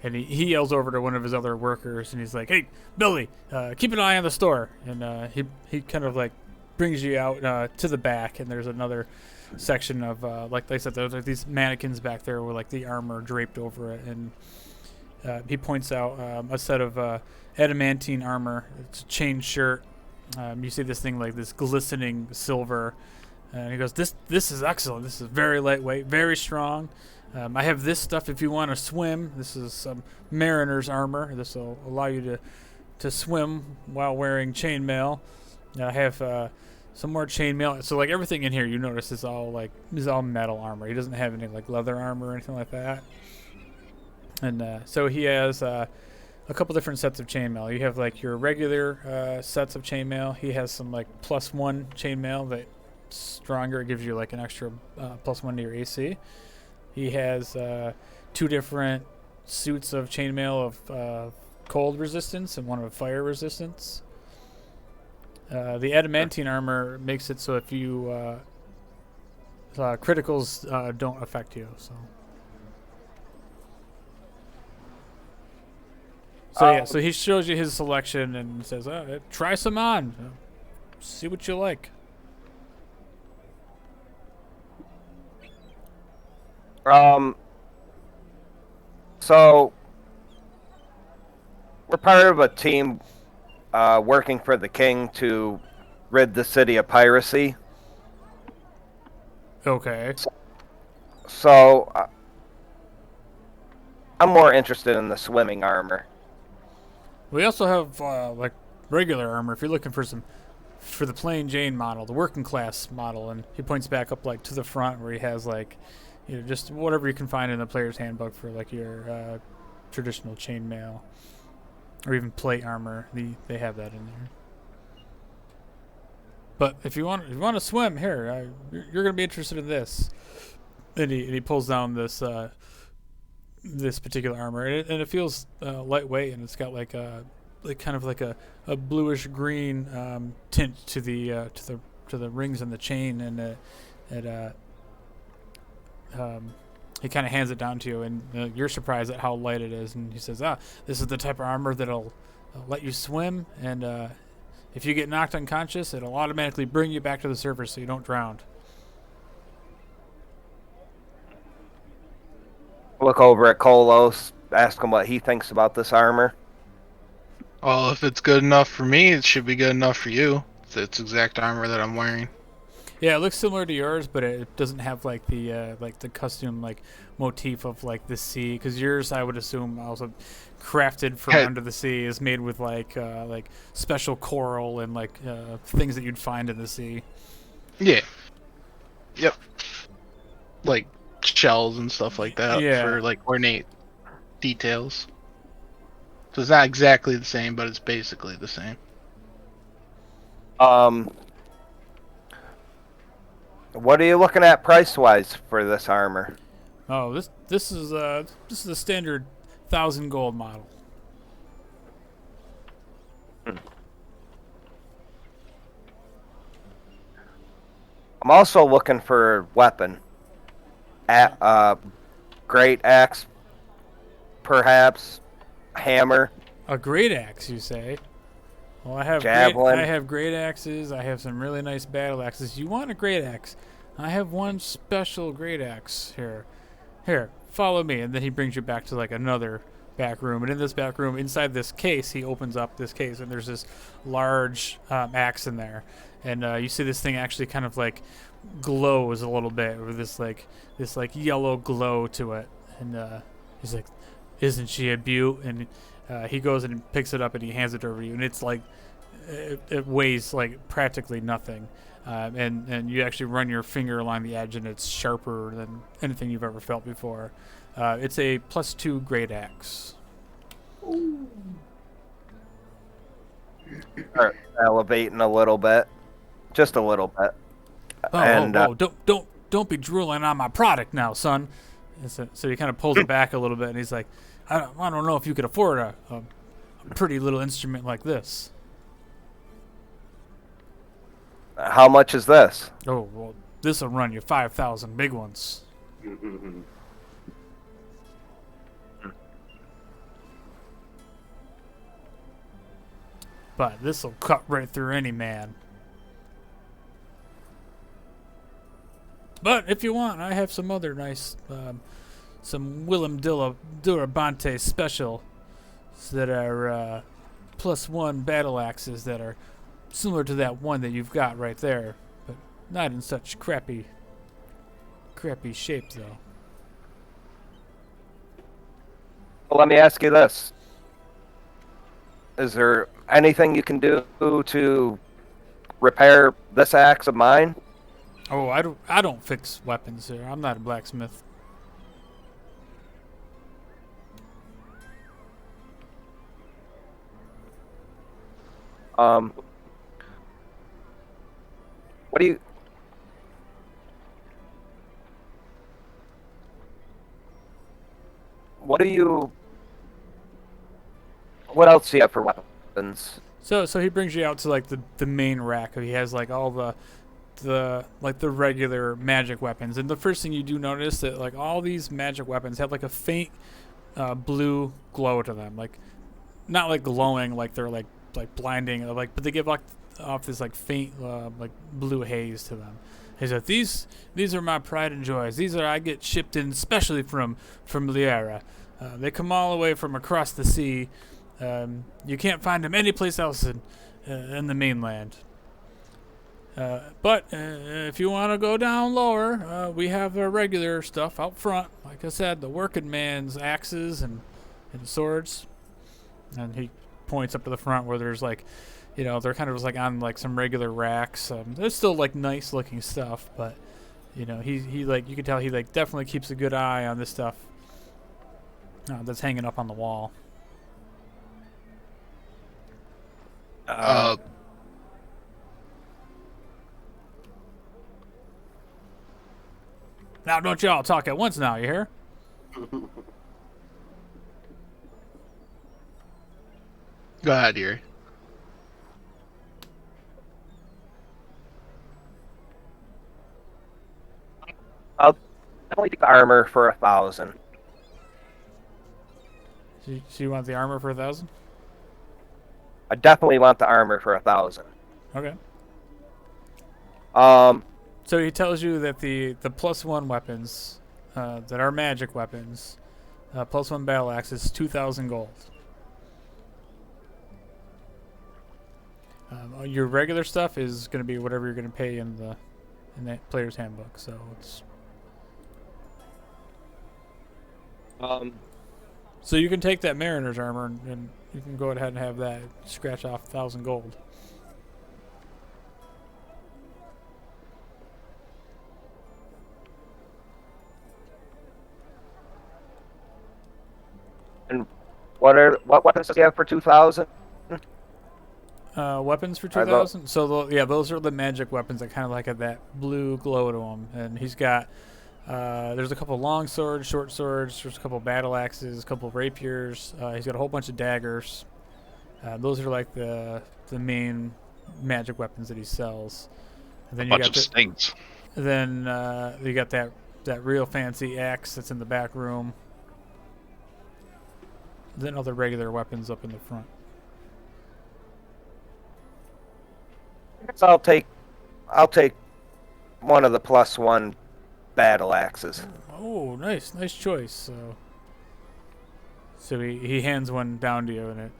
he yells over to one of his other workers, and he's like, "Hey, Billy, keep an eye on the store." And he kind of like brings you out to the back, and there's another section of like I said, there's these mannequins back there with like the armor draped over it, and he points out a set of adamantine armor. It's a chain shirt. You see this thing like this glistening silver, and he goes, "This is excellent. This is very lightweight, very strong. I have this stuff if you want to swim. This is some mariner's armor. This will allow you to swim while wearing chainmail. I have some more chainmail. So like everything in here, you notice is all metal armor. He doesn't have any like leather armor or anything like that. And so he has a couple different sets of chainmail. You have like your regular sets of chainmail. He has some like +1 chainmail that's stronger. It gives you like an extra +1 to your AC. He has 2 different suits of chainmail of cold resistance and one of fire resistance. The adamantine armor makes it so if you criticals don't affect you. So he shows you his selection and says, "Try some on, see what you like." So we're part of a team working for the king to rid the city of piracy. Okay. So I'm more interested in the swimming armor. We also have like regular armor if you're looking for the plain Jane model, the working class model, and he points back up like to the front where he has like, you know, just whatever you can find in the player's handbook for like your traditional chainmail or even plate armor. They have that in there. But if you want to swim, here you're gonna be interested in this. And he pulls down this this particular armor, and it feels lightweight, and it's got like kind of like a bluish green tint to the rings and the chain, and he kind of hands it down to you, and you're surprised at how light it is, and he says, "This is the type of armor that'll let you swim, and if you get knocked unconscious, it'll automatically bring you back to the surface so you don't drown." Look over at Kolos, ask him what he thinks about this armor. Well, if it's good enough for me, it should be good enough for you. It's exact armor that I'm wearing. Yeah, it looks similar to yours, but it doesn't have like the custom like motif of like the sea. Because yours, I would assume, also crafted from under the sea, is made with like special coral and like things that you'd find in the sea. Yeah. Yep. Like shells and stuff like that for like ornate details. So it's not exactly the same, but it's basically the same. What are you looking at price-wise for this armor? Oh, this is a standard 1,000 gold model. I'm also looking for a weapon. Great axe, perhaps. Hammer. A great axe, you say? Well, I have javelin. Great axes. I have some really nice battle axes. You want a great axe? I have one special great axe here. Here, follow me. And then he brings you back to like another back room. And in this back room, inside this case, he opens up this case, and there's this large axe in there. And you see this thing actually kind of like glows a little bit with this yellow glow to it. And he's like, isn't she a beaut? And he goes and picks it up and he hands it over to you, and it's like it weighs like practically nothing. And you actually run your finger along the edge, and it's sharper than anything you've ever felt before. It's a +2 great axe. Start elevating a little bit, just a little bit. Don't be drooling on my product now, son. And so he kind of pulls it back a little bit, and he's like, I don't know if you could afford a pretty little instrument like this. How much is this? Oh, well, this will run you 5,000 big ones. But this will cut right through any man. But if you want, I have some other nice, some Willem Durabante special that are +1 battle axes that are similar to that one that you've got right there, but not in such crappy shape, though. Well, let me ask you this. Is there anything you can do to repair this axe of mine? Oh, I don't fix weapons here. I'm not a blacksmith. What do you... What else do you have for weapons? So he brings you out to like the main rack. He has like all the regular magic weapons, and the first thing you do notice that like all these magic weapons have like a faint blue glow to them, like not like glowing like they're like blinding, like, but they give like off this like faint like blue haze to them. He said, these are my pride and joys. These are I get shipped in especially from Liera. They come all the way from across the sea. You can't find them anyplace else in the mainland. But if you want to go down lower, we have our regular stuff out front. Like I said, the working man's axes and swords. And he points up to the front where there's like, you know, they're kind of just like on like some regular racks. There's still like nice looking stuff, but you know, he like, you can tell he like definitely keeps a good eye on this stuff that's hanging up on the wall. Now don't y'all talk at once now, you hear? Go ahead, Yuri. I'll definitely take the armor for 1,000. So you want the armor for 1,000? I definitely want the armor for 1,000. Okay. So he tells you that the +1 weapons that are magic weapons, +1 battle axe is 2,000 gold. Your regular stuff is going to be whatever you're going to pay in that player's handbook. So it's. So you can take that mariner's armor and you can go ahead and have that scratch off 1,000 gold. And what weapons do you have for 2,000? Weapons for 2,000. So those are the magic weapons that kind of like have that blue glow to them. And he's got there's a couple long swords, short swords. There's a couple battle axes, a couple rapiers. He's got a whole bunch of daggers. Those are like the main magic weapons that he sells. And then a bunch of stings. Then you got that real fancy axe that's in the back room. Then other regular weapons up in the front. So I'll take one of the +1 battle axes. Oh, nice choice. So he hands one down to you, and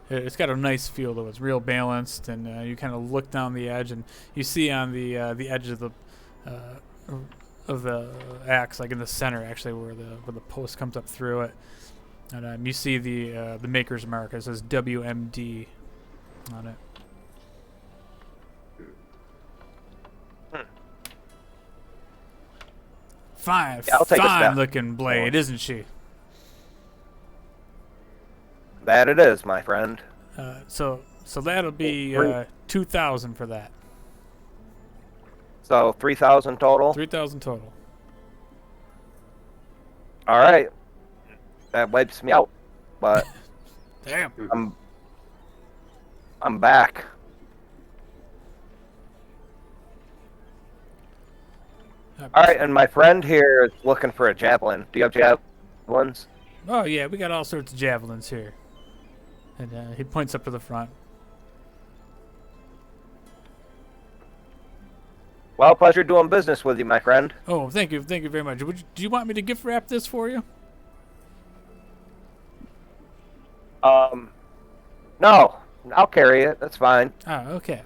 it's got a nice feel to it. It's real balanced, and you kind of look down the edge, and you see on the edge of the axe, like in the center, actually, where the post comes up through it. And you see the maker's mark. It says WMD on it. Fine, Yeah, I'll take a fine snap. looking blade, isn't she? That it is, my friend. So that'll be 2,000 for that. So 3,000 total. 3,000 total. All right. That wipes me out, but Damn. I'm back. All right, and my friend here is looking for a javelin. Do you have javelins? Oh yeah, we got all sorts of javelins here. And he points up to the front. Well, pleasure doing business with you, my friend. Oh, thank you very much. Do you want me to gift wrap this for you? No, I'll carry it. That's fine. Ah, okay.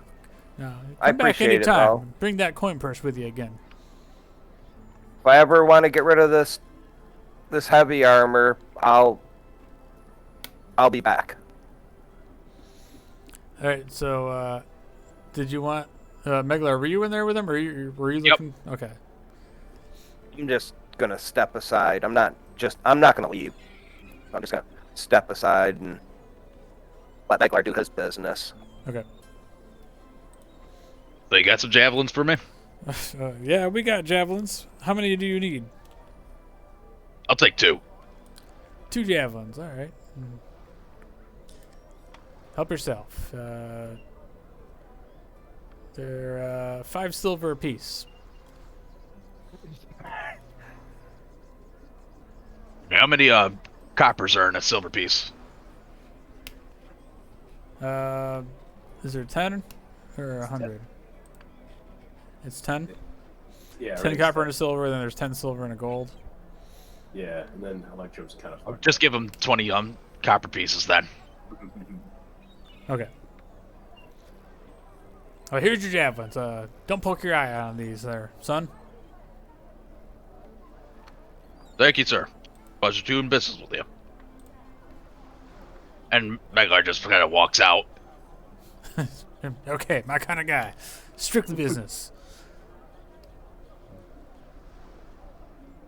No, I come back appreciate it, anytime. though. Bring that coin purse with you again. If I ever want to get rid of this heavy armor, I'll be back. All right. So, did you want Meglar? Were you in there with him, or were you looking? Okay. I'm just gonna step aside. I'm not gonna leave. I'm just gonna step aside and let Meglar do his business. Okay. So you got some javelins for me? Yeah, we got javelins. How many do you need? I'll take 2. 2 javelins. All right. Help yourself. They're 5 silver apiece. How many coppers are in a silver piece? Is there 10 or 100? It's 10. Yeah. 10 copper and a silver. Then there's 10 silver and a gold. Yeah, and then Electro's kind of. Just give him 20 copper pieces then. Okay. Oh, here's your javelins. Don't poke your eye out on these there, son. Thank you, sir. Pleasure doing business with you. And Meglar just kind of walks out. Okay, my kind of guy. Strictly business.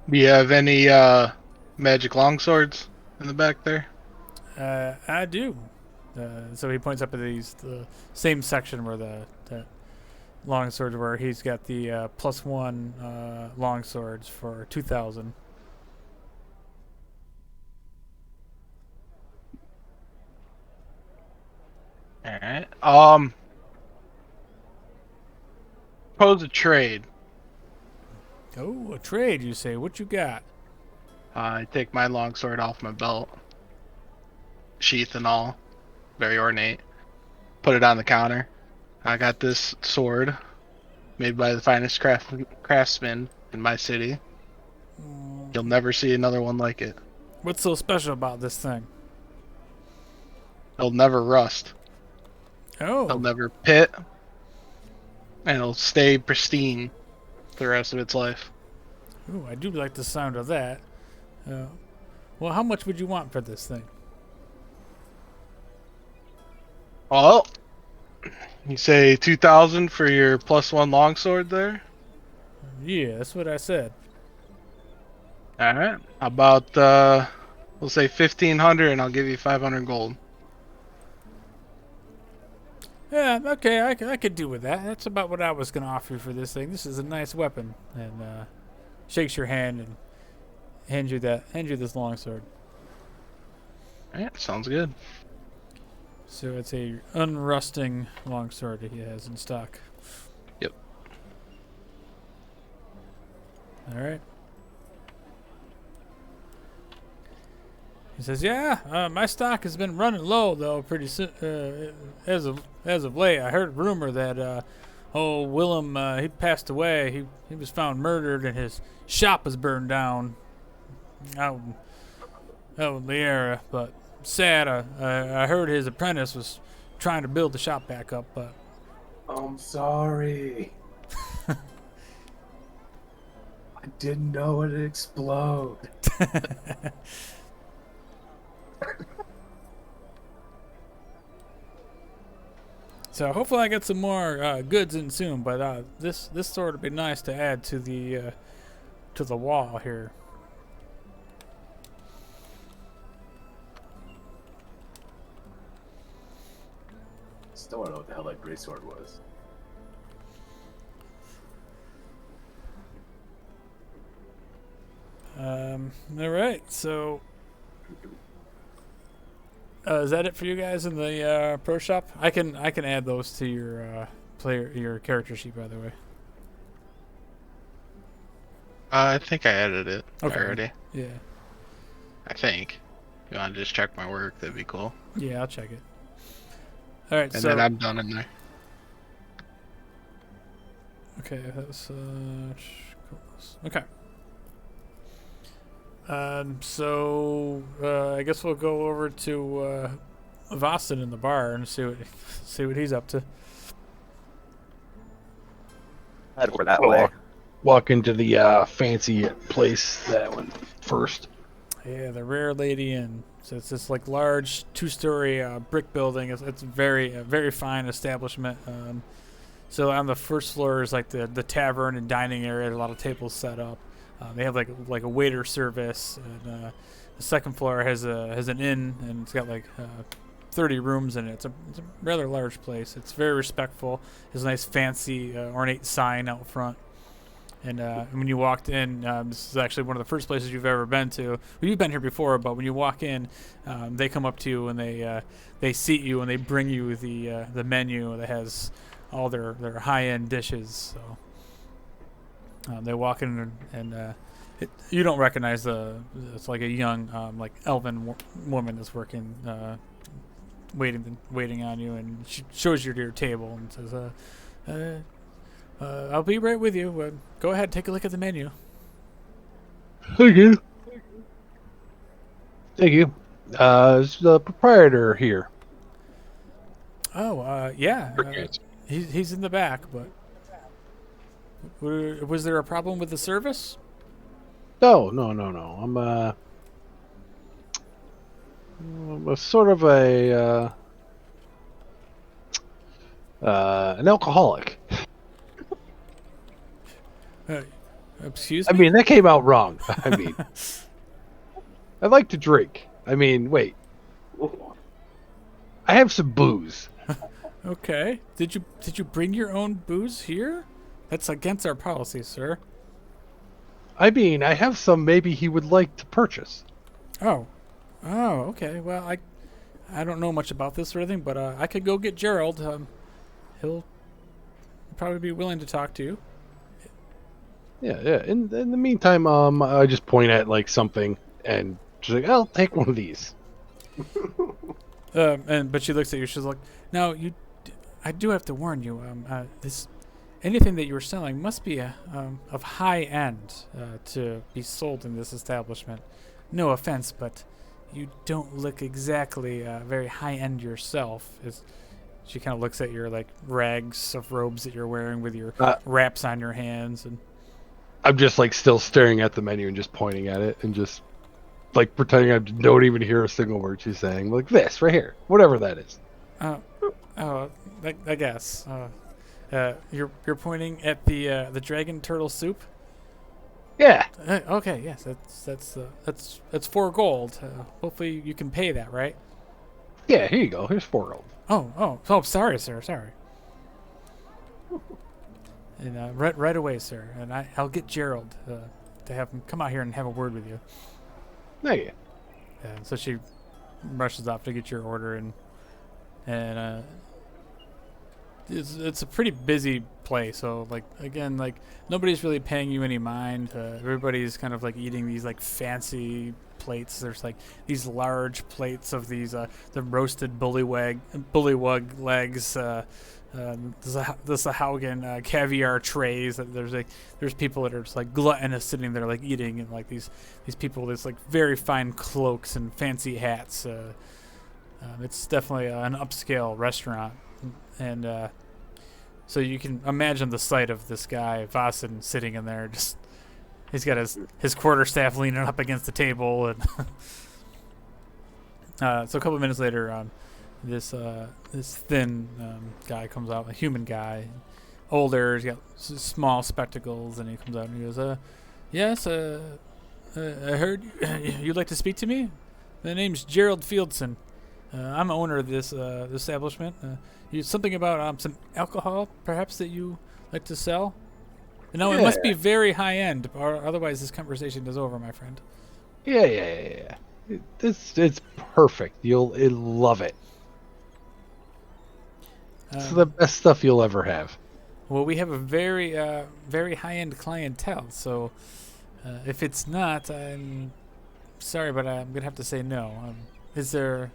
Do you have any magic longswords in the back there? I do. So he points up at the same section where the longswords were. He's got the +1 longswords for 2,000. All right. Pose a trade. Oh, a trade, you say? What you got? I take my longsword off my belt, sheath and all, very ornate. Put it on the counter. I got this sword, made by the finest craftsman in my city. You'll never see another one like it. What's so special about this thing? It'll never rust. Oh. It'll never pit. And it'll stay pristine the rest of its life. Ooh, I do like the sound of that. Well, how much would you want for this thing? Well, you say 2,000 for your +1 longsword there? Yeah, that's what I said. Alright. How about, we'll say 1,500 and I'll give you 500 gold. Yeah, okay, I could do with that. That's about what I was going to offer you for this thing. This is a nice weapon. And shakes your hand and hands you this longsword. Alright, sounds good. So it's a unrusting longsword that he has in stock. Yep. All right. He says, "Yeah, my stock has been running low though, pretty as of late. I heard a rumor that Willem he passed away. He was found murdered, and his shop was burned down out in the area. But sad, I heard his apprentice was trying to build the shop back up, but I'm sorry. I didn't know it'd explode. So hopefully I get some more goods in soon. But this sword would be nice to add to the wall here. Still don't know what the hell that greatsword was. All right, so is that it for you guys in the pro shop? I can add those to your your character sheet, by the way. I think I edited it Okay. already. Yeah. I think. If you want to just check my work, that'd be cool. Yeah, I'll check it. All right, And so then I'm done in there. okay, that's okay. So I guess we'll go over to Vossen in the bar and see what he's up to. Head over that way. Walk into the fancy place that one first. Yeah, the Rare Lady Inn. So it's this like large 2-story brick building. It's very fine establishment. So on the first floor is like the tavern and dining area. A lot of tables set up. They have like a waiter service. And the second floor has an inn, and it's got like 30 rooms in it. It's a rather large place. It's very respectful. There's a nice fancy ornate sign out front. And when you walked in, this is actually one of the first places you've ever been to. Well, you've been here before, but when you walk in, they come up to you and they seat you and they bring you the menu that has all their high-end dishes. So they walk in and you don't recognize it's like a young like elven woman that's working waiting on you, and she shows you to your table and says, I'll be right with you. Go ahead, take a look at the menu. Thank you. Thank you. Is the proprietor here? Oh, yeah. He's in the back, but was there a problem with the service? No. I'm a sort of an alcoholic. Excuse I me? mean, that came out wrong. I mean, I like to drink. I mean, wait. I have some booze. Okay. Did you bring your own booze here? That's against our policy, sir. I mean, I have some maybe he would like to purchase. Oh, okay. Well, I don't know much about this or anything, but I could go get Gerald. He'll probably be willing to talk to you. Yeah. In the meantime, I just point at like something, and she's like, "I'll take one of these." But she looks at you. She's like, "Now I do have to warn you. Anything that you're selling must be of high end to be sold in this establishment. No offense, but you don't look exactly very high end yourself." She kind of looks at your like rags of robes that you're wearing with your wraps on your hands, and I'm just like still staring at the menu and just pointing at it and just like pretending I don't even hear a single word she's saying. Like this right here, whatever that is. I guess. You're pointing at the dragon turtle soup. Yeah. Okay. Yes. That's 4 gold. Hopefully you can pay that, right? Yeah. Here you go. Here's 4 gold. Oh. Sorry, sir. Sorry. And right away, sir. And I'll get Gerald to have him come out here and have a word with you. Thank you. So she rushes off to get your order, and it's a pretty busy place. So like again, like nobody's really paying you any mind. Everybody's kind of like eating these like fancy plates. There's like these large plates of these the roasted bullywug legs. The Sahaugen caviar trays. There's people that are just like gluttonous sitting there like eating, and like these people with like very fine cloaks and fancy hats. It's definitely an upscale restaurant, and so you can imagine the sight of this guy Vossen sitting in there. Just he's got his quarterstaff leaning up against the table, and So a couple of minutes later, this thin guy comes out, a human guy, older. He's got small spectacles, and he comes out and he goes, "Yes, I heard you'd like to speak to me. The name's Gerald Fieldson. I'm owner of this establishment. You something about some alcohol, perhaps, that you like to sell? No, it must be very high end, or otherwise this conversation is over, my friend." Yeah. It's perfect. You'll love it. It's the best stuff you'll ever have. Well, we have a very very high end clientele, so if it's not, I'm sorry, but I'm gonna have to say no. Is there?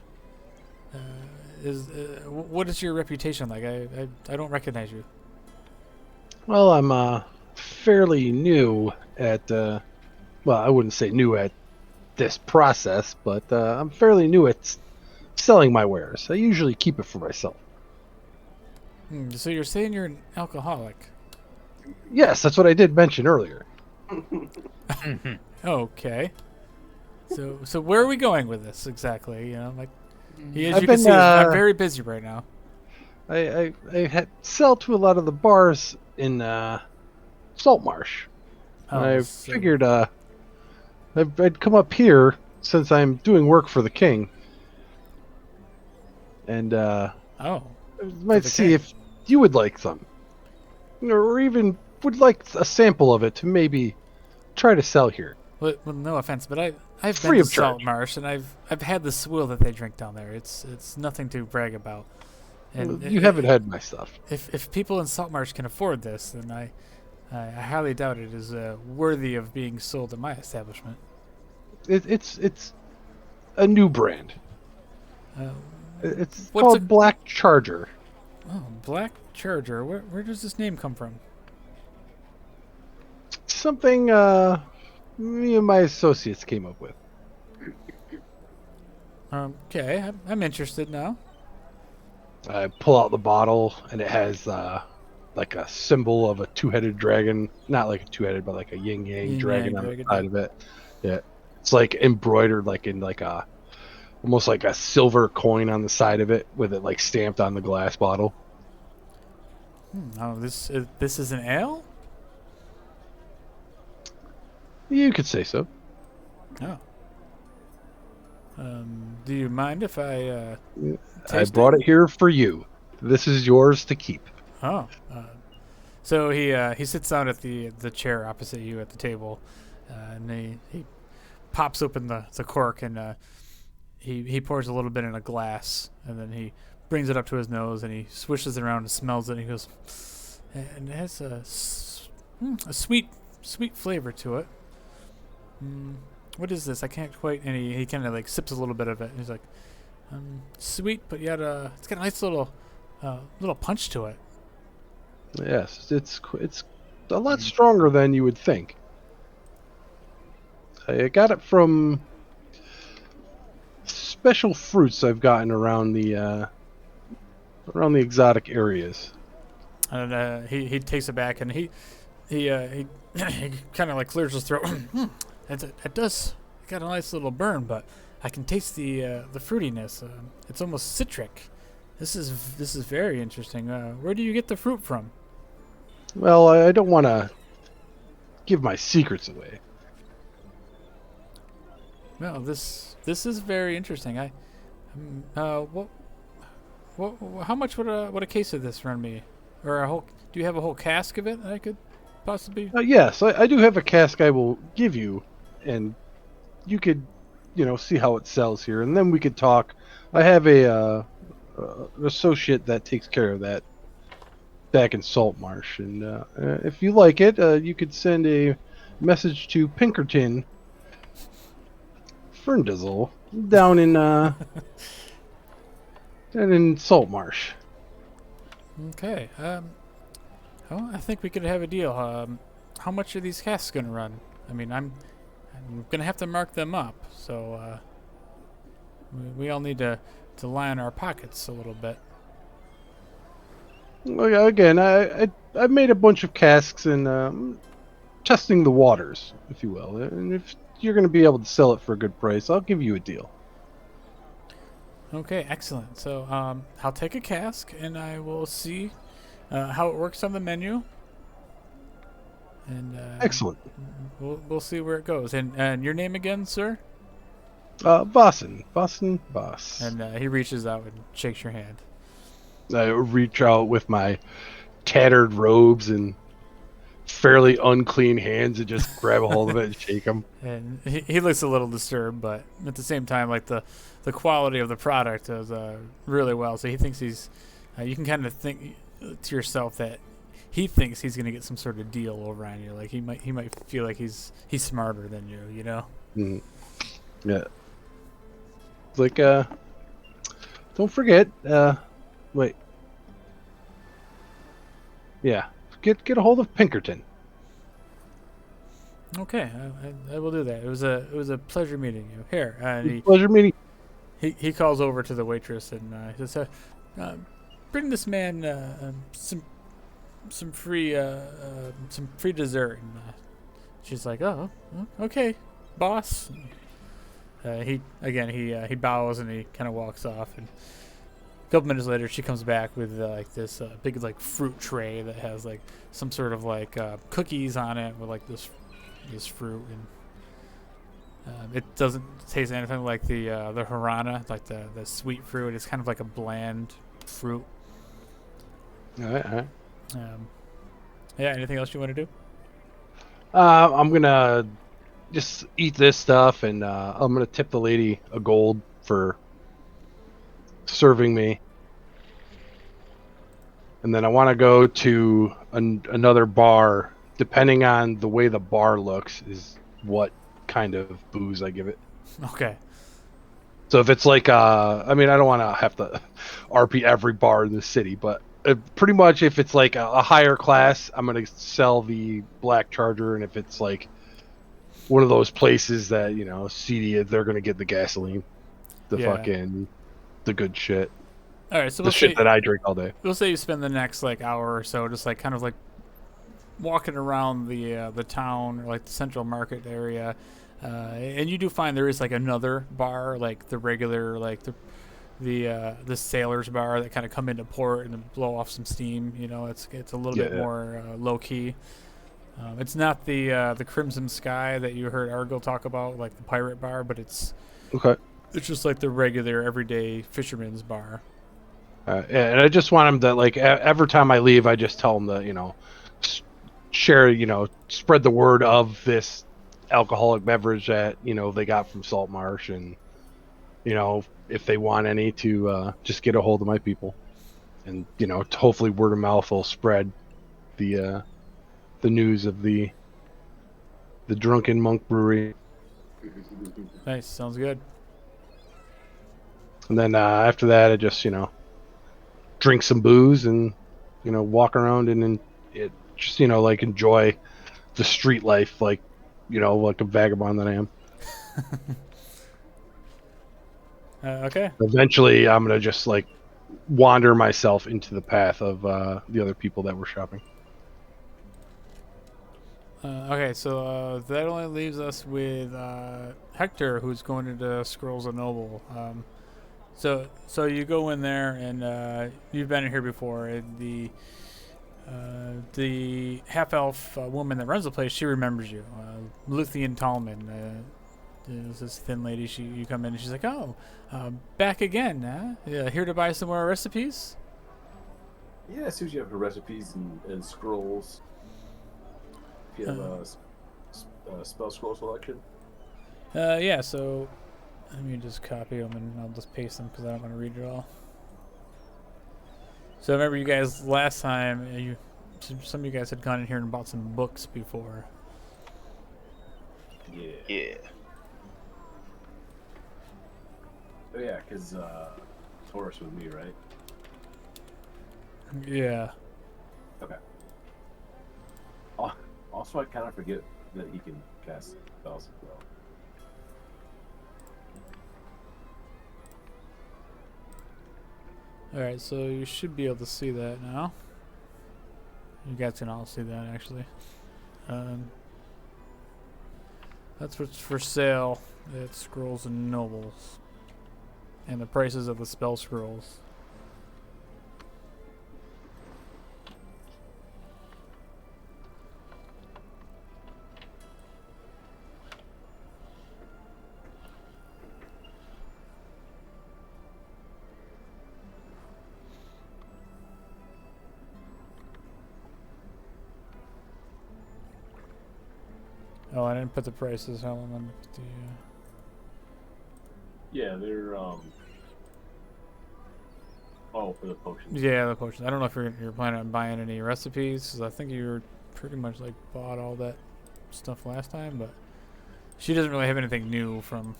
What is your reputation like? I don't recognize you. Well, I'm fairly new at well, I wouldn't say new at this process, but I'm fairly new at selling my wares. I usually keep it for myself. So you're saying you're an alcoholic? Yes, that's what I did mention earlier. Okay. So where are we going with this exactly? As you I've can see, I'm been, very busy right now. I sell to a lot of the bars in Saltmarsh. I figured I'd come up here since I'm doing work for the king, and might see if you would like some, or even would like a sample of it to maybe try to sell here. Well, no offense, but I've Free been to of charge. Saltmarsh, and I've had the swill that they drink down there. It's nothing to brag about. And You haven't had my stuff. If people in Saltmarsh can afford this, then I highly doubt it is worthy of being sold at my establishment. It's a new brand. It's what's called Black Charger. Oh, Black Charger. Where does this name come from? Something me and my associates came up with. Okay, I'm interested now. I pull out the bottle, and it has like a symbol of a two-headed dragon. Not like a two-headed, but like a yin-yang dragon on the side of it. Yeah, it's like embroidered like in like a almost like a silver coin on the side of it, with it like stamped on the glass bottle. Oh, this is an ale? You could say so. Oh. Do you mind if I I taste brought it here for you. This is yours to keep. Oh. So he sits down at the chair opposite you at the table, and he pops open the cork, and he pours a little bit in a glass, and then he brings it up to his nose, and he swishes it around and smells it, and he goes, and it has a sweet flavor to it. What is this? I can't quite. And he kind of like sips a little bit of it. And he's like, sweet, but yet it's got a nice little punch to it. Yes, it's a lot stronger than you would think. I got it from special fruits I've gotten around the exotic areas. And he takes it back, and he kind of like clears his throat. It does got a nice little burn, but I can taste the fruitiness. It's almost citric. This is very interesting. Where do you get the fruit from? Well, I don't want to give my secrets away. Well, this is very interesting. What how much would a case of this run me? Or do you have a whole cask of it that I could possibly? Yes, I do have a cask I will give you, and you could, see how it sells here, and then we could talk. I have an associate that takes care of that back in Saltmarsh, and if you like it, you could send a message to Pinkerton Ferndizzle down in Saltmarsh. Okay. Well, I think we could have a deal. How much are these casks gonna run? I mean, I'm gonna have to mark them up, so we all need to line our pockets a little bit. Well, again, I made a bunch of casks and testing the waters, if you will. And if you're going to be able to sell it for a good price, I'll give you a deal. Okay, excellent. So I'll take a cask and I will see how it works on the menu. And Excellent. We'll see where it goes. And your name again, sir? Boston, boss. And he reaches out and shakes your hand. I reach out with my tattered robes and fairly unclean hands and just grab a hold of it and shake him. And he looks a little disturbed, but at the same time, like the quality of the product is really well. So he thinks he's. You can kind of think to yourself that he thinks he's gonna get some sort of deal over on you. Like he might feel like he's smarter than you. You know. Mm-hmm. Yeah. It's like don't forget. Wait. Yeah. Get a hold of Pinkerton. Okay, I will do that. It was a pleasure meeting you. Here, and Pleasure meeting. he calls over to the waitress and he says, "Bring this man some free dessert." And she's like, "Oh, okay, boss." He bows and he kind of walks off. And a couple minutes later, she comes back with like this big like fruit tray that has like some sort of like cookies on it with like this fruit, and it doesn't taste anything like the Harana, like the sweet fruit. It's kind of like a bland fruit. All right. Yeah. Anything else you want to do? I'm gonna just eat this stuff, and I'm gonna tip the lady a gold for serving me. And then I want to go to another bar. Depending on the way the bar looks, is what kind of booze I give it. Okay. So if it's like, I mean, I don't want to have to RP every bar in the city, but pretty much if it's like a higher class, I'm going to sell the Black Charger. And if it's like one of those places that, you know, seedy, they're going to get the gasoline, the good shit. All right, so the shit that I drink all day. We'll say you spend the next like hour or so just like kind of like walking around the town or like the central market area, and you do find there is like another bar, like the regular, like the sailors bar that kind of come into port and blow off some steam. You know, it's a little bit more low key. It's not the Crimson Sky that you heard Argo talk about, like the pirate bar, but it's just like the regular everyday fisherman's bar. And I just want them to, like, every time I leave, I just tell them to, you know, share, you know, spread the word of this alcoholic beverage that, you know, they got from Salt Marsh, and, you know, if they want any, to just get a hold of my people, and, you know, hopefully word of mouth will spread the news of the Drunken Monk Brewery. Nice, sounds good. And then after that, I just, you know, drink some booze and, you know, walk around and it just, you know, like enjoy the street life, like, you know, like a vagabond that I am. Okay. Eventually, I'm gonna just like wander myself into the path of the other people that were shopping. Okay, so that only leaves us with Hector, who's going into Scrolls of Noble. So you go in there, and you've been in here before. And the half-elf woman that runs the place, she remembers you. Luthien Tallman. Is this thin lady? You come in, and she's like, "Oh, back again, huh? Yeah, here to buy some more recipes?" Yeah, as soon as you have the recipes and scrolls. If you have a spell scroll selection. Yeah. So let me just copy them and I'll just paste them because I don't want to read it all. So I remember you guys last time, some of you guys had gone in here and bought some books before. Yeah. Oh yeah, because Taurus with me, right? Yeah. Okay. Also, I kind of forget that he can cast spells as well. Alright, so you should be able to see that now. You guys can all see that, actually. That's what's for sale at Scrolls and Nobles. and the prices of the spell scrolls. Oh, I didn't put the prices. Hold on, let me put the. Yeah, they're Oh, for the potions. Yeah, the potions. I don't know if you're planning on buying any recipes, 'cause I think you were pretty much like bought all that stuff last time, but she doesn't really have anything new from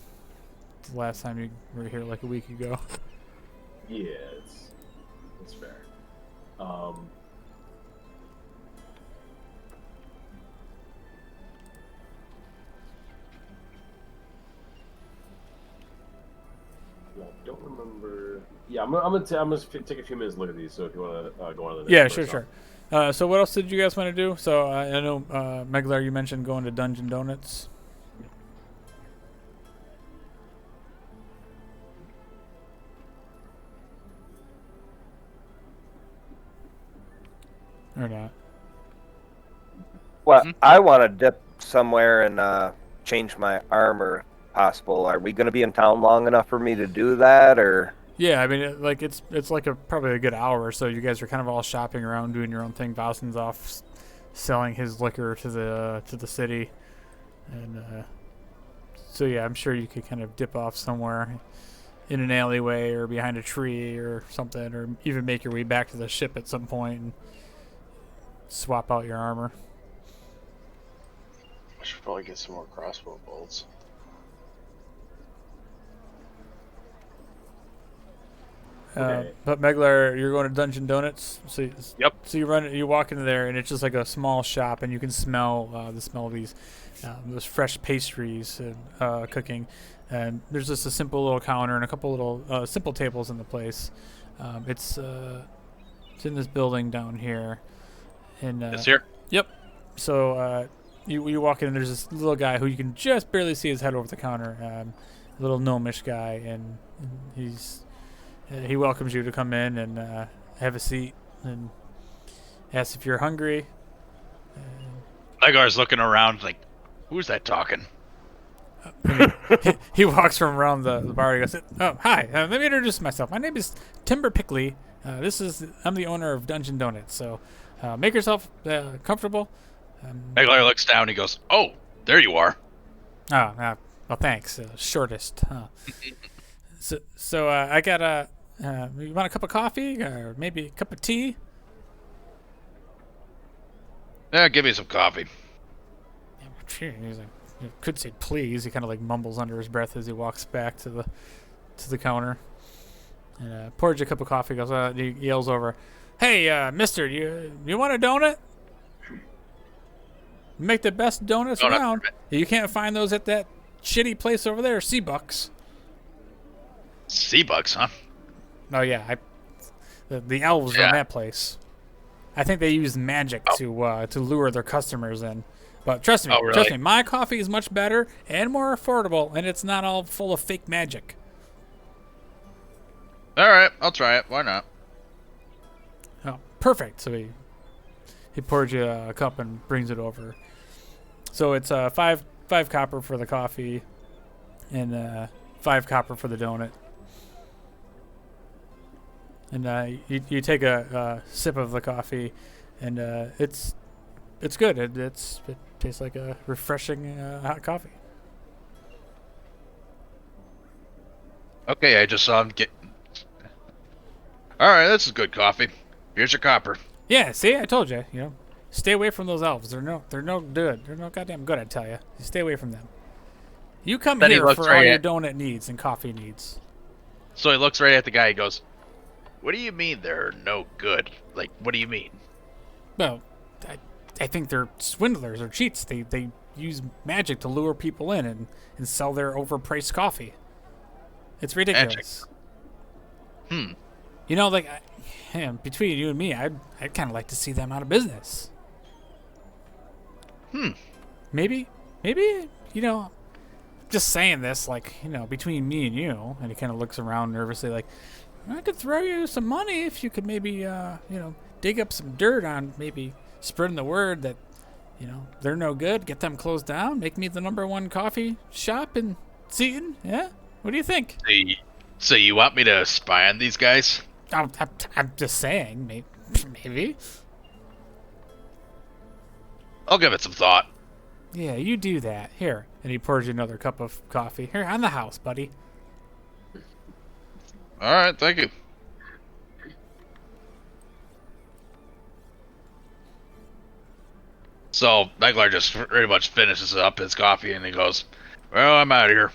the last time you were here like a week ago. Yeah, it's fair. Yeah, I don't remember. Yeah, I'm gonna take a few minutes to look at these. So if you want to go on to the Yeah, next sure. So what else did you guys want to do? So I know Meglar, you mentioned going to Dungeon Donuts. Or not? Well, I want to dip somewhere and change my armor. Possible. Are we going to be in town long enough for me to do that, or? Yeah, I mean, it's like probably a good hour or so. You guys are kind of all shopping around, doing your own thing. Bowson's off selling his liquor to the city, and so yeah, I'm sure you could kind of dip off somewhere in an alleyway or behind a tree or something, or even make your way back to the ship at some point and swap out your armor. I should probably get some more crossbow bolts. Okay. But Meglar, you're going to Dungeon Donuts. So Yep. So you walk into there, and it's just like a small shop, and you can smell the smell of those fresh pastries cooking. And there's just a simple little counter and a couple little simple tables in the place. It's in this building down here. And It's here. Yep. So you walk in, and there's this little guy who you can just barely see his head over the counter. A little gnomish guy, and he welcomes you to come in and have a seat and asks if you're hungry. Legar's looking around like, who's that talking? He walks from around the bar. He goes, "Oh, hi. Let me introduce myself. My name is Timber Pickley. I'm the owner of Dungeon Donuts. So make yourself comfortable." Legar looks down. He goes, "Oh, there you are." Well, thanks. Shortest. Huh? So I got you want a cup of coffee or maybe a cup of tea? Yeah, give me some coffee. He's like, you could say please. He kind of like mumbles under his breath as he walks back to the counter and pours you a cup of coffee. Goes, he yells over, "Hey, Mister, you want a donut? We make the best donuts around. You can't find those at that shitty place over there, Seabucks." Seabucks, huh? Oh yeah, the elves run that place. I think they use magic to lure their customers in. But trust me, my coffee is much better and more affordable, and it's not all full of fake magic. All right, I'll try it. Why not? Oh, perfect. So he pours you a cup and brings it over. So it's five copper for the coffee, and 5 copper for the donut. And you take a sip of the coffee, and it's good. It tastes like a refreshing hot coffee. Okay, I just saw him get. All right, this is good coffee. Here's your copper. Yeah, see, I told you. Stay away from those elves. They're no good. They're no goddamn good. I tell you. You stay away from them. You come Then here for all your donut needs and coffee needs. So he looks right at the guy. He goes, "What do you mean they're no good? Like, what do you mean?" Well, I think they're swindlers or cheats. They use magic to lure people in and sell their overpriced coffee. It's ridiculous. Magic. Between you and me, I'd kind of like to see them out of business. Maybe, just saying this, like, between me and you. And he kind of looks around nervously, like, I could throw you some money if you could maybe, dig up some dirt on maybe spreading the word that, they're no good. Get them closed down. Make me the #1 coffee shop in Seaton. Yeah? What do you think? So you want me to spy on these guys? I'm just saying, maybe. I'll give it some thought. Yeah, you do that. Here. And he pours you another cup of coffee. Here, on the house, buddy. All right, thank you. So Meglar just pretty much finishes up his coffee and he goes, "Well, I'm out of here."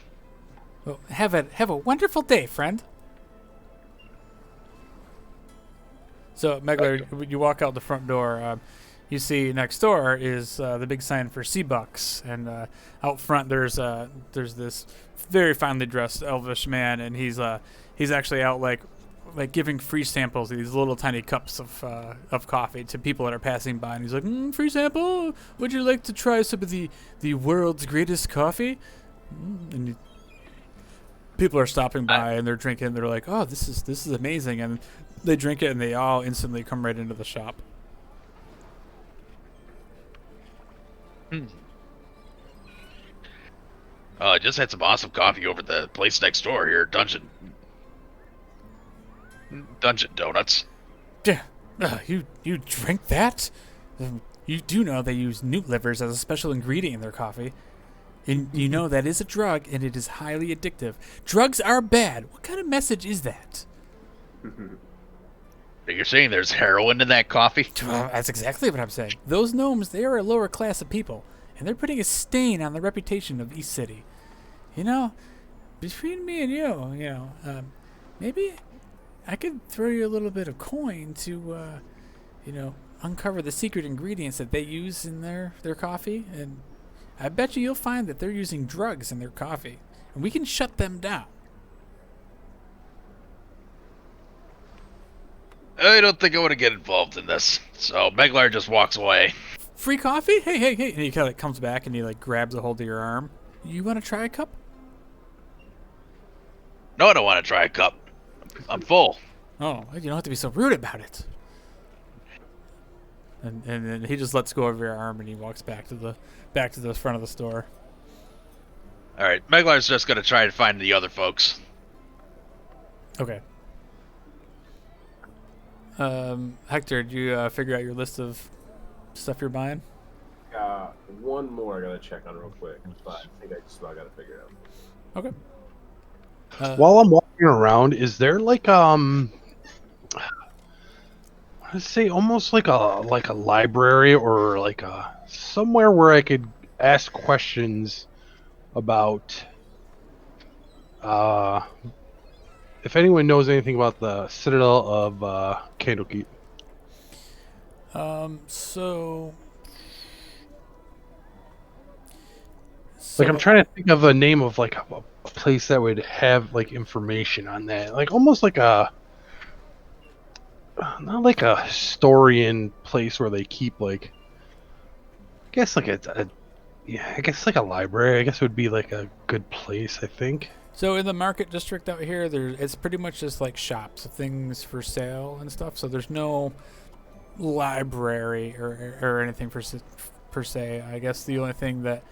Well, have a wonderful day, friend. So Meglar, you walk out the front door. You see next door is the big sign for Seabucks, and out front there's this very finely dressed elvish man, and he's actually out like giving free samples of these little tiny cups of coffee to people that are passing by, and he's like, "Free sample? Would you like to try some of the world's greatest coffee?" And people are stopping by and they're drinking. They're like, "Oh, this is amazing," and they drink it, and they all instantly come right into the shop. I just had some awesome coffee over at the place next door here, Dungeon Donuts. Yeah, you drink that? You do know they use newt livers as a special ingredient in their coffee. And you know that is a drug, and it is highly addictive. Drugs are bad. What kind of message is that? You're saying there's heroin in that coffee? That's exactly what I'm saying. Those gnomes, they are a lower class of people, and they're putting a stain on the reputation of East City. Between me and you, maybe I could throw you a little bit of coin to, uncover the secret ingredients that they use in their coffee, and I bet you'll find that they're using drugs in their coffee, and we can shut them down. I don't think I want to get involved in this. So Meglar just walks away. Free coffee? Hey. And he kind of comes back and he grabs a hold of your arm. You want to try a cup? No, I don't want to try a cup. I'm full. Oh, you don't have to be so rude about it. And then he just lets go of your arm and he walks back to the front of the store. All right, Meglar's just gonna try to find the other folks. Okay. Hector, did you figure out your list of stuff you're buying? One more I gotta check on real quick, but I think I just about got to figure it out. Okay. While I'm walking around, is there I'd say almost like a library or somewhere where I could ask questions about if anyone knows anything about the Citadel of Candlekeep. So I'm trying to think of a name of a place that would have information on that, almost not like a historian place where they keep I guess I guess a library. I guess it would be a good place, I think. So in the market district out here, it's pretty much just shops of things for sale and stuff. So there's no library or anything per se. I guess the only thing that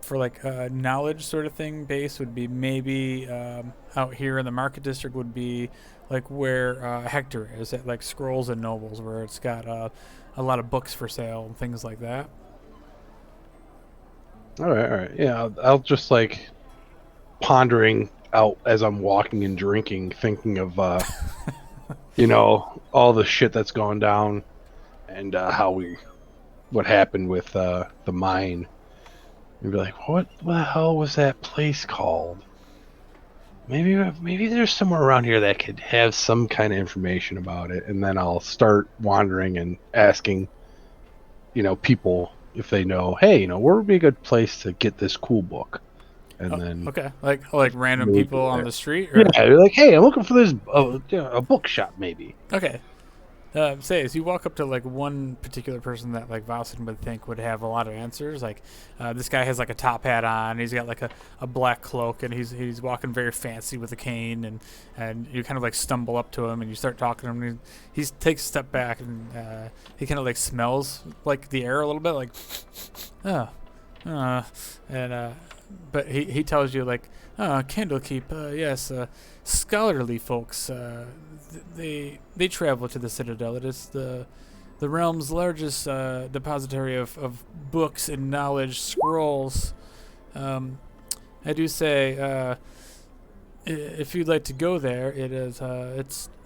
for knowledge sort of thing base would be maybe out here in the market district would be where Hector is at Scrolls and Nobles, where it's got a lot of books for sale and things like that. All right. Yeah, I'll just pondering out as I'm walking and drinking, thinking of all the shit that's gone down and what happened with the mine. And be like, what the hell was that place called? Maybe there's somewhere around here that could have some kind of information about it, and then I'll start wandering and asking, people if they know, hey, where would be a good place to get this cool book? And then okay, like random people on the street. Or? Yeah, they're like, hey, I'm looking for this a bookshop, maybe. Okay. say as you walk up to like one particular person that like Vossen would think would have a lot of answers, like this guy has like a top hat on, he's got like a black cloak, and he's walking very fancy with a cane, and you kind of like stumble up to him and you start talking to him, and he takes a step back, and he kind of like smells like the air a little bit, like but he tells you like, Candlekeep, yes, scholarly folks, they travel to the Citadel. It is the realm's largest depository of books and knowledge scrolls. I do say, if you'd like to go there, it is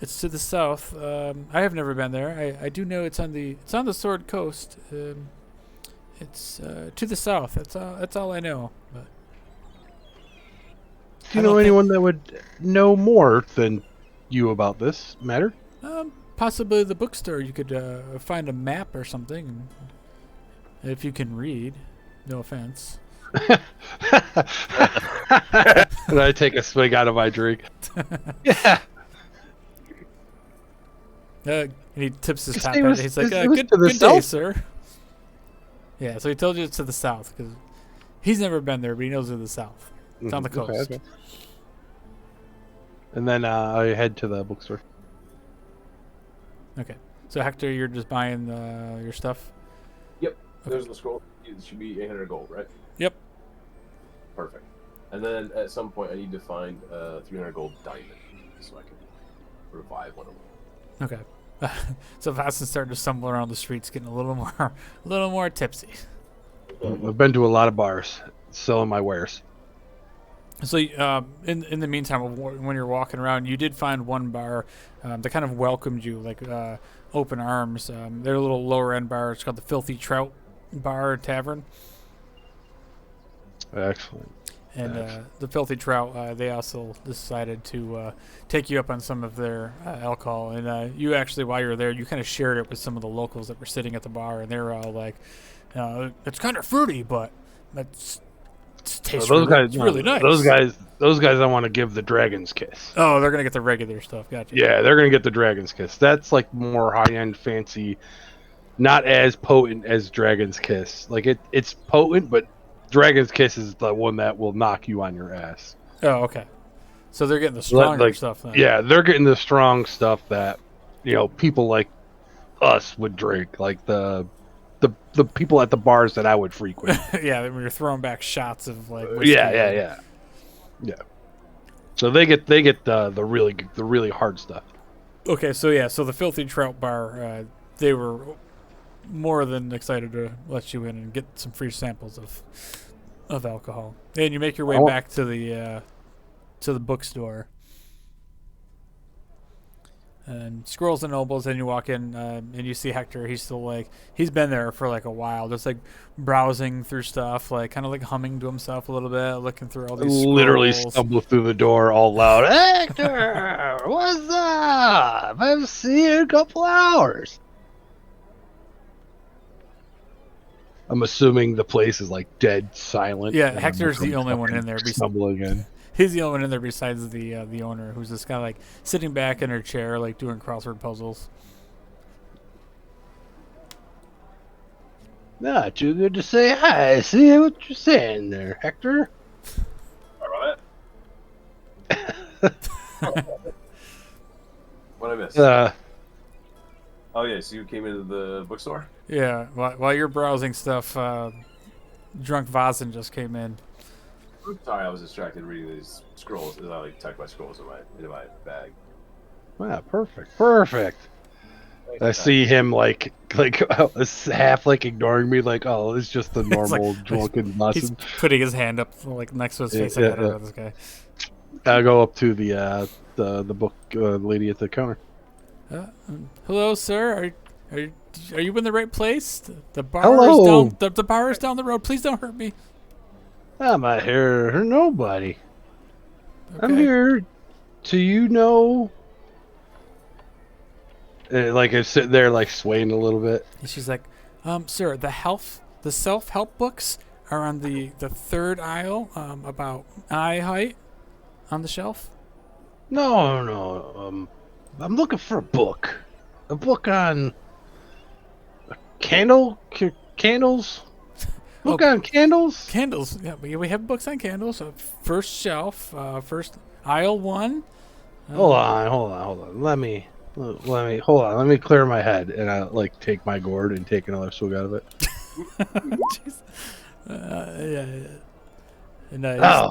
it's to the south. I have never been there. I do know it's on the Sword Coast. It's to the south. That's all I know. But do you know anyone that would know more than you about this matter? Possibly the bookstore. You could find a map or something, if you can read. No offense. And I take a swig out of my drink. Yeah. And he tips his top It hat. was- He's like, it was good to the day, south." sir. Yeah, so he told you it's to the south, because he's never been there, but he knows it's the south. It's on the Mhm, coast. okay. And then I head to the bookstore. Okay. So Hector, you're just buying your stuff? Yep. There's the scroll. It should be 800 gold, right? Yep. Perfect. And then at some point, I need to find 300 gold diamond so I can revive one of them. Okay. So Vassen's starting to stumble around the streets, getting a little more tipsy. I've been to a lot of bars selling my wares. So in the meantime, when you're walking around, you did find one bar that kind of welcomed you, like open arms. They're a little lower end bar. It's called the Filthy Trout Bar Tavern. Excellent. And the Filthy Trout, they also decided to take you up on some of their alcohol. And you actually, while you were there, you kind of shared it with some of the locals that were sitting at the bar, and they were all like, "It's kind of fruity, but it tastes it's really nice." Those guys, I want to give the dragon's kiss. Oh, they're gonna get the regular stuff. Gotcha. Yeah, they're gonna get the dragon's kiss. That's like more high end, fancy, not as potent as dragon's kiss. Like it's potent, but dragon's kiss is the one that will knock you on your ass. Oh, okay. So they're getting the stronger stuff then. Yeah, they're getting the strong stuff that people like us would drink, like the people at the bars that I would frequent. Yeah, when you're throwing back shots of like whiskey. Yeah. So they get the really hard stuff. Okay, so the Filthy Trout Bar, they were more than excited to let you in and get some free samples of alcohol. And you make your way back to the bookstore. And Scrolls and Nobles, and you walk in and you see Hector. He's still he's been there for like a while, just like browsing through stuff, like kind of like humming to himself a little bit, looking through all these Literally scrolls. stumble through the door all loud. Hector, what's up? I haven't seen you in a couple hours. I'm assuming the place is like dead silent. Yeah, Hector's the only one in there. Stumbling in. He's the only one in there besides the owner, who's just kind of like sitting back in her chair, like doing crossword puzzles. Not too good to say hi. See what you're saying there, Hector. All right. What I missed? Oh yeah, so you came into the bookstore? Yeah, while you're browsing stuff, drunk Vossen just came in. Sorry, I was distracted reading these scrolls. I tucked my scrolls in my bag. Wow, perfect. I see him like half like ignoring me, like, oh, it's just the normal drunken Vossen. He's putting his hand up like next to his face. Like, I don't know this guy. I go up to the book lady at the counter. Hello, sir. Are you in the right place? The bar Hello. is down. The bar is down the road. Please don't hurt me. I'm not here for nobody. Okay. I'm here to like I'm sitting there like swaying a little bit. And she's like, sir, the self-help books are on the third aisle, about eye height on the shelf. No. I'm looking for a book. a book on candles. Book on candles. Candles. Yeah, we have books on candles. First shelf, first aisle one. Hold on. Let me hold on. Let me clear my head, and I like take my gourd and take another swig out of it. Jeez. Yeah. And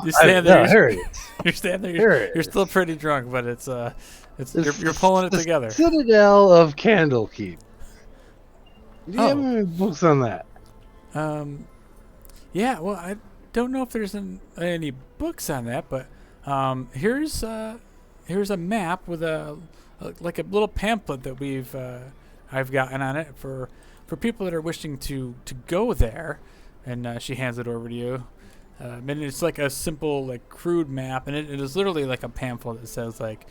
you stand there. Here it is. You're standing Here there. it You're is. still pretty drunk, but you're pulling it the together. Citadel of Candlekeep. Do you have Oh. any books on that? Yeah. Well, I don't know if there's any books on that, but here's a map with like a little pamphlet that I've gotten on it for people that are wishing to go there, and she hands it over to you. And it's like a simple, like, crude map, and it is literally like a pamphlet that says like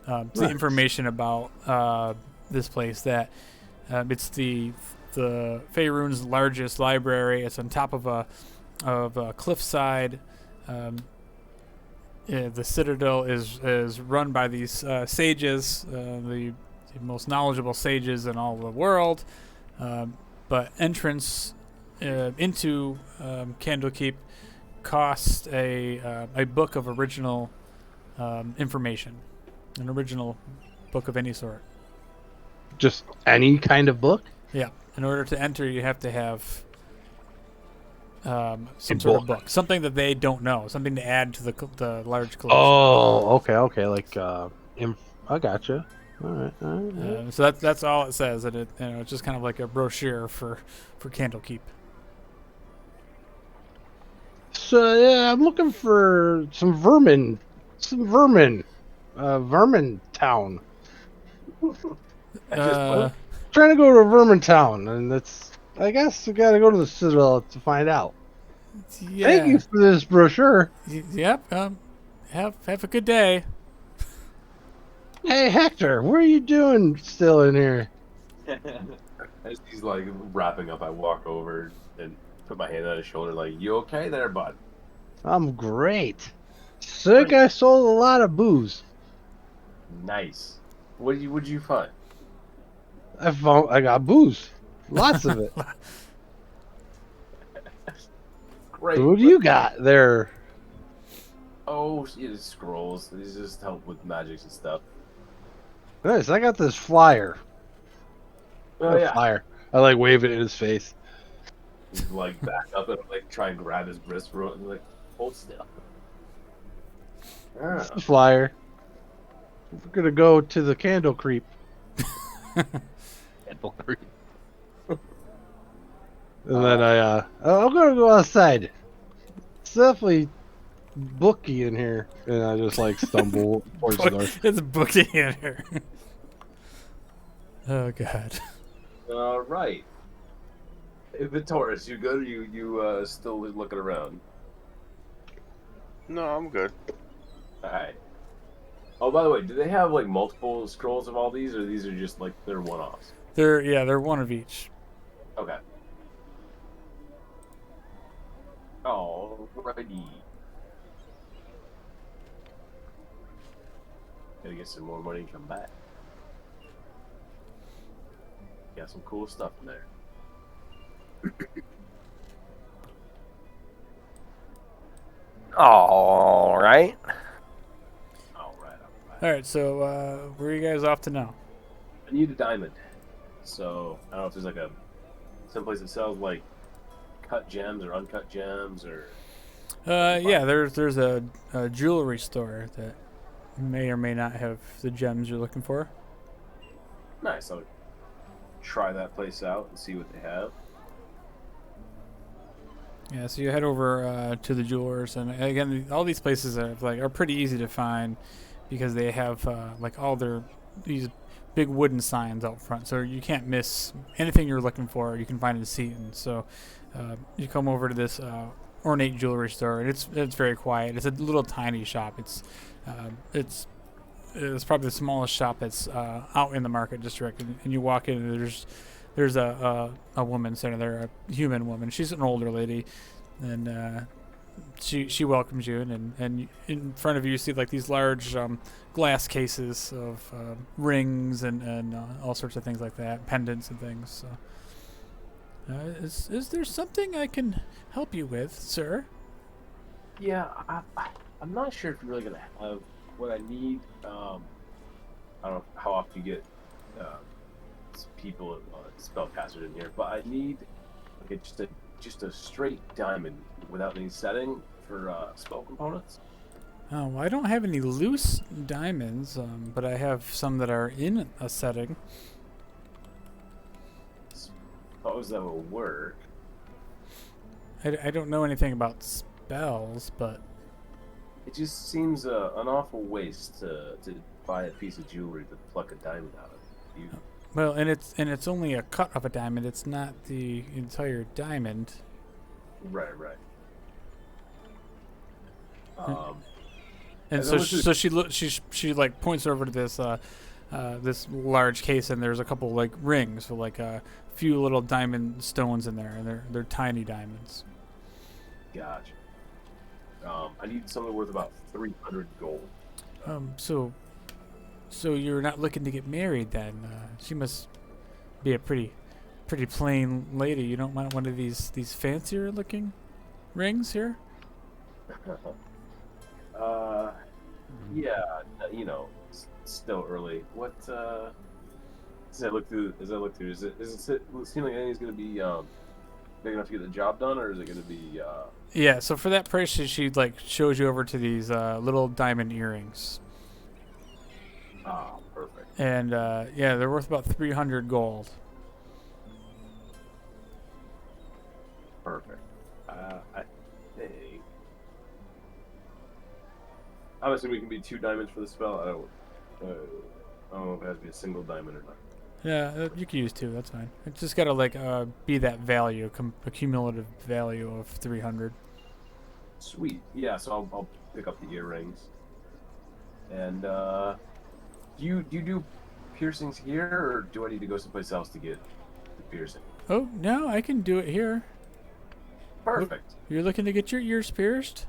the information about this place. That it's the Faerun's largest library. It's on top of a cliffside. The Citadel is run by these sages, the most knowledgeable sages in all the world. But entrance into Candlekeep costs a book of original information, an original book of any sort. Just any kind of book? Yeah. In order to enter, you have to have some sort of book, something that they don't know, something to add to the large collection. Oh, okay. Like, I gotcha. All right. So that's all it says, and it's just kind of like a brochure for Candlekeep. So yeah, I'm looking for some vermin, Vermin Town. Trying to go to Vermin Town, and I guess we got to go to the Citadel to find out. Yeah. Thank you for this brochure. Yep. Have a good day. Hey Hector, what are you doing still in here? As he's like wrapping up, I walk over and put my hand on his shoulder, like, "You okay there, bud?" I'm great. Sick. I sold a lot of booze. Nice. What'd you find? I got booze, lots of it. Great. So what do you got there? Oh, it's scrolls. These just help with magics and stuff. Nice. I got this flyer. Oh yeah. Flyer. I like wave it in his face. He's like back up and like try and grab his wrist and like hold still. It's the flyer. We're gonna go to the Candle Creep. Candle Creep. And then I'm gonna go outside. It's definitely booky in here, and I just like stumble towards the door. It's booky in here. Oh God. All right. Vitoris, you good? Or you still looking around? No, I'm good. All right. Oh, by the way, do they have like multiple scrolls of all these, or these are just like they're one-offs? They're one of each. Okay. Alrighty. Gotta get some more money and come back. Got some cool stuff in there. All right. All right. All right. So where are you guys off to now? I need a diamond. So I don't know if there's like someplace that sells like cut gems or uncut gems or. Yeah. There's a jewelry store that may or may not have the gems you're looking for. Nice. I'll try that place out and see what they have. Yeah, so you head over to the jewelers, and again, all these places are pretty easy to find because they have like all these big wooden signs out front, so you can't miss anything you're looking for. You can find it in Seaton. So you come over to this ornate jewelry store, and it's very quiet. It's a little tiny shop. It's probably the smallest shop that's out in the market district, and you walk in, and there's a woman sitting there, a human woman. She's an older lady, and she welcomes you, and in front of you see like these large glass cases of rings and all sorts of things like that, pendants and things. So, is there something I can help you with, sir? Yeah, I'm not sure if you're really gonna have what I need. I don't know how often you get people spellcasters in here, but I need like just a straight diamond without any setting for spell components. Oh, well, I don't have any loose diamonds, but I have some that are in a setting. Suppose that will work. I don't know anything about spells, but It just seems an awful waste to buy a piece of jewelry to pluck a diamond out of. You, well, and it's only a cut of a diamond. It's not the entire diamond. right. And As so long as she like points over to this this large case, and there's a couple like rings with like a few little diamond stones in there, and they're tiny diamonds. Gotcha. I need something worth about 300 gold. So you're not looking to get married then? She must be a pretty plain lady. You don't want one of these fancier looking rings here? Yeah, it's still early. What, as I look through, does it seem like anything's gonna be, big enough to get the job done, or is it gonna be, Yeah, so for that price, she like shows you over to these little diamond earrings. Oh, perfect. And, yeah, they're worth about 300 gold. Perfect. I think. I'm assuming we can be 2 diamonds for the spell. I don't know if it has to be a single diamond or not. Yeah, you can use 2. That's fine. It's just gotta like be that value, a cumulative value of 300. Sweet. Yeah, so I'll pick up the earrings. And do you do piercings here, or do I need to go someplace else to get the piercing? Oh no, I can do it here. Perfect. You're looking to get your ears pierced?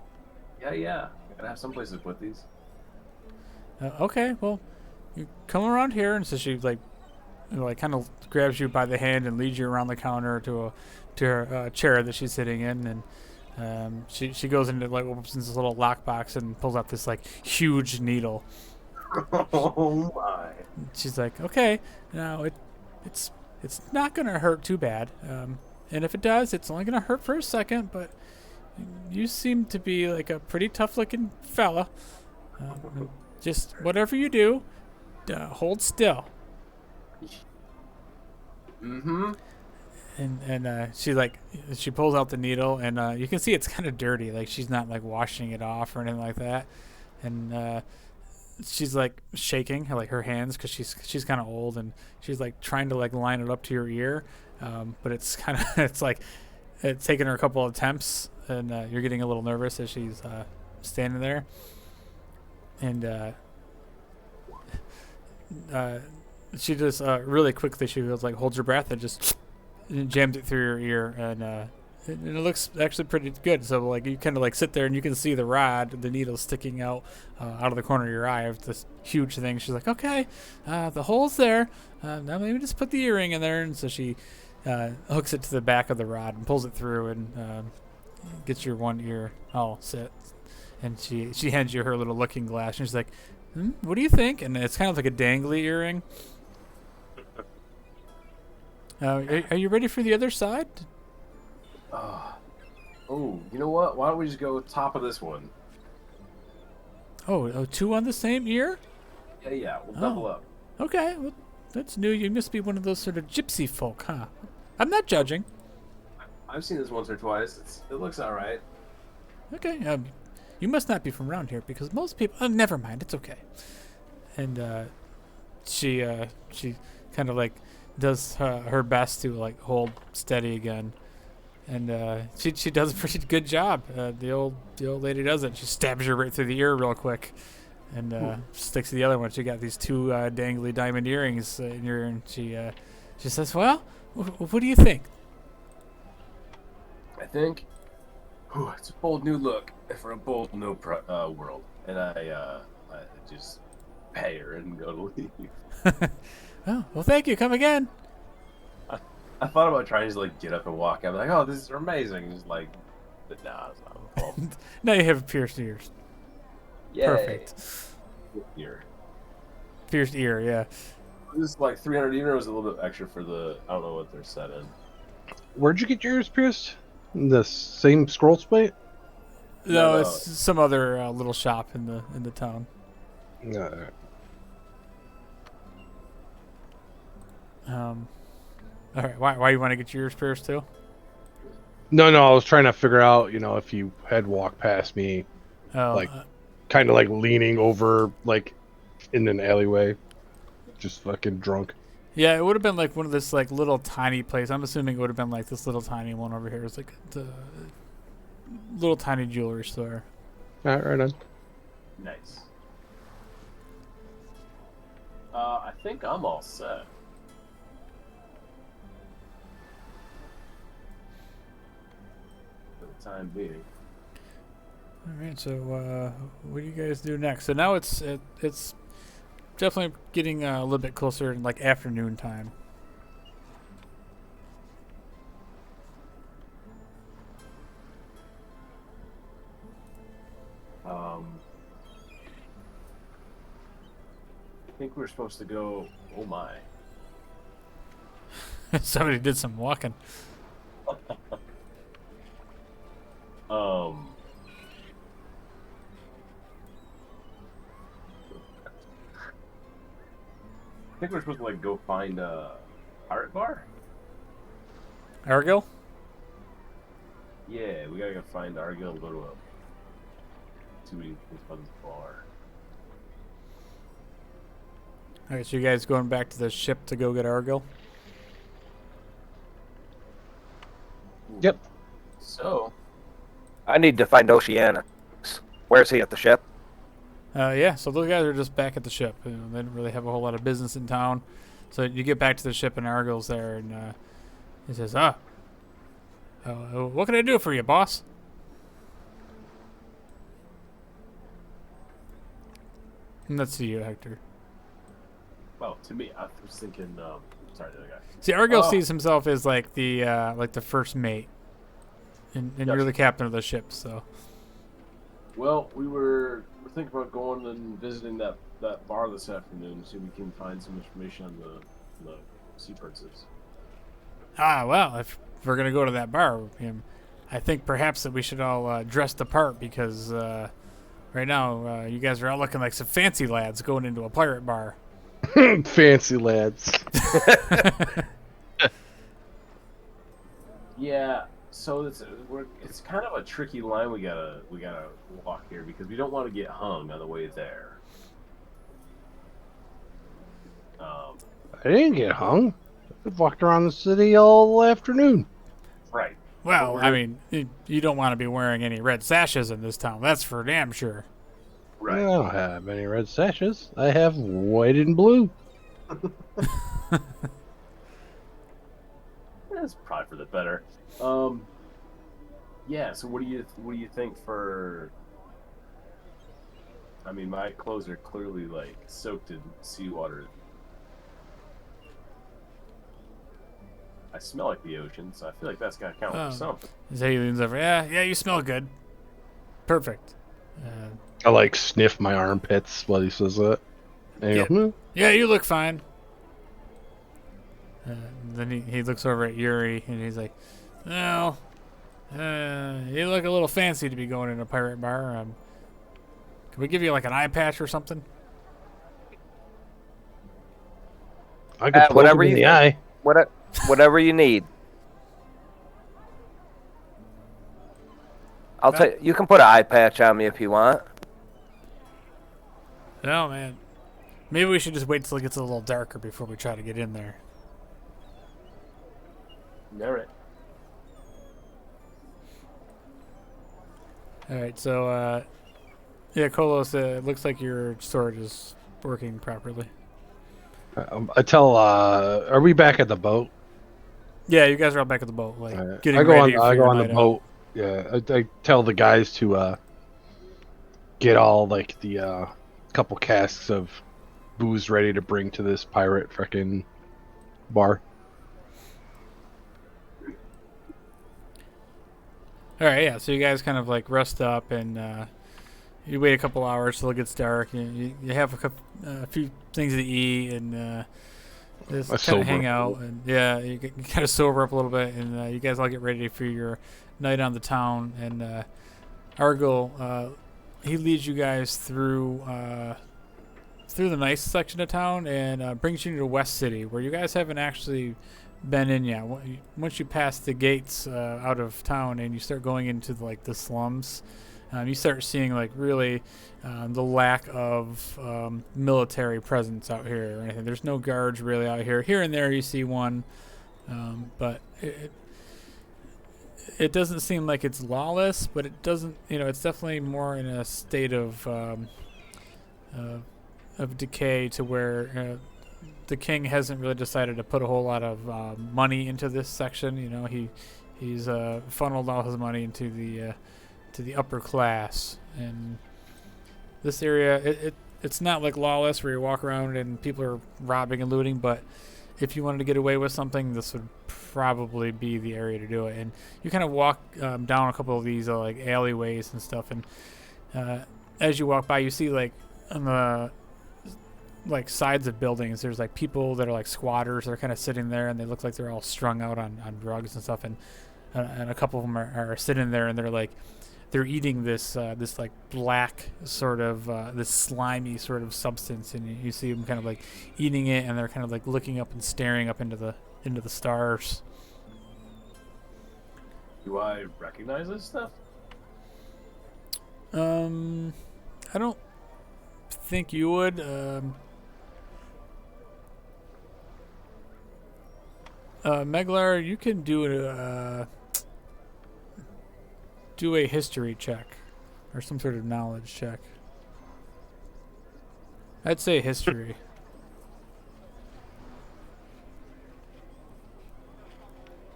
Yeah. Gotta have some place to put these. Okay, well, you come around here, and so she like kind of grabs you by the hand and leads you around the counter to her chair that she's sitting in, and she goes into like opens this little lockbox and pulls out this like huge needle. Oh my! She's like, okay, now it's not gonna hurt too bad, and if it does, it's only gonna hurt for a second, but you seem to be like a pretty tough-looking fella. Just whatever you do, hold still. Mm-hmm. And she pulls out the needle, and you can see it's kind of dirty. Like she's not like washing it off or anything like that. And she's like shaking like her hands because she's kind of old, and she's like trying to like line it up to your ear, but it's kind of it's taken her a couple of attempts, and you're getting a little nervous as she's standing there, and she just really quickly she goes like holds her breath and just jams it through your ear, and it looks actually pretty good. So like you kind of like sit there and you can see the rod, the needle sticking out of the corner of your eye of this huge thing. She's like, okay, the hole's there. Now maybe just put the earring in there, and so she hooks it to the back of the rod and pulls it through and gets your one ear all set. And she hands you her little looking glass, and she's like, what do you think? And it's kind of like a dangly earring. Are you ready for the other side? Oh, you know what? Why don't we just go top of this one? Oh, 2 on the same ear? Yeah, we'll double up. Okay, well, that's new. You must be one of those sort of gypsy folk, huh? I'm not judging. I've seen this once or twice. It looks all right. Okay, you must not be from around here because most people. Oh, never mind. It's okay. And she kind of like does her best to like hold steady again, and she does a pretty good job. The old lady doesn't. She stabs her right through the ear real quick, and sticks to the other one. She got these 2 dangly diamond earrings in your ear, and she says, "Well, what do you think?" I think It's a bold new look for a bold new world, and I just pay her and go to leave. Oh, well, thank you. Come again. I thought about trying to like get up and walk. I'm like, oh, this is amazing. Just like, but nah, it's not my fault. Now you have pierced ears. Yay. Perfect. Ear. Pierced ear, yeah. This is like 300 even, or was a little bit extra for the, I don't know what they're set in. Where'd you get your ears pierced? In the same scroll spite? No, it's some other little shop in the town. No. All right. Why you want to get your ears pierced too? No, I was trying to figure out, if you had walked past me, Oh, kind of like leaning over, like in an alleyway, just fucking drunk. yeah, it would have been like one of this like little tiny place. I'm assuming it would have been like this little tiny one over here. It's like the little tiny jewelry store. All right on. Nice. I think I'm all set. For the time being. All right. So what do you guys do next? So now it's definitely getting a little bit closer in like afternoon time. I think we're supposed to go. Oh my! Somebody did some walking. I think we're supposed to like go find a pirate bar. Argyle? Yeah, we gotta go find Argyle and go to a fun bar. All right. So you guys going back to the ship to go get Argyle? Yep. So, I need to find Oceanus. Where's he at the ship? Yeah, so those guys are just back at the ship. They didn't really have a whole lot of business in town. So you get back to the ship and Argyle's there, and he says, what can I do for you, boss? And that's to you, Hector. well, to me, I was thinking. Sorry, the other guy. See, Argyle sees himself as like the first mate, and you're the captain of the ship. So, Well, we're thinking about going and visiting that bar this afternoon, see if we can find some information on the Sea Princess. well, if we're gonna go to that bar, I think perhaps that we should all dress the part because right now you guys are all looking like some fancy lads going into a pirate bar. Fancy lads. Yeah, so it's kind of a tricky line we gotta walk here because we don't want to get hung on the way there. I didn't get hung. I've walked around the city all afternoon. Right. Well, I mean, you don't want to be wearing any red sashes in this town. That's for damn sure. Right. I don't have any red sashes. I have white and blue. That's probably for the better. Yeah. So what do you think for? I mean, my clothes are clearly like soaked in seawater. I smell like the ocean, so I feel like that's gotta count for something. So he leans over. Yeah, you smell good. Perfect. I like sniff my armpits while he says that. And I go, Yeah, you look fine. Then he looks over at Yuri and he's like, well, you look a little fancy to be going in a pirate bar. Can we give you like an eye patch or something? I could whatever in you the think. eye. Whatever you need. I'll tell you can put an eye patch on me if you want. No, man. Maybe we should just wait till it gets a little darker before we try to get in there. All right. All right, so yeah, Kolos, it looks like your sword is working properly. I tell. Are we back at the boat? Yeah, you guys are all back at the boat, like getting I go ready on. for I go your on the night out. boat Yeah, I tell the guys to get all like the couple casks of booze ready to bring to this pirate frickin' bar. All right, yeah. So you guys kind of like rest up and you wait a couple hours till it gets dark. You have a few things to eat and just kind of hang out. And yeah, you kind of sober up a little bit, and you guys all get ready for your night on the town. And Argyle, he leads you guys through the nice section of town and brings you to West City, where you guys haven't actually been in yet. Once you pass the gates out of town and you start going into like the slums, you start seeing like really the lack of military presence out here or anything. There's no guards really out here. Here and there you see one, but it doesn't seem like it's lawless, but it doesn't, it's definitely more in a state of decay to where the king hasn't really decided to put a whole lot of money into this section. He's funneled all his money into the upper class, and this area it's not like lawless where you walk around and people are robbing and looting, but if you wanted to get away with something, this would probably be the area to do it. And you kind of walk down a couple of these like alleyways and stuff, and as you walk by, you see like on the like sides of buildings, there's like people that are like squatters. They're kind of sitting there, and they look like they're all strung out on drugs and stuff. And a couple of them are sitting there, and they're eating this like black sort of this slimy sort of substance, and you see them kind of like eating it, and they're kind of like looking up and staring up into the stars. Do I recognize this stuff? I don't think you would. Meglar, you can do a history check or some sort of knowledge check. I'd say history.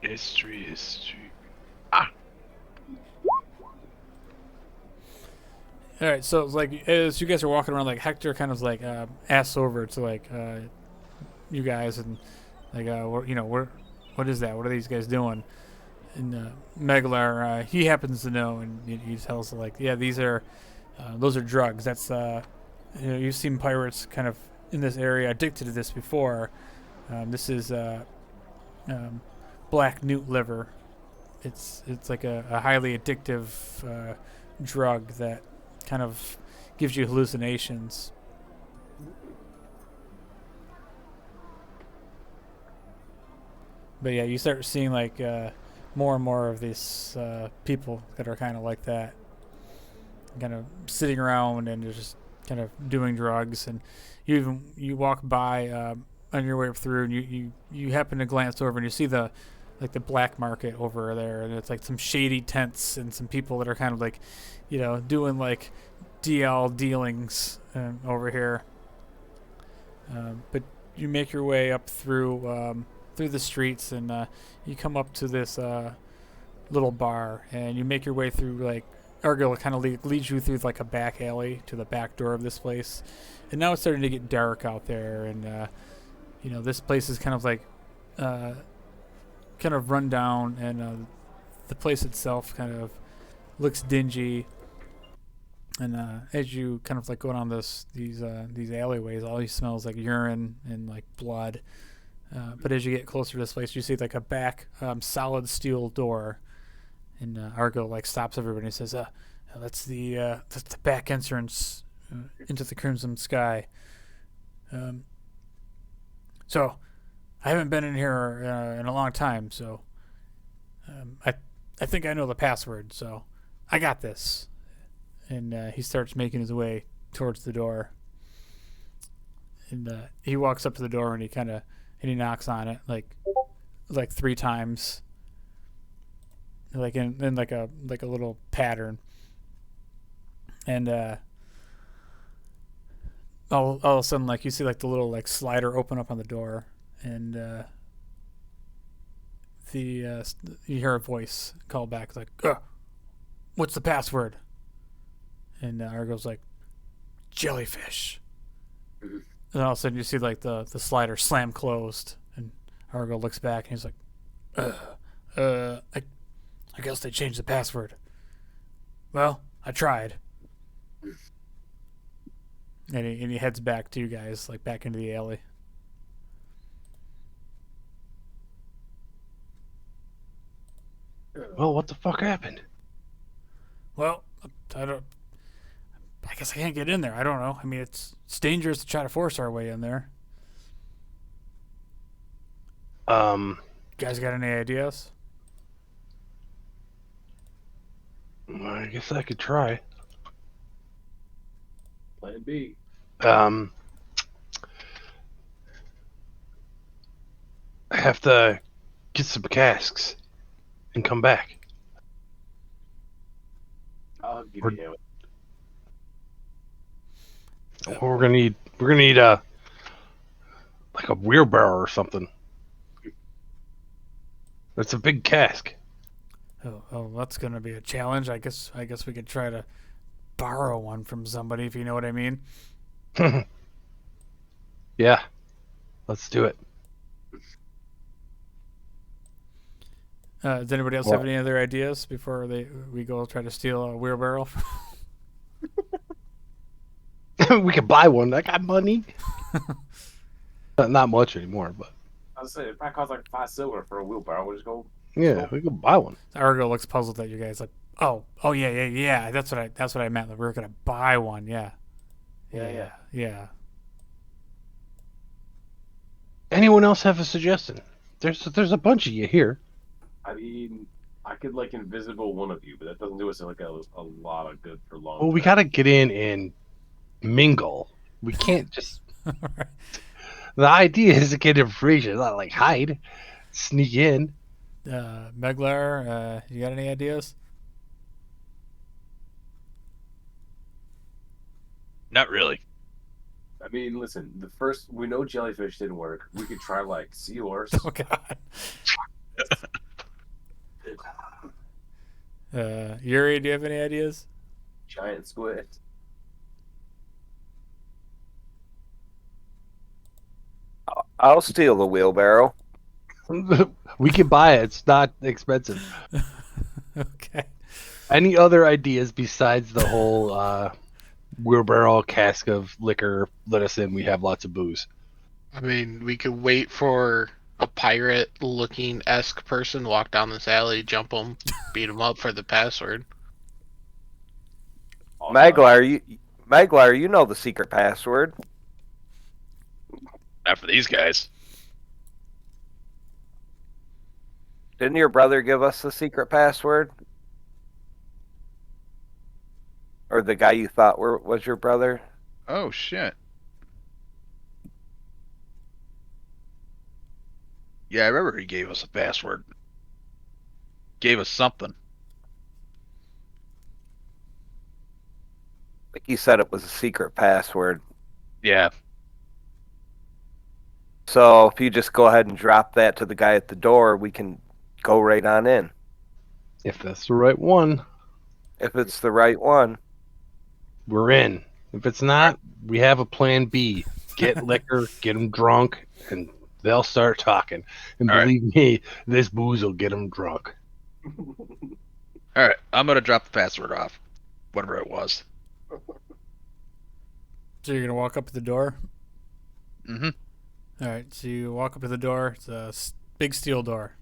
History. All right, so it's like as you guys are walking around, like Hector kind of like asks over to like you guys and like what is that? What are these guys doing? And Meglar, he happens to know, and he tells like, yeah, those are drugs. That's you've seen pirates kind of in this area addicted to this before. This is black newt liver. It's like a highly addictive drug that kind of gives you hallucinations. But yeah, you start seeing like more and more of these people that are kind of like that, kind of sitting around and just kind of doing drugs. And you walk by on your way up through, and you happen to glance over and you see the black market over there, and it's like some shady tents and some people that are kind of like, doing like DL dealings over here. But you make your way up through the streets, and you come up to this little bar, and you make your way through like Argyle kind of leads you through like a back alley to the back door of this place. And now it's starting to get dark out there, and this place is kind of like kind of run down, and the place itself kind of looks dingy. And as you kind of like go down these alleyways, all you smell is like urine and like blood. But as you get closer to this place, you see like a back solid steel door, and Argyle like stops everybody and says, "That's the back entrance into the Crimson Sky." So I haven't been in here in a long time, so I think I know the password, so I got this. And he starts making his way towards the door, and he walks up to the door, and he knocks on it like 3 times, like in like a little pattern. And all of a sudden, like you see like the little like slider open up on the door, and you hear a voice call back like, what's the password? And Argo's like, jellyfish. And all of a sudden you see like the slider slam closed, and Argo looks back and he's like, I guess they changed the password. Well, I tried. And he heads back to you guys, like back into the alley. Well, what the fuck happened? Well, I guess I can't get in there. I don't know. I mean, it's dangerous to try to force our way in there. You guys got any ideas? I guess I could try. Plan B. I have to get some casks and come back. I'll give you a hand. We're gonna need a wheelbarrow or something. It's a big cask. Oh, that's gonna be a challenge. I guess we could try to borrow one from somebody, if you know what I mean. Yeah, let's do it. Does anybody else have any other ideas before we go try to steal a wheelbarrow? We could buy one. I got money. Not much anymore, but I was saying it probably costs like 5 silver for a wheelbarrow. We'll just go. yeah, we could buy one. Argo looks puzzled at you guys, like, oh yeah. That's what I meant. Like, we were gonna buy one. Yeah. Anyone else have a suggestion? There's a bunch of you here. I mean, I could like invisible one of you, but that doesn't do us like a lot of good for long. Well, we gotta get in and mingle. We can't just. The idea is to get information, not like hide, sneak in. Meglar, you got any ideas? Not really. I mean, listen. The first we know jellyfish didn't work. We could try like seahorse. Oh God. Yuri, do you have any ideas? Giant squid. I'll steal the wheelbarrow. We can buy it. It's not expensive. Okay. Any other ideas besides the whole wheelbarrow cask of liquor? Let us in. We have lots of booze. I mean, we could wait for a pirate-looking-esque person walk down this alley, jump him, beat him up for the password. Maglar, you know the secret password. Not for these guys. Didn't your brother give us the secret password? Or the guy you thought was your brother? Oh, shit. Yeah, I remember he gave us a password. Gave us something. I think he said it was a secret password. Yeah. So if you just go ahead and drop that to the guy at the door, we can go right on in. If that's the right one, If it's the right one. we're in. If it's not, we have a plan B. Get liquor, get them drunk, and they'll start talking. And All right. believe me, this booze will get them drunk. All right, I'm gonna drop the password off, whatever it was. So you're gonna walk up to the door. Mm-hmm. All right. So you walk up to the door. It's a big steel door.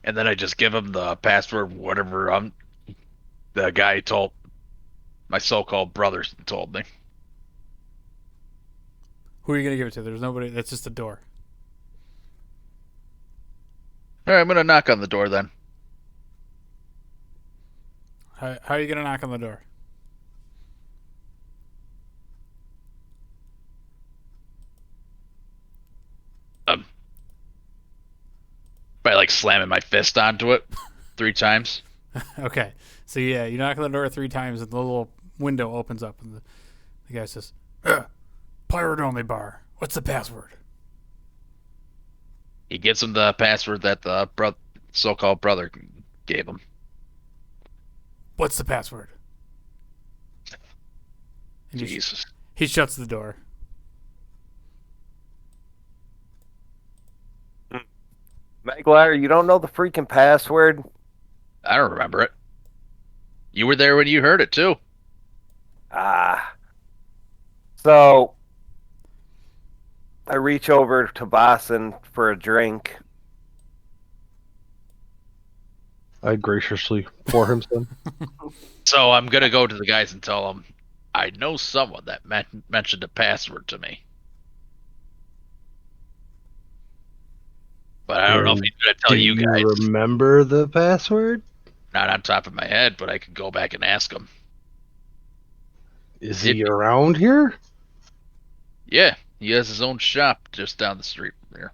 And then I just give him the password, whatever the guy told my so-called brother told me. Who are you gonna give it to? There's nobody. That's just a door. All right, I'm gonna knock on the door then. How are you gonna knock on the door? By like slamming my fist onto it 3 times. Okay. So yeah, you knock on the door 3 times, and the little window opens up, and the guy says, "Pirate only bar. What's the password?" He gives him the password that the so-called brother gave him. What's the password? And Jesus. He shuts the door. Maguire, you don't know the freaking password? I don't remember it. You were there when you heard it, too. So I reach over to Boston for a drink. I graciously pour him some. So I'm going to go to the guys and tell them, I know someone that mentioned a password to me. But I don't know if he's going to tell you guys. You remember the password? Not on top of my head, but I could go back and ask him. Is he around here? Yeah, he has his own shop just down the street from here.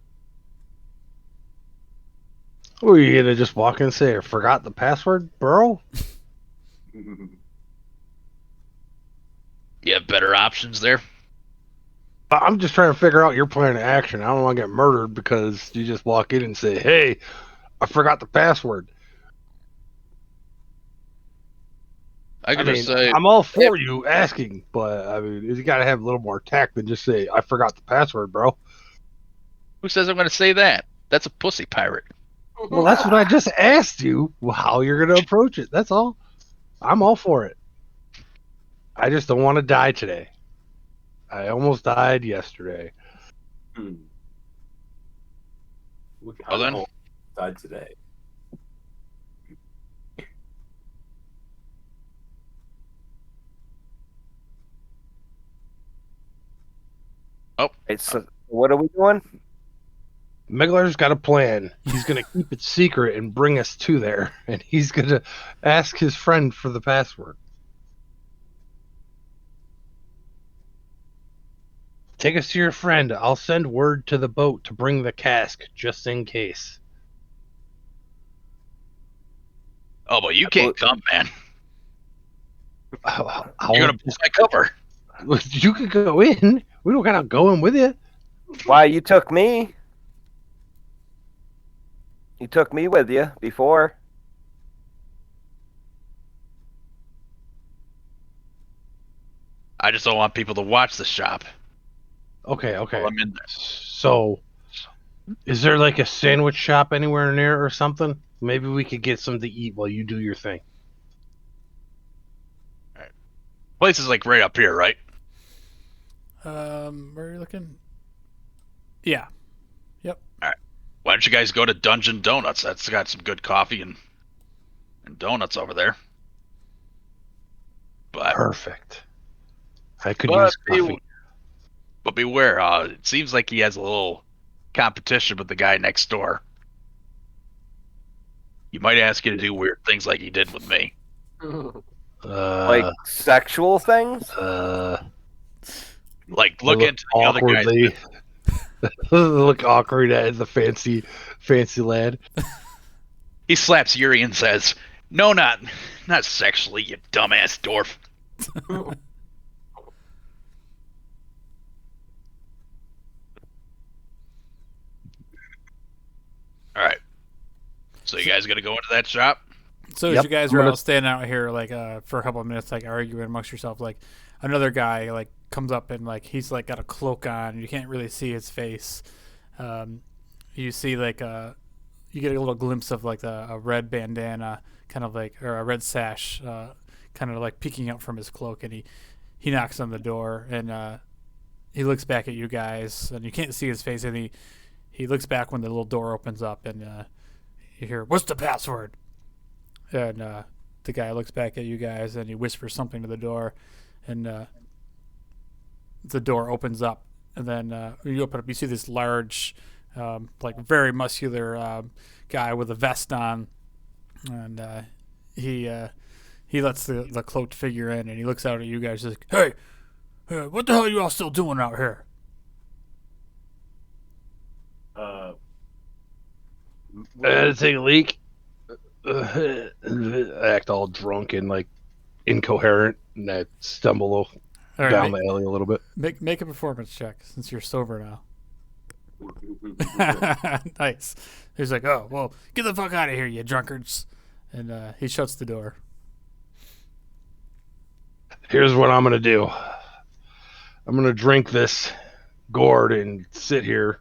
Or are you going to just walk in and say, I forgot the password, bro? You have better options there? I'm just trying to figure out your plan of action. I don't want to get murdered because you just walk in and say, hey, I forgot the password. I could just say, I'm all for you asking, but I mean, you got to have a little more tact than just say, I forgot the password, bro. Who says I'm going to say that? That's a pussy pirate. Well, that's what I just asked you, how you're going to approach it. That's all. I'm all for it. I just don't want to die today. I almost died yesterday. Well, then, died today. Oh, so what are we doing? Megler's got a plan. He's going to keep it secret and bring us to there, and he's going to ask his friend for the password. Take us to your friend. I'll send word to the boat to bring the cask, just in case. Oh, but you can't come, man. You're going to pull my cover. You could go in. We don't got to go in with you. Why, you took me. You took me with you before. I just don't want people to watch the shop. Okay. While I'm in there. So, is there like a sandwich shop anywhere near or something? Maybe we could get something to eat while you do your thing. All right. Place is like right up here, right? Where are you looking? Yeah. Yep. All right. Why don't you guys go to Dungeon Donuts? That's got some good coffee and donuts over there. But perfect. I could use coffee. But beware, it seems like he has a little competition with the guy next door. He might ask you to do weird things like he did with me. Like sexual things? Like look into the other guys. Look awkward at the fancy lad. He slaps Yuri and says, "No, not sexually, you dumbass dwarf." All right. So you guys gonna go into that shop? So as you guys are all standing out here, like for a couple of minutes, like arguing amongst yourself, like another guy like comes up and like he's like got a cloak on. You can't really see his face. You see like you get a little glimpse of like a red bandana, kind of like, or a red sash, kind of like peeking out from his cloak, and he knocks on the door and he looks back at you guys, and you can't see his face, and he looks back when the little door opens up, and you hear, "What's the password?" And the guy looks back at you guys, and he whispers something to the door, and the door opens up, and then when you open up, you see this large, like very muscular guy with a vest on, and he lets the cloaked figure in, and he looks out at you guys, like, "Hey, what the hell are you all still doing out here?" Take a leak. Act all drunk and like incoherent, and I stumble down the alley a little bit. Make a performance check since you're sober now. Nice. He's like, oh, well, get the fuck out of here, you drunkards. And he shuts the door. Here's what I'm going to do. I'm going to drink this gourd and sit here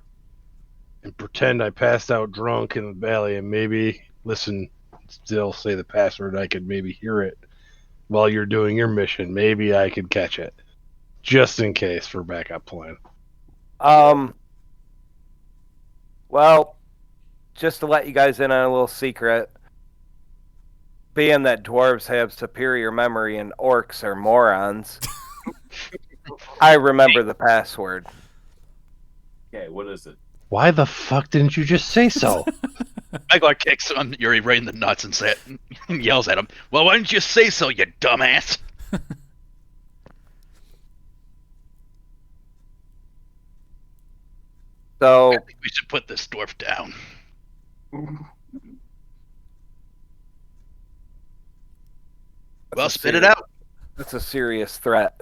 and pretend I passed out drunk in the valley and maybe still say the password. I could maybe hear it while you're doing your mission. Maybe I could catch it. Just in case for backup plan. Well, just to let you guys in on a little secret, being that dwarves have superior memory and orcs are morons, I remember the password. Okay, what is it? Why the fuck didn't you just say so? Meglar kicks on Yuri right in the nuts and yells at him, well, why didn't you say so, you dumbass? So I think we should put this dwarf down. Well, spit it out. That's a serious threat.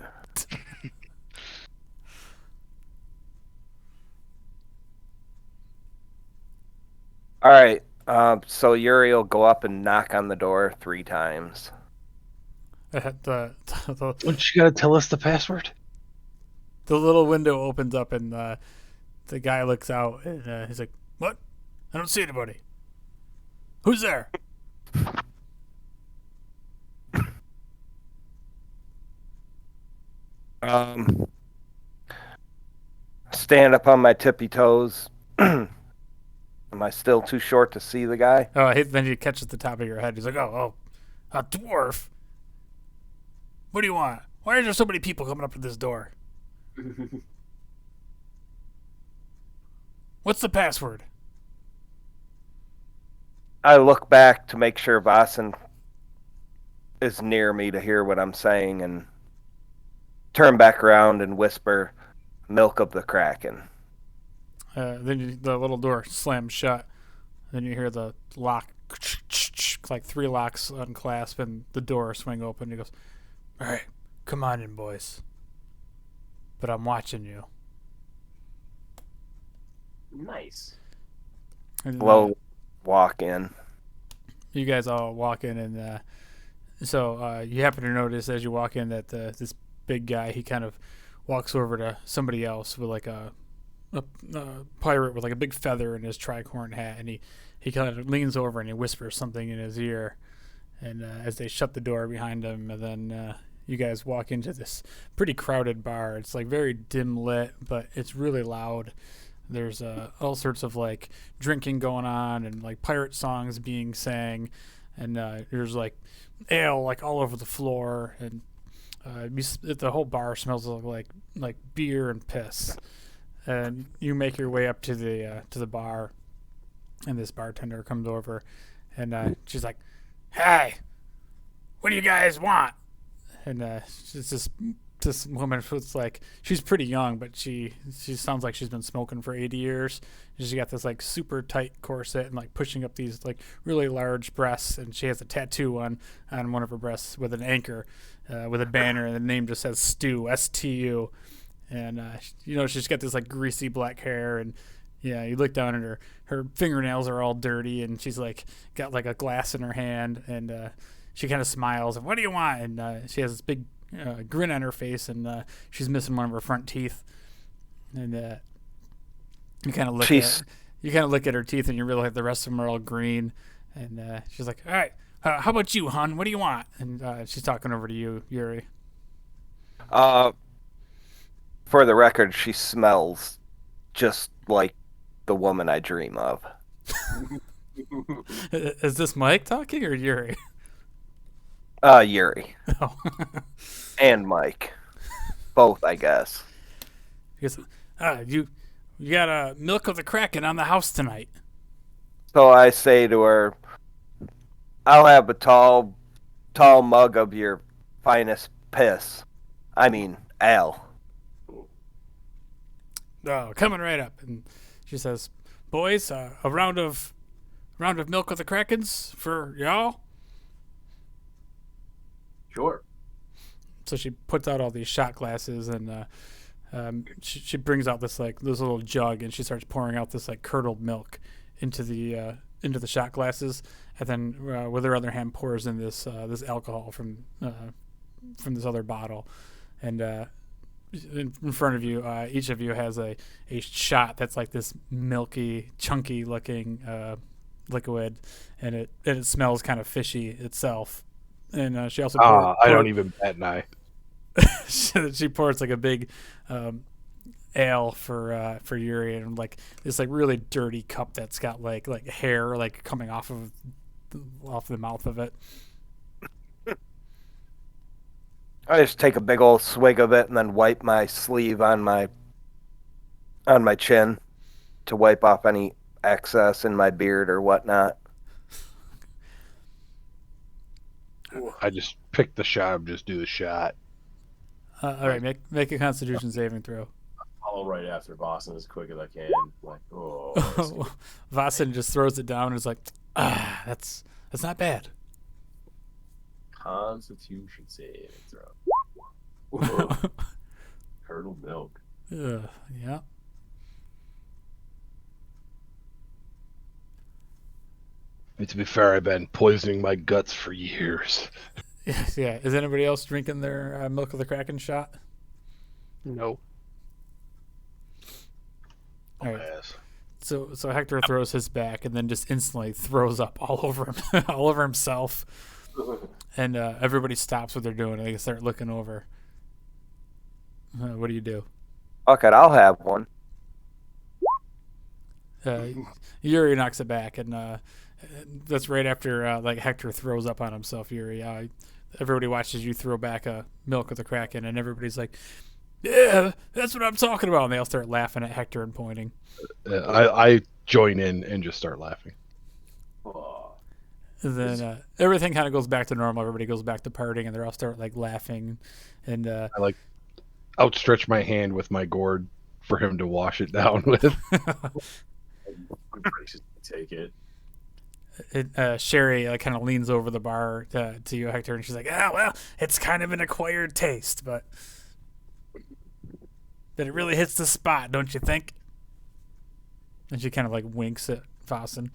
All right. So Yuri will go up and knock on the door 3 times. The Don't you got to tell us the password? The little window opens up and the guy looks out and he's like, what? I don't see anybody. Who's there? Stand up on my tippy toes. Am I still too short to see the guy? Oh, then he catches the top of your head. He's like, oh, a dwarf? What do you want? Why are there so many people coming up to this door? What's the password? I look back to make sure Vasen is near me to hear what I'm saying and turn back around and whisper, milk of the Kraken. Then the little door slams shut. Then you hear the lock, like 3 locks unclasp, and the door swing open. He goes, all right, come on in, boys. But I'm watching you. Nice. And, Low walk in. You guys all walk in, and so you happen to notice as you walk in that this big guy, he kind of walks over to somebody else with like a pirate with like a big feather in his tricorn hat, and he kind of leans over and he whispers something in his ear, and as they shut the door behind him, and then you guys walk into this pretty crowded bar. It's like very dim lit, but it's really loud. There's all sorts of like drinking going on and like pirate songs being sang, and there's like ale like all over the floor, and the whole bar smells like beer and piss. And you make your way up to the bar, and this bartender comes over, and she's like, "Hey, what do you guys want?" And it's this woman who's like, she's pretty young, but she sounds like she's been smoking for 80 years. She's got this like super tight corset and like pushing up these like really large breasts, and she has a tattoo on one of her breasts with an anchor, with a banner, and the name just says Stu, S-T-U. And she's got this like greasy black hair, and you look down at her fingernails are all dirty, and she's like got like a glass in her hand, and she kind of smiles. What do you want? And she has this big grin on her face, and she's missing one of her front teeth. And you kind of look at her teeth, and you realize the rest of them are all green. And she's like, "All right, how about you, hon? What do you want?" And she's talking over to you, Yuri. For the record, she smells just like the woman I dream of. Is this Mike talking or Yuri? Yuri. Oh. And Mike. Both, I guess. Because, you got a milk of the Kraken on the house tonight. So I say to her, I'll have a tall mug of your finest piss. I mean, ale. Oh, coming right up. And she says, "Boys, a round of milk of the Krakens for y'all." Sure. So she puts out all these shot glasses, and she brings out this little jug, and she starts pouring out this like curdled milk into the shot glasses, and then with her other hand pours in this alcohol from this other bottle, and in front of you, each of you has a shot that's like this milky, chunky looking liquid, and it smells kind of fishy itself. And she also I don't even bat an eye. she pours like a big ale for Yuri, and like this like really dirty cup that's got like hair like coming off the mouth of it. I just take a big old swig of it and then wipe my sleeve on my chin to wipe off any excess in my beard or whatnot. I just pick the shot and just do the shot. All right, make a Constitution saving throw. Follow right after Boston as quick as I can. Like, Vasen just throws it down and is like, that's not bad. Constitution saving throw. Curdled milk. Yeah. To be fair, I've been poisoning my guts for years. Yeah. Is anybody else drinking their Milk of the Kraken shot? No. All right. So Hector throws his back and then just instantly throws up all over him, all over himself, and everybody stops what they're doing and they start looking over. What do you do? Okay, I'll have one. Yuri knocks it back, and that's right after like Hector throws up on himself. Yuri, everybody watches you throw back a Milk of the Kraken, and everybody's like, "Yeah, that's what I'm talking about." And they all start laughing at Hector and pointing. I join in and just start laughing. And then everything kind of goes back to normal. Everybody goes back to partying, and they all start like laughing. And I like outstretch my hand with my gourd for him to wash it down with. Take it. Sherry kind of leans over the bar to you, Hector, and she's like, well, it's kind of an acquired taste, but it really hits the spot, don't you think? And she kind of like winks at Fossen.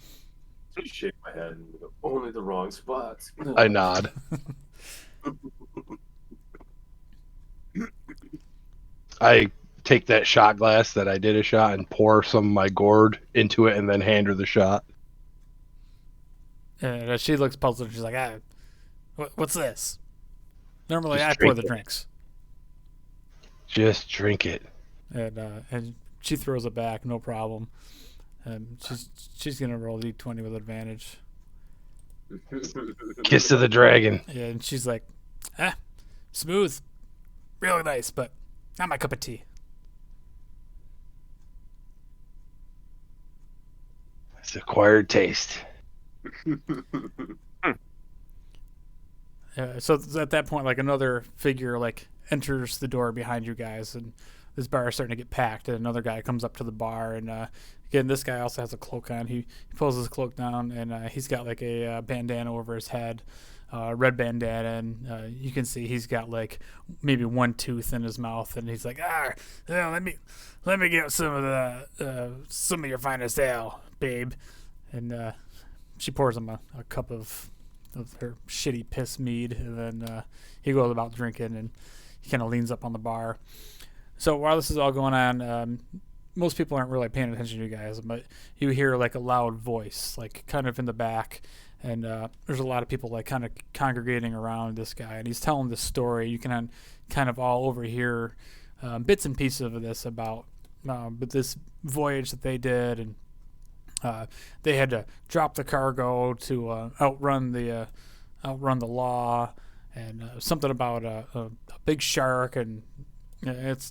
I shake my head and go, only the wrong spots. I nod. I take that shot glass that I did a shot and pour some of my gourd into it and then hand her the shot. And she looks puzzled. She's like, what's this? Normally Just I pour drink the it. drinks. Just drink it. And she throws it back, no problem. And she's gonna roll D20 with advantage. Kiss of the dragon. Yeah, and she's like, smooth, really nice, but not my cup of tea. It's acquired taste. So at that point, like another figure like enters the door behind you guys, and this bar is starting to get packed. And another guy comes up to the bar, and again, this guy also has a cloak on. He pulls his cloak down, and he's got like a bandana over his head, red bandana, and you can see he's got like maybe one tooth in his mouth, and he's like, let me get some of your finest ale, babe, and she pours him a cup of her shitty piss mead, and then he goes about drinking, and he kind of leans up on the bar. So while this is all going on, most people aren't really paying attention to you guys, but you hear like a loud voice, like kind of in the back, and there's a lot of people like kind of congregating around this guy, and he's telling this story. You can kind of all overhear bits and pieces of this about this voyage that they did, and they had to drop the cargo to outrun the law, and something about a big shark, and it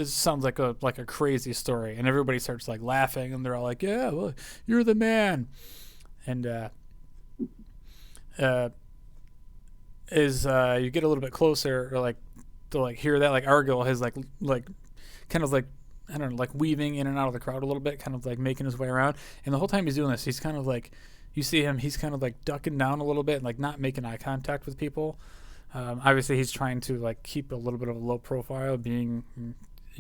sounds like a crazy story, and everybody starts like laughing, and they're all like, "Yeah, well, you're the man." And as you get a little bit closer, or like to like hear that, like Argyle has like kind of like, I don't know, like weaving in and out of the crowd a little bit, kind of like making his way around. And the whole time he's doing this, he's kind of like, you see him, he's kind of like ducking down a little bit and like not making eye contact with people. Obviously he's trying to like keep a little bit of a low profile, being,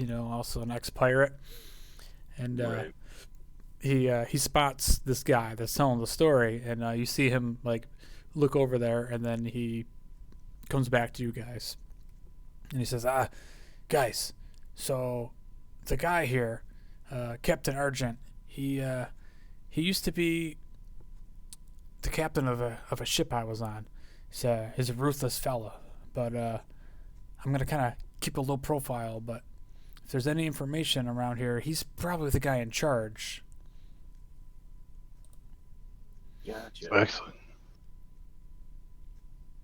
also an ex-pirate, and Right. he spots this guy that's telling the story, and you see him like look over there, and then he comes back to you guys, and he says, guys, so the guy here, Captain Argent, he used to be the captain of a ship I was on. He's a ruthless fella, but I'm gonna kind of keep a low profile. But if there's any information around here, he's probably the guy in charge. Gotcha. Excellent.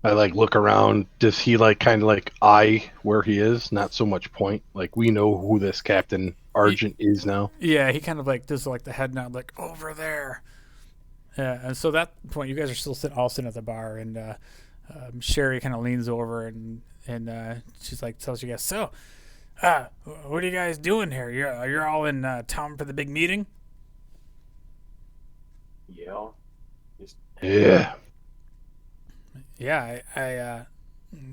I look around. Does he kind of eye where he is? Not so much point. We know who this Captain Argent is now. Yeah, he kind of does the head nod, over there. Yeah, and so that point, you guys are still all sitting at the bar, and Sherry kind of leans over and she's tells you guys, so, what are you guys doing here? You're all in town for the big meeting? Yeah. Yeah. Yeah,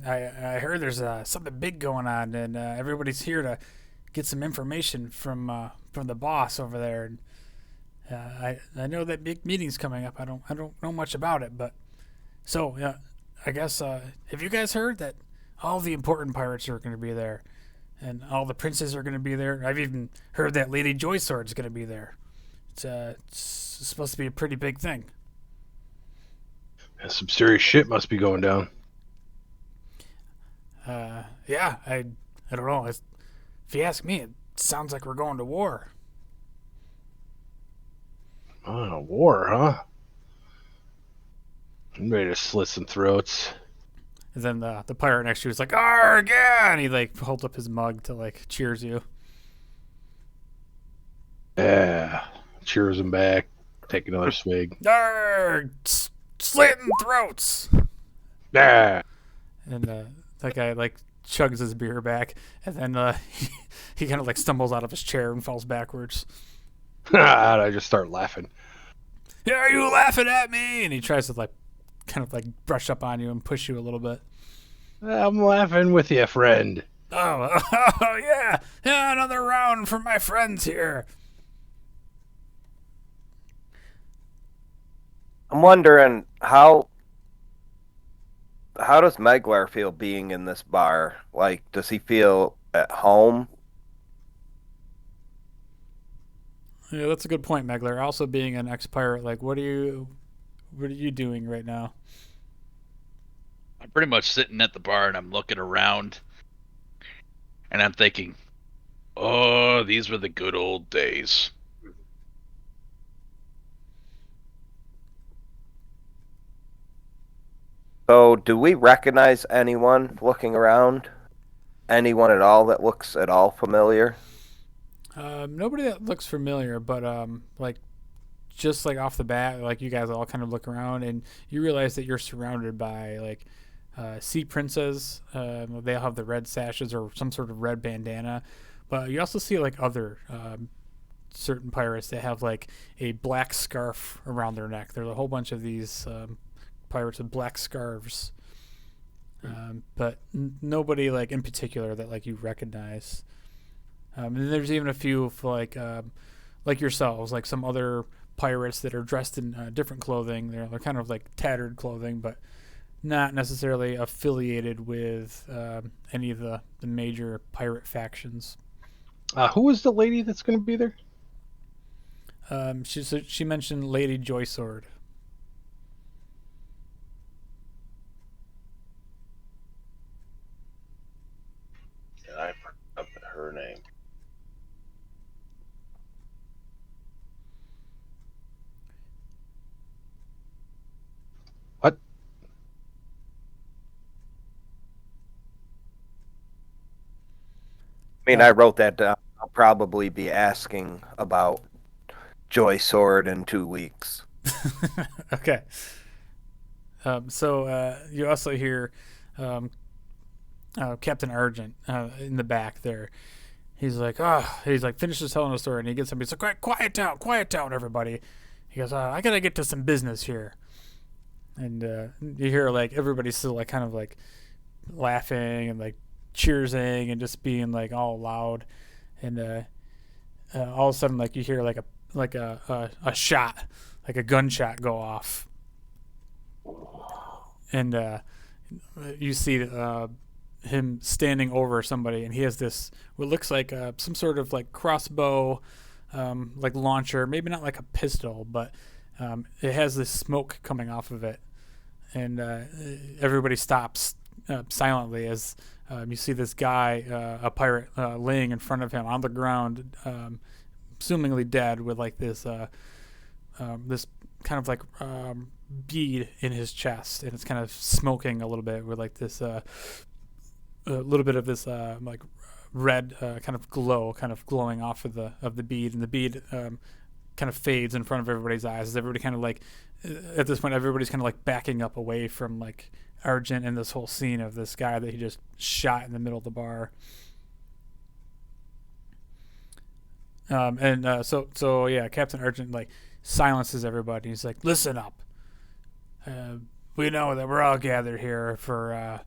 I heard there's something big going on, and everybody's here to get some information from the boss over there. And I know that big meeting's coming up. I don't know much about it, but so I guess have you guys heard that all the important pirates are going to be there, and all the princes are going to be there? I've even heard that Lady Joysword's going to be there. It's supposed to be a pretty big thing. Some serious shit must be going down. Yeah, I don't know. If you ask me, it sounds like we're going to war. Oh, war, huh? I'm ready to slit some throats. And then the pirate next to you is like, "Arg, yeah!" And he holds up his mug to cheers you. Yeah. Cheers him back. Take another swig. Arg, slitting throats. Yeah. And that guy chugs his beer back, and then he kind of stumbles out of his chair and falls backwards. And I just start laughing. Yeah, are you laughing at me? And he tries to kind of brush up on you and push you a little bit. I'm laughing with you, friend. Oh, yeah, another round for my friends here. I'm wondering how does Meglar feel being in this bar? Does he feel at home? Yeah, that's a good point, Meglar. Also, being an ex-pirate, what are you doing right now? I'm pretty much sitting at the bar and I'm looking around, and I'm thinking, oh, these were the good old days. So, do we recognize anyone looking around? Anyone at all that looks at all familiar? Nobody that looks familiar, but just off the bat, you guys all kind of look around and you realize that you're surrounded by sea princes. They all have the red sashes or some sort of red bandana, but you also see other certain pirates that have a black scarf around their neck. There's a whole bunch of these pirates with black scarves, but nobody in particular that you recognize. And there's even a few like yourselves, some other pirates that are dressed in different clothing. They're kind of tattered clothing, but not necessarily affiliated with any of the major pirate factions. Who is the lady that's going to be there? She mentioned Lady Joysword. Yeah, I forgot her name. What? I mean, I wrote that down. I'll probably be asking about Joy Sword in 2 weeks. Okay. So you also hear Captain Argent in the back there. He's finishes telling a story, and he gets somebody. He's like, quiet down, everybody. He goes, I gotta get to some business here. And you hear everybody's still kind of laughing and cheersing and just being all loud. and all of a sudden, like you hear like a shot, like a gunshot go off, and you see him standing over somebody, and he has this what looks like some sort of like crossbow, like launcher, maybe not like a pistol, but it has this smoke coming off of it, and everybody stops silently as you see this guy, a pirate, laying in front of him on the ground, assumingly dead, with like this this kind of like bead in his chest, and it's kind of smoking a little bit with like this a little bit of this like red kind of glow, kind of glowing off of the bead, and the bead kind of fades in front of everybody's eyes as everybody kind of like at this point everybody's kind of like backing up away from like Argent and this whole scene of this guy that he just shot in the middle of the bar. So yeah, Captain Argent like silences everybody. He's like, "Listen up. We know that we're all gathered here for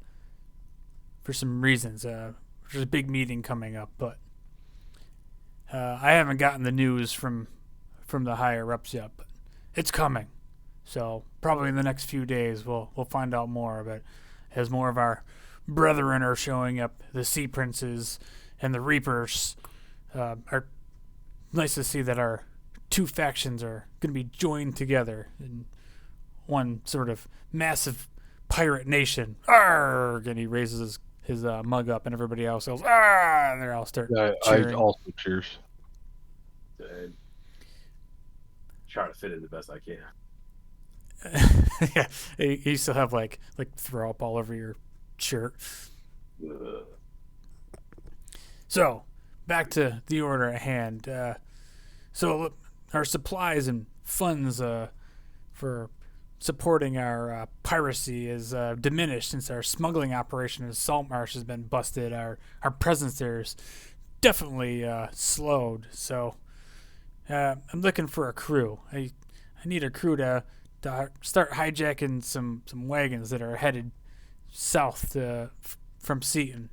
some reasons. There's a big meeting coming up, but I haven't gotten the news from the higher ups yet, but it's coming. So probably in the next few days we'll find out more. But as more of our brethren are showing up, the Sea Princes and the Reapers, are nice to see that our two factions are going to be joined together in one sort of massive pirate nation. Arrgh! And he raises his mug up, and everybody else goes, "Ah!" And they all start cheering. I also cheers. Try to fit in the best I can. Yeah, you still have like throw up all over your shirt. So back to the order at hand. So our supplies and funds for supporting our piracy is diminished since our smuggling operation in Saltmarsh has been busted. Our presence there is definitely slowed. So I'm looking for a crew. I need a crew to start hijacking some wagons that are headed south from Seaton.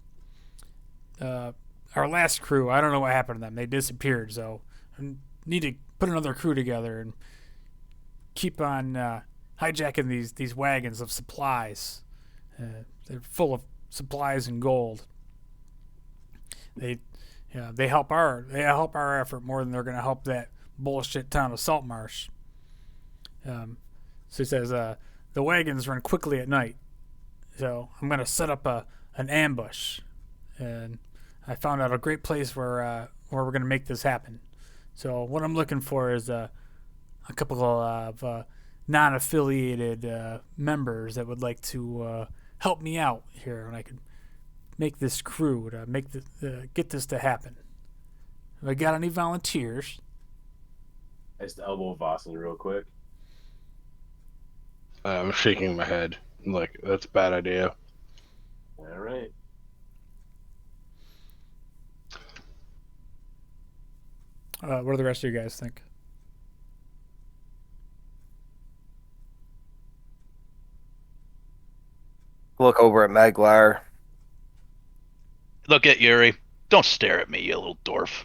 Our last crew, I don't know what happened to them. They disappeared, so I need to put another crew together and keep on hijacking these wagons of supplies. They're full of supplies and gold. They help our effort more than they're going to help that bullshit town of Saltmarsh. So he says the wagons run quickly at night, so I'm going to set up an ambush, and I found out a great place where we're going to make this happen. So what I'm looking for is a couple of non-affiliated members that would like to help me out here, and I could make this crew to get this to happen. Have I got any volunteers? I just elbow Vossen real quick. I'm shaking my head. I'm like, that's a bad idea. All right. What do the rest of you guys think? Look over at Maglar. Look at Yuri. Don't stare at me, you little dwarf.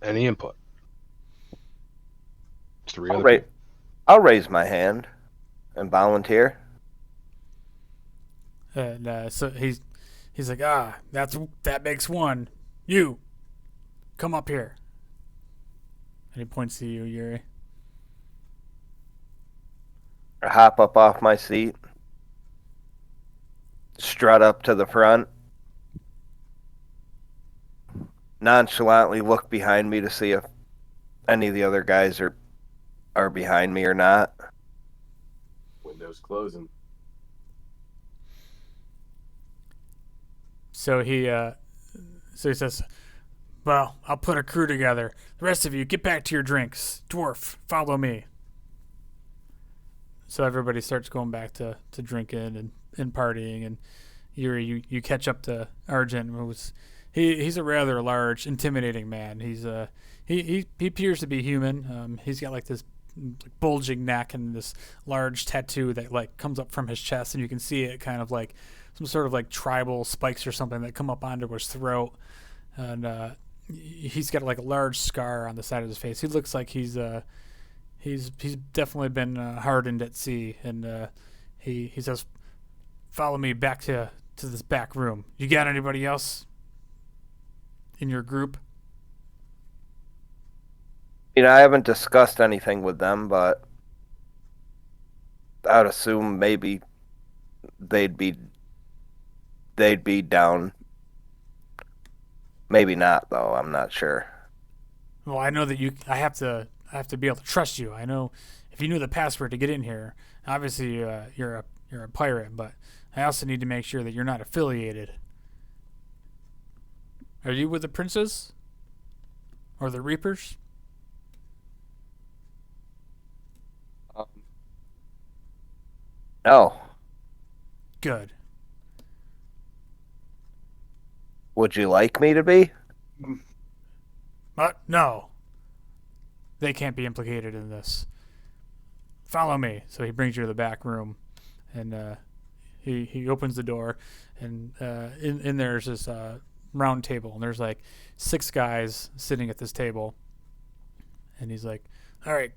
Any input? It's three other people. I'll raise my hand and volunteer. And so he's like, that makes one. You, come up here. And he points to you, Yuri. I hop up off my seat, strut up to the front, nonchalantly look behind me to see if any of the other guys are behind me or not. Windows closing. So he says, "Well, I'll put a crew together. The rest of you, get back to your drinks. Dwarf, follow me." So everybody starts going back to drinking and partying, and Yuri, you catch up to Argent, he's a rather large, intimidating man. He appears to be human. He's got like this bulging neck and this large tattoo that like comes up from his chest, and you can see it kind of like some sort of like tribal spikes or something that come up onto his throat, and he's got like a large scar on the side of his face. He looks like he's definitely been hardened at sea, and he says, "Follow me back to this back room. You got anybody else in your group?" I haven't discussed anything with them, but I would assume maybe they'd be down. Maybe not, though. I'm not sure. Well, I know that I have to be able to trust you. I know if you knew the password to get in here, obviously you're a pirate, but I also need to make sure that you're not affiliated. Are you with the princes or the reapers? No. Good. Would you like me to be? No. They can't be implicated in this. Follow me. So he brings you to the back room, and he opens the door, and in there's this round table, and there's like 6 guys sitting at this table, and he's like, "All right,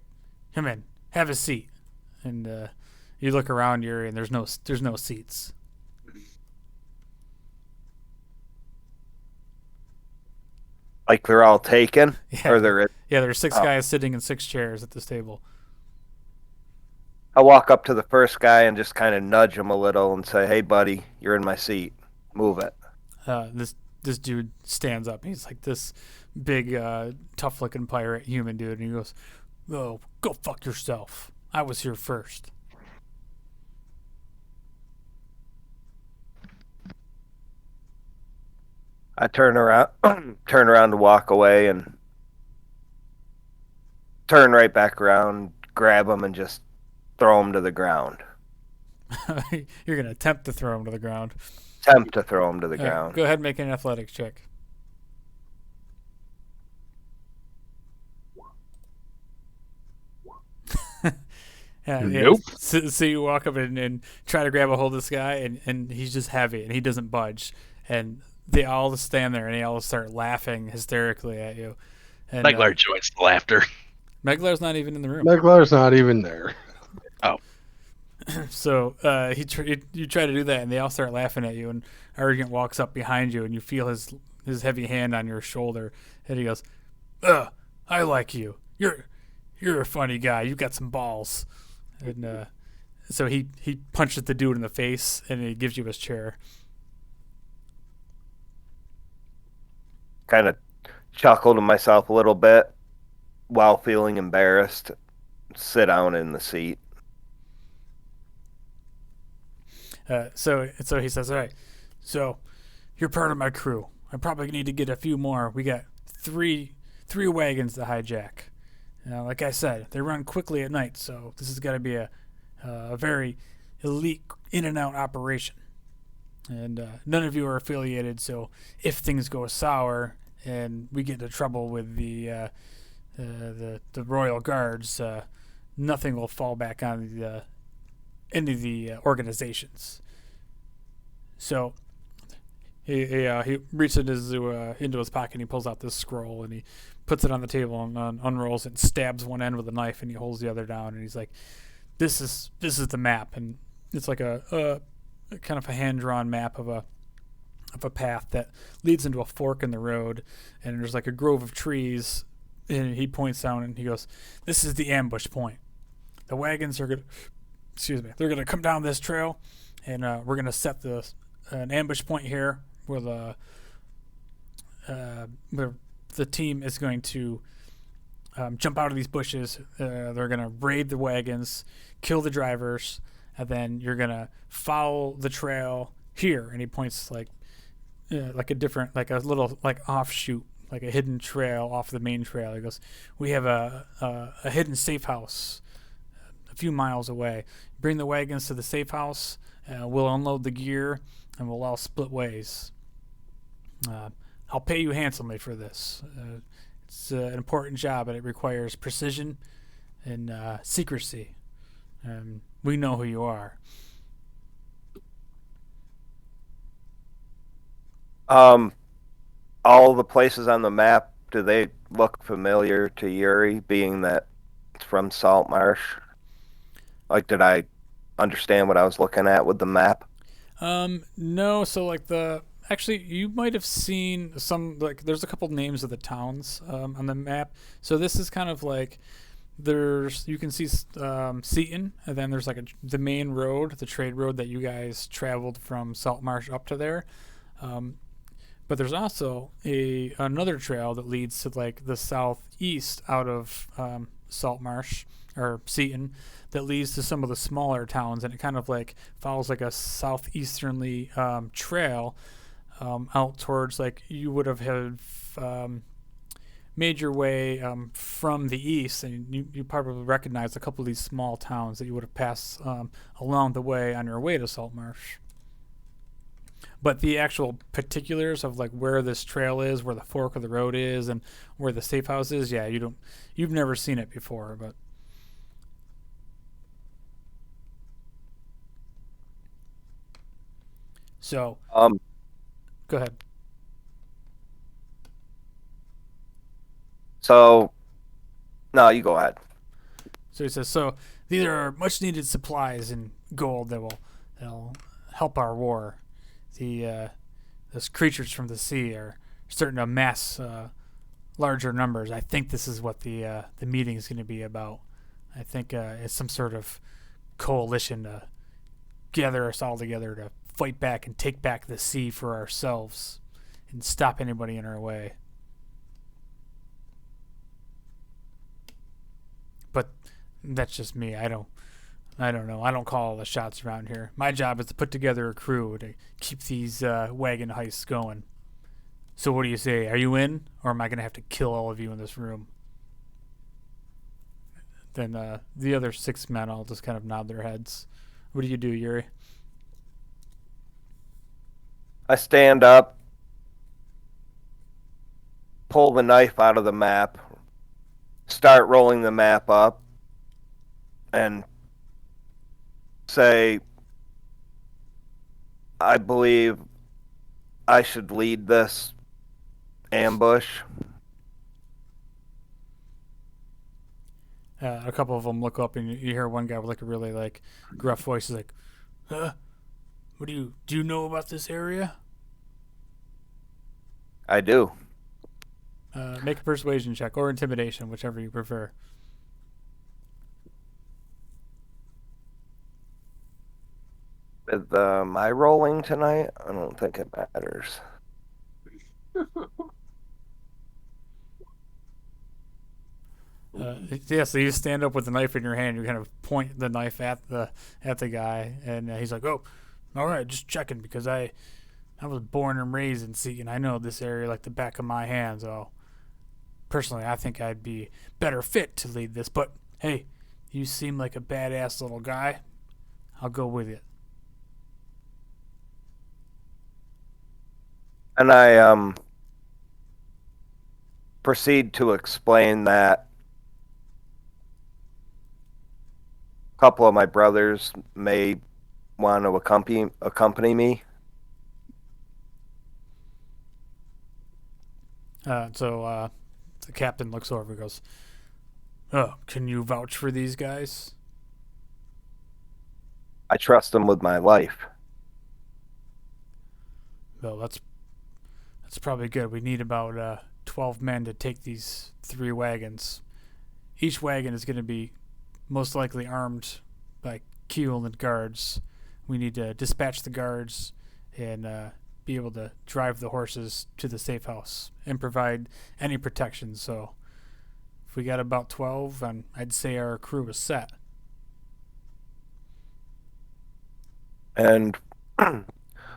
come in, have a seat." And you look around here, and there's no seats. Like they're all taken? Yeah. Or they're... Yeah, there's 6 guys sitting in 6 chairs at this table. I walk up to the first guy and just kind of nudge him a little and say, "Hey, buddy, you're in my seat. Move it." This dude stands up. He's like this big, tough-looking pirate human dude, and he goes, "Oh, go fuck yourself. I was here first." I turn around to walk away, and turn right back around, grab him, and just throw him to the ground. You're going to attempt to throw him to the ground. Attempt to throw him to the ground. Go ahead and make an athletics check. Nope. So you walk up and try to grab a hold of this guy, and he's just heavy, and he doesn't budge. And they all stand there, and they all start laughing hysterically at you. And Meglar joins the laughter. Meglar's not even in the room. Meglar's not even there. Oh. So you try to do that, and they all start laughing at you. And Arrogant walks up behind you, and you feel his heavy hand on your shoulder, and he goes, "I like you. You're a funny guy. You got some balls." And so he punches the dude in the face, and he gives you his chair. Kind of chuckle to myself a little bit while feeling embarrassed. Sit down in the seat. So he says, "All right, so you're part of my crew. I probably need to get a few more. We got three wagons to hijack. Like I said, they run quickly at night, so this has got to be a very elite in and out operation. And none of you are affiliated, so if things go sour and we get into trouble with the royal guards, nothing will fall back on any of the organizations." So he reaches into his pocket, and he pulls out this scroll, and he puts it on the table and unrolls it and stabs one end with a knife, and he holds the other down, and he's like, "This is the map." And it's like a kind of a hand-drawn map of a path that leads into a fork in the road, and there's like a grove of trees, and he points down and he goes, "This is the ambush point. The wagons are they're gonna come down this trail, and we're gonna set an ambush point here where the team is going to jump out of these bushes. They're gonna raid the wagons, kill the drivers, and then you're gonna follow the trail here." And he points like a different, like a little like offshoot, like a hidden trail off the main trail. He goes, "We have a hidden safe house a few miles away. Bring the wagons to the safe house. We'll unload the gear, and we'll all split ways. I'll pay you handsomely for this. It's an important job, and it requires precision in secrecy. We know who you are. All the places on the map, do they look familiar to Yuri, being that it's from Salt Marsh? Like, did I understand what I was looking at with the map? No. So like actually, you might have seen some, like there's a couple names of the towns on the map. So this is kind of like you can see Seaton, and then there's like the main road, the trade road that you guys traveled from Salt Marsh up to there. But there's also another trail that leads to like the southeast out of Salt Marsh or Seaton, that leads to some of the smaller towns, and it kind of like follows like a southeasternly trail out towards, like, you would have had made your way from the east, and you probably recognize a couple of these small towns that you would have passed along the way on your way to Salt Marsh. But the actual particulars of like where this trail is, where the fork of the road is, and where the safe house is, yeah, you've never seen it before, but. So, go ahead. So, no, you go ahead. So he says, so these are much needed supplies and gold that'll help our war. Those creatures from the sea are starting to amass larger numbers. I think this is what the meeting is going to be about. I think it's some sort of coalition to gather us all together to fight back and take back the sea for ourselves and stop anybody in our way. But that's just me. I don't know. I don't call all the shots around here. My job is to put together a crew to keep these wagon heists going. So what do you say? Are you in, or am I going to have to kill all of you in this room? Then the other 6 men all just kind of nod their heads. What do you do, Yuri? I stand up, pull the knife out of the map, start rolling the map up, and say, I believe I should lead this ambush. A couple of them look up, and you hear one guy with like a really like gruff voice. He's like, "Huh? What do you know about this area?" I do. Make a persuasion check or intimidation, whichever you prefer. With my rolling tonight, I don't think it matters. Yeah, so you stand up with the knife in your hand. You kind of point the knife at the guy, and he's like, "Oh, all right, just checking because I was born and raised in Seaton. I know this area like the back of my hand. So personally, I think I'd be better fit to lead this. But hey, you seem like a badass little guy. I'll go with you." And I proceed to explain that a couple of my brothers may want to accompany me. So the captain looks over and goes, "Oh, can you vouch for these guys?" I trust them with my life. Well, that's probably good. We need about 12 men to take these 3 wagons. Each wagon is going to be most likely armed by Keel and guards. We need to dispatch the guards and be able to drive the horses to the safe house and provide any protection. So if we got about 12, and I'd say our crew is set. And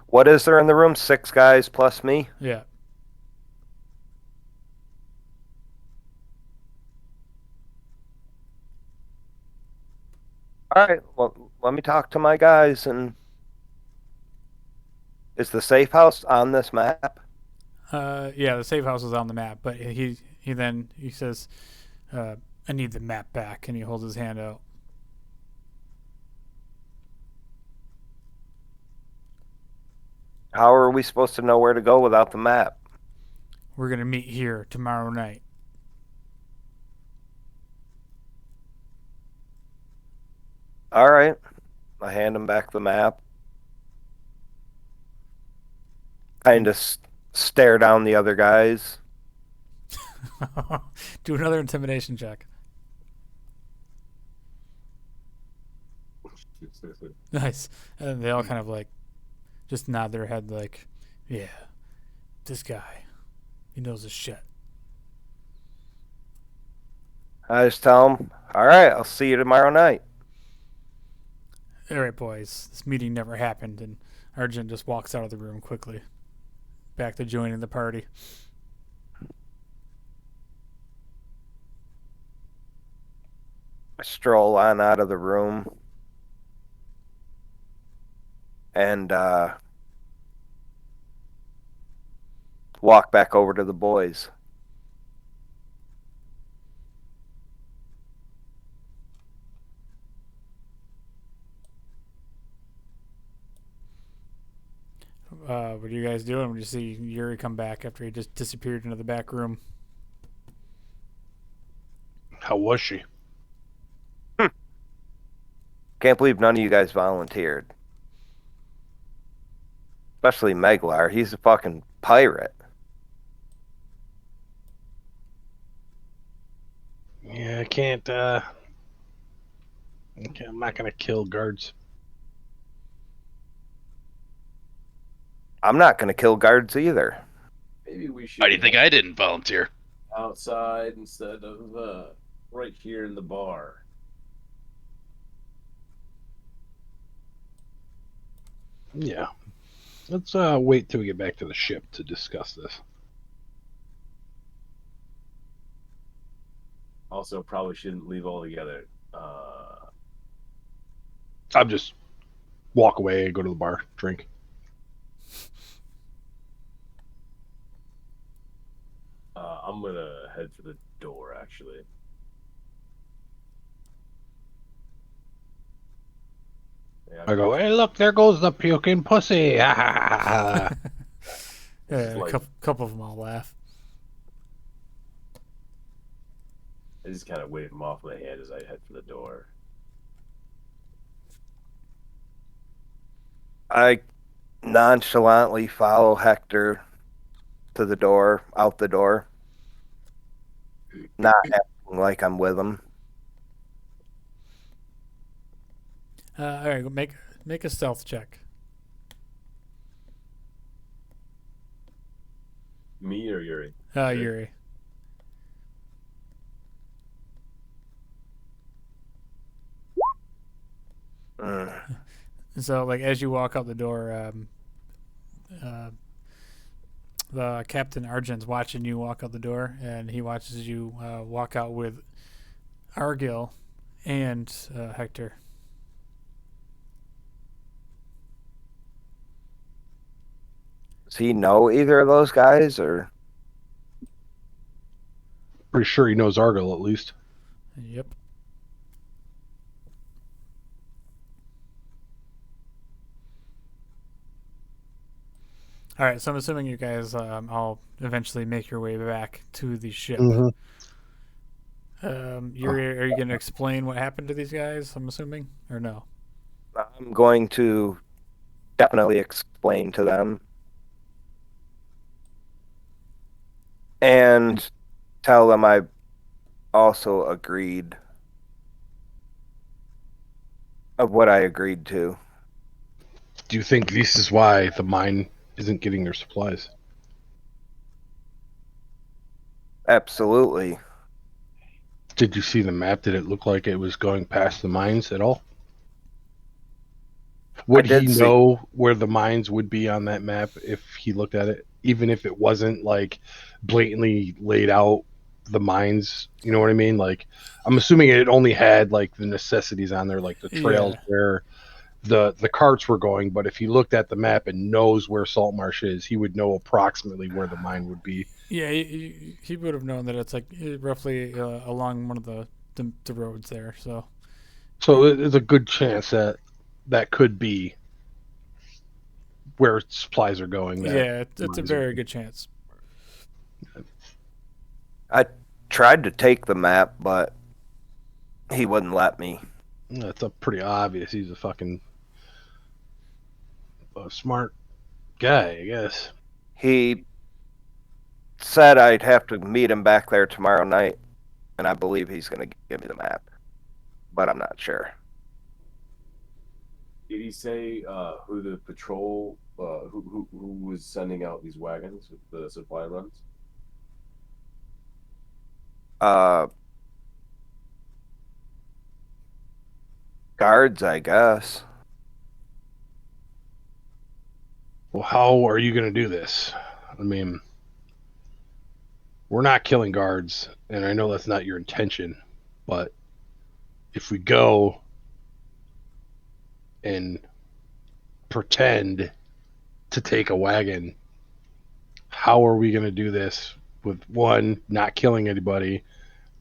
what is there in the room? 6 guys plus me? Yeah. All right, well, let me talk to my guys. And is the safe house on this map? Yeah, the safe house is on the map, but he says, I need the map back. And he holds his hand out. How are we supposed to know where to go without the map? We're going to meet here tomorrow night. All right. I hand him back the map. Kind of stare down the other guys. Do another intimidation check. Nice. And they all kind of like just nod their head like, yeah, this guy, he knows his shit. I just tell him, all right, I'll see you tomorrow night. All right, boys, this meeting never happened, and Arjun just walks out of the room quickly, back to joining the party. I stroll on out of the room and walk back over to the boys. What are you guys doing when you see Yuri come back after he just disappeared into the back room? How was she? Can't believe none of you guys volunteered. Especially Meglar. He's a fucking pirate. Yeah, I can't. Okay, I'm not gonna kill guards. I'm not going to kill guards either. Maybe we should. Why do you think I didn't volunteer? Outside instead of right here in the bar. Yeah. Let's wait till we get back to the ship to discuss this. Also, probably shouldn't leave altogether. I'll just walk away, go to the bar, drink. I'm gonna head for the door, actually. Yeah, I go, hey, look, there goes the puking pussy. Yeah, like- a couple of them all laugh. I just kind of wave him off my hand as I head for the door. I nonchalantly follow Hector to the door, out the door. Not acting like I'm with him. All right, go make a stealth check. Me or Yuri? Yuri. So, like, as you walk out the door, the Captain Argent's watching you walk out the door, and he watches you walk out with Argil and Hector. Does he know either of those guys, or? Pretty sure he knows Argyle at least. Yep. All right, so I'm assuming you guys all eventually make your way back to the ship. Mhm. Yuri, are you going to explain what happened to these guys, I'm assuming, or no? I'm going to definitely explain to them. And tell them I also agreed of what I agreed to. Do you think this is why the mine isn't getting their supplies? Absolutely. Did you see the map? Did it look like it was going past the mines at all? Would he know where the mines would be on that map if he looked at it? Even if it wasn't like blatantly laid out the mines, you know what I mean? Like, I'm assuming it only had like the necessities on there, like the trails where the carts were going, but if he looked at the map and knows where Saltmarsh is, he would know approximately where the mine would be. Yeah, he would have known that it's like roughly along one of the roads there. So there's a good chance that could be where supplies are going. Yeah, it's a very good chance. I tried to take the map, but he wouldn't let me. That's pretty obvious. He's a fucking smart guy, I guess. He said I'd have to meet him back there tomorrow night, and I believe he's going to give me the map, but I'm not sure. Did he say who the patrol, who was sending out these wagons with the supply runs? Guards, I guess. Well, how are you going to do this? I mean, we're not killing guards, and I know that's not your intention, but if we go and pretend to take a wagon, how are we going to do this with, one, not killing anybody,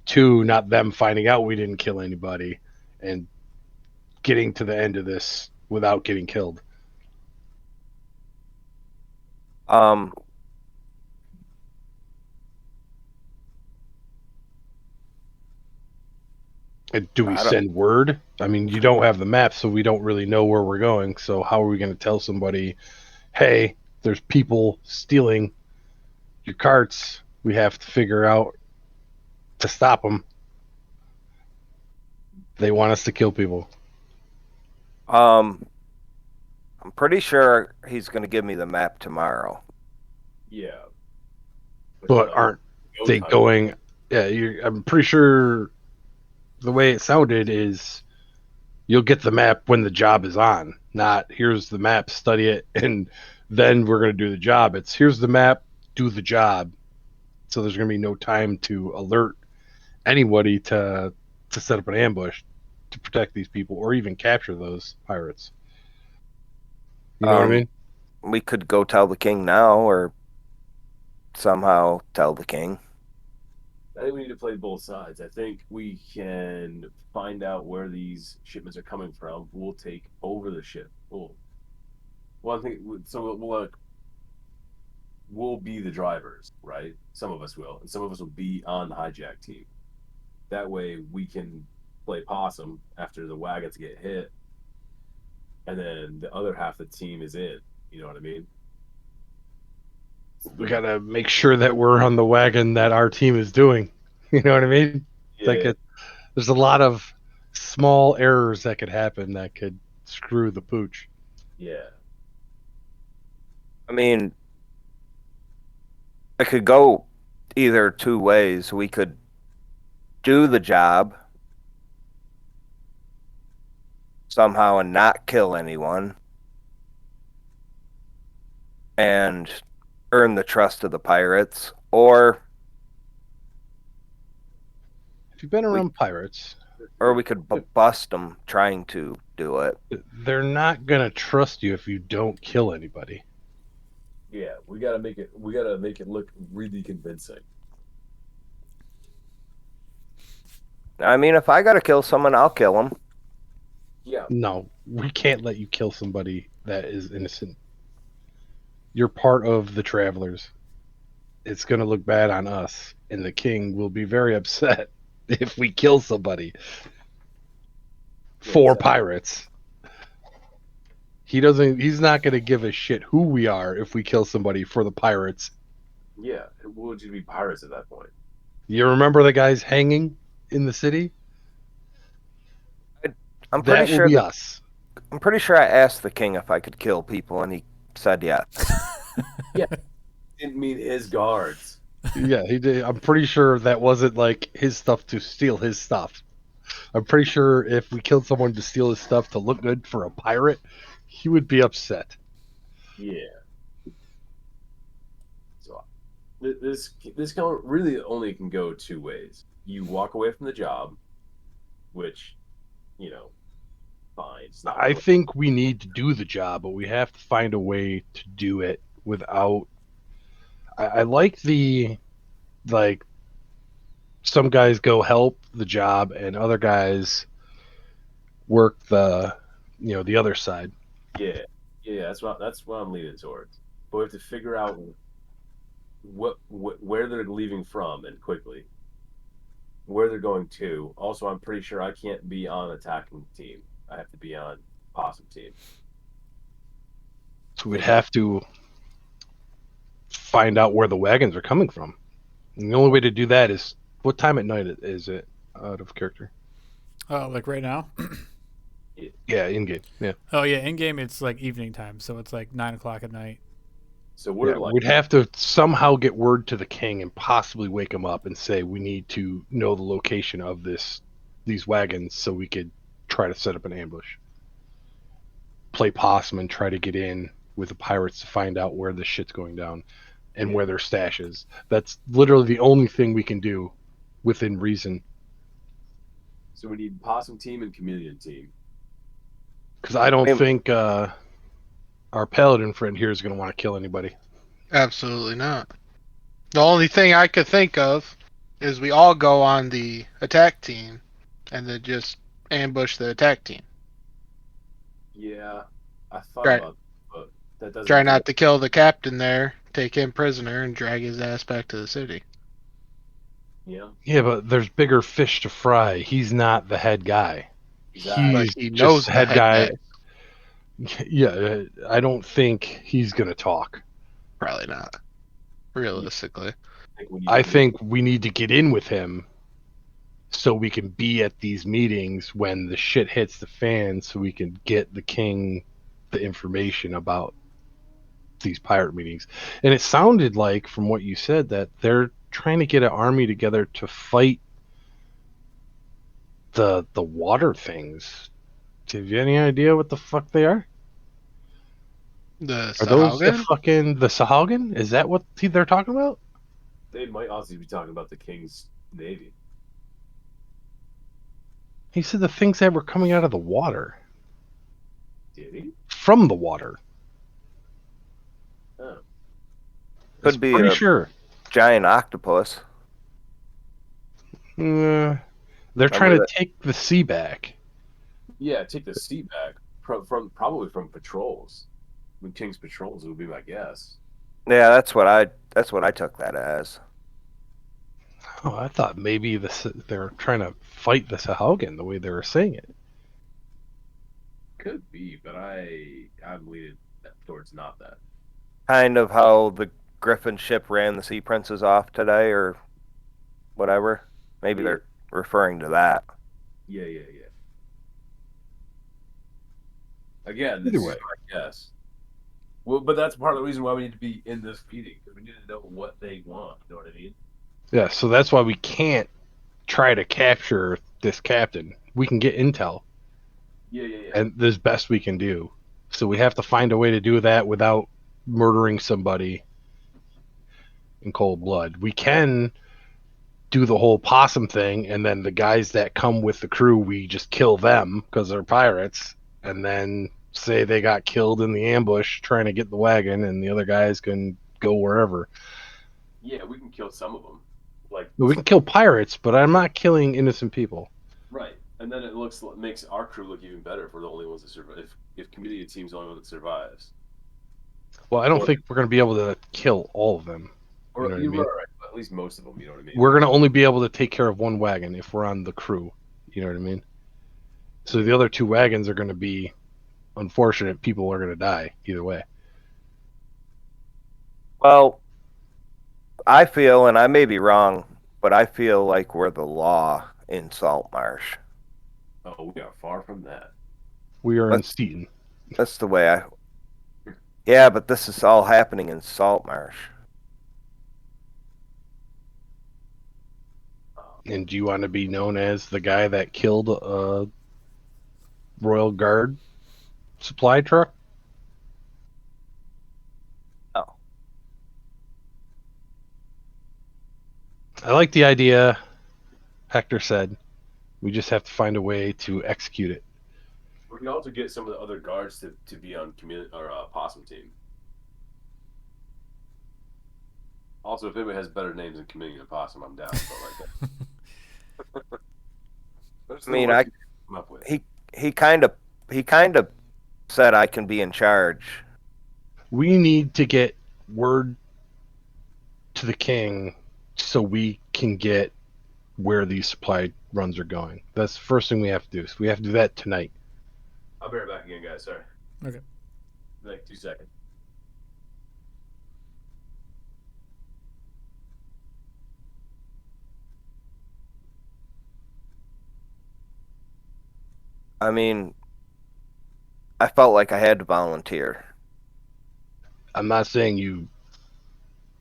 two, not them finding out we didn't kill anybody, and getting to the end of this without getting killed? And do we send word? I mean, you don't have the map, so we don't really know where we're going. So how are we going to tell somebody, hey, there's people stealing your carts. We have to figure out to stop them. They want us to kill people. I'm pretty sure he's going to give me the map tomorrow. Yeah. But aren't they going? Yeah, I'm pretty sure the way it sounded is you'll get the map when the job is on. Not here's the map, study it, and then we're going to do the job. It's here's the map, do the job. So there's going to be no time to alert anybody to set up an ambush to protect these people or even capture those pirates. You know what I mean? We could go tell the king now, or somehow tell the king. I think we need to play both sides. I think we can find out where these shipments are coming from. We'll take over the ship. I think so. We'll be the drivers, right? Some of us will, and some of us will be on the hijack team. That way, we can play possum after the wagons get hit, and then the other half of the team is in. You know what I mean? We gotta make sure that we're on the wagon that our team is doing. You know what I mean? Yeah. There's a lot of small errors that could happen that could screw the pooch. Yeah. I mean, it could go either two ways. We could do the job somehow and not kill anyone, and earn the trust of the pirates, or if you've been around pirates, or we could bust them trying to do it. They're not gonna trust you if you don't kill anybody. Yeah, we gotta make it look really convincing. I mean, if I gotta kill someone, I'll kill them. Yeah. No, we can't let you kill somebody that is innocent. You're part of the travelers. It's going to look bad on us, and the king will be very upset if we kill somebody for pirates. He's not going to give a shit who we are if we kill somebody for the pirates. Yeah, we'll just be pirates at that point. You remember the guys hanging in the city? I'm pretty sure us. I'm pretty sure I asked the king if I could kill people, and he said yes. Yeah, didn't mean his guards. Yeah, he did. I'm pretty sure that wasn't like his stuff to steal his stuff. I'm pretty sure if we killed someone to steal his stuff to look good for a pirate, he would be upset. Yeah. So this can really only can go two ways. You walk away from the job, which, fine. It's not I really- think we need to do the job, but we have to find a way to do it without. I like like some guys go help the job and other guys work the other side. Yeah, that's what I'm leaning towards. But we have to figure out where they're leaving from and quickly, where they're going to. Also, I'm pretty sure I can't be on attacking team. I have to be on possum team. So we'd have to find out where the wagons are coming from. And the only way to do that is what time at night is it out of character? Like right now? Yeah, in game. Yeah. Oh yeah, in game it's like evening time, so it's like 9 o'clock at night. So we're like, we'd have to somehow get word to the king and possibly wake him up and say we need to know the location of these wagons so we could try to set up an ambush. Play possum and try to get in with the pirates to find out where the shit's going down and where their stash is. That's literally the only thing we can do within reason. So we need possum team and chameleon team. Because I don't think our paladin friend here is going to want to kill anybody. Absolutely not. The only thing I could think of is we all go on the attack team and then just ambush the attack team. Yeah, I thought Right. about that, but that doesn't. Try not to kill the captain there, take him prisoner, and drag his ass back to the city. Yeah. Yeah, but there's bigger fish to fry. He's not the head guy. Exactly. But He's he just knows the the head head guy. guy. Yeah, I don't think he's going to talk. Probably not. Realistically. I think we need to get in with him so we can be at these meetings when the shit hits the fan so we can get the king the information about these pirate meetings. And it sounded like, from what you said, that they're trying to get an army together to fight the water things. Do you have any idea what the fuck they are? The Are those the Sahaugen? fucking the Sahaugen? Is that what they're talking about? They might also be talking about the king's navy. He said the things that were coming out of the water. Did he? From the water. Oh. Could be Pretty a sure. giant octopus. They're trying to take the sea back. Yeah, take the sea back from probably from patrols. When King's patrols would be my guess. Yeah, that's what I took that as. Oh, I thought maybe they're trying to fight the Sahaugen the way they were saying it. Could be, but I'm leaning towards not that. Kind of how the Griffin ship ran the Sea Princes off today, or whatever. Maybe they're referring to that. Yeah. Again, Either this way. is my guess. Well, but that's part of the reason why we need to be in this meeting, because we need to know what they want. You know what I mean? Yeah, so that's why we can't try to capture this captain. We can get intel, Yeah. and this best we can do. So we have to find a way to do that without murdering somebody in cold blood. We can do the whole possum thing, and then the guys that come with the crew, we just kill them because they're pirates, and then say they got killed in the ambush trying to get the wagon, and the other guys can go wherever. Yeah, we can kill some of them. Like We can kill pirates, but I'm not killing innocent people. right, and then it makes our crew look even better if we're the only ones that survive. If community team's the only one that survives. Well, I don't think we're going to be able to kill all of them. Or You know what I you're mean? right, but at least most of them. You know what I mean? We're going to only be able to take care of one wagon if we're on the crew. You know what I mean? So the other two wagons are going to be unfortunate. People are going to die either way. Well, I feel, and I may be wrong, but I feel like we're the law in Saltmarsh. Oh, we are far from that. We are in Seaton. That's the way I... Yeah, but this is all happening in Saltmarsh. And do you want to be known as the guy that killed a Royal Guard supply truck? Oh. I like the idea. Hector said, we just have to find a way to execute it. We can also get some of the other guards to be on possum team. Also, if anybody has better names than Chameleon and Possum, I'm down. But like that. I mean, he kind of said I can be in charge. We need to get word to the king so we can get where these supply runs are going. That's the first thing we have to do. So we have to do that tonight. I'll be right back again, guys. Sorry. Okay. Like 2 seconds. I mean, I felt like I had to volunteer. I'm not saying you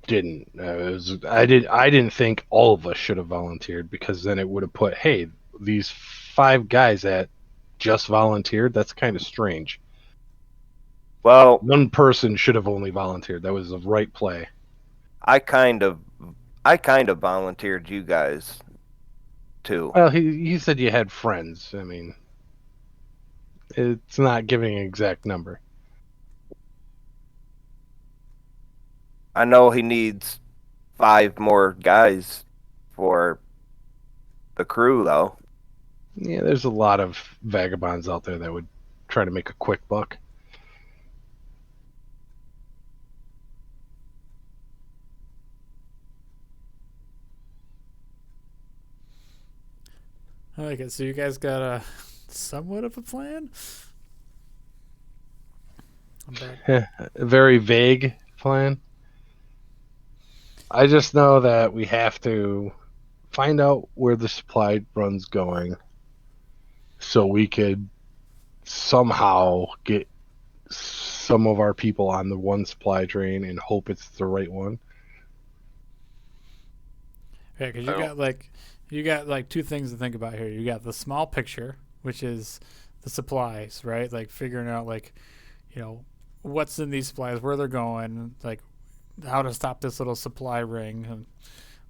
didn't. I didn't think all of us should have volunteered, because then it would have put, hey, these 5 guys that just volunteered. That's kind of strange. Well, one person should have only volunteered. That was the right play. I kind of volunteered you guys too. Well, he said you had friends. I mean, it's not giving an exact number. I know he needs 5 more guys for the crew, though. Yeah, there's a lot of vagabonds out there that would try to make a quick buck. I like it. So you guys got a somewhat of a plan? A very vague plan. I just know that we have to find out where the supply run's going so we could somehow get some of our people on the one supply train and hope it's the right one. Yeah, because you got like 2 things to think about here. You got the small picture, which is the supplies, right? Like figuring out what's in these supplies, where they're going, like how to stop this little supply ring.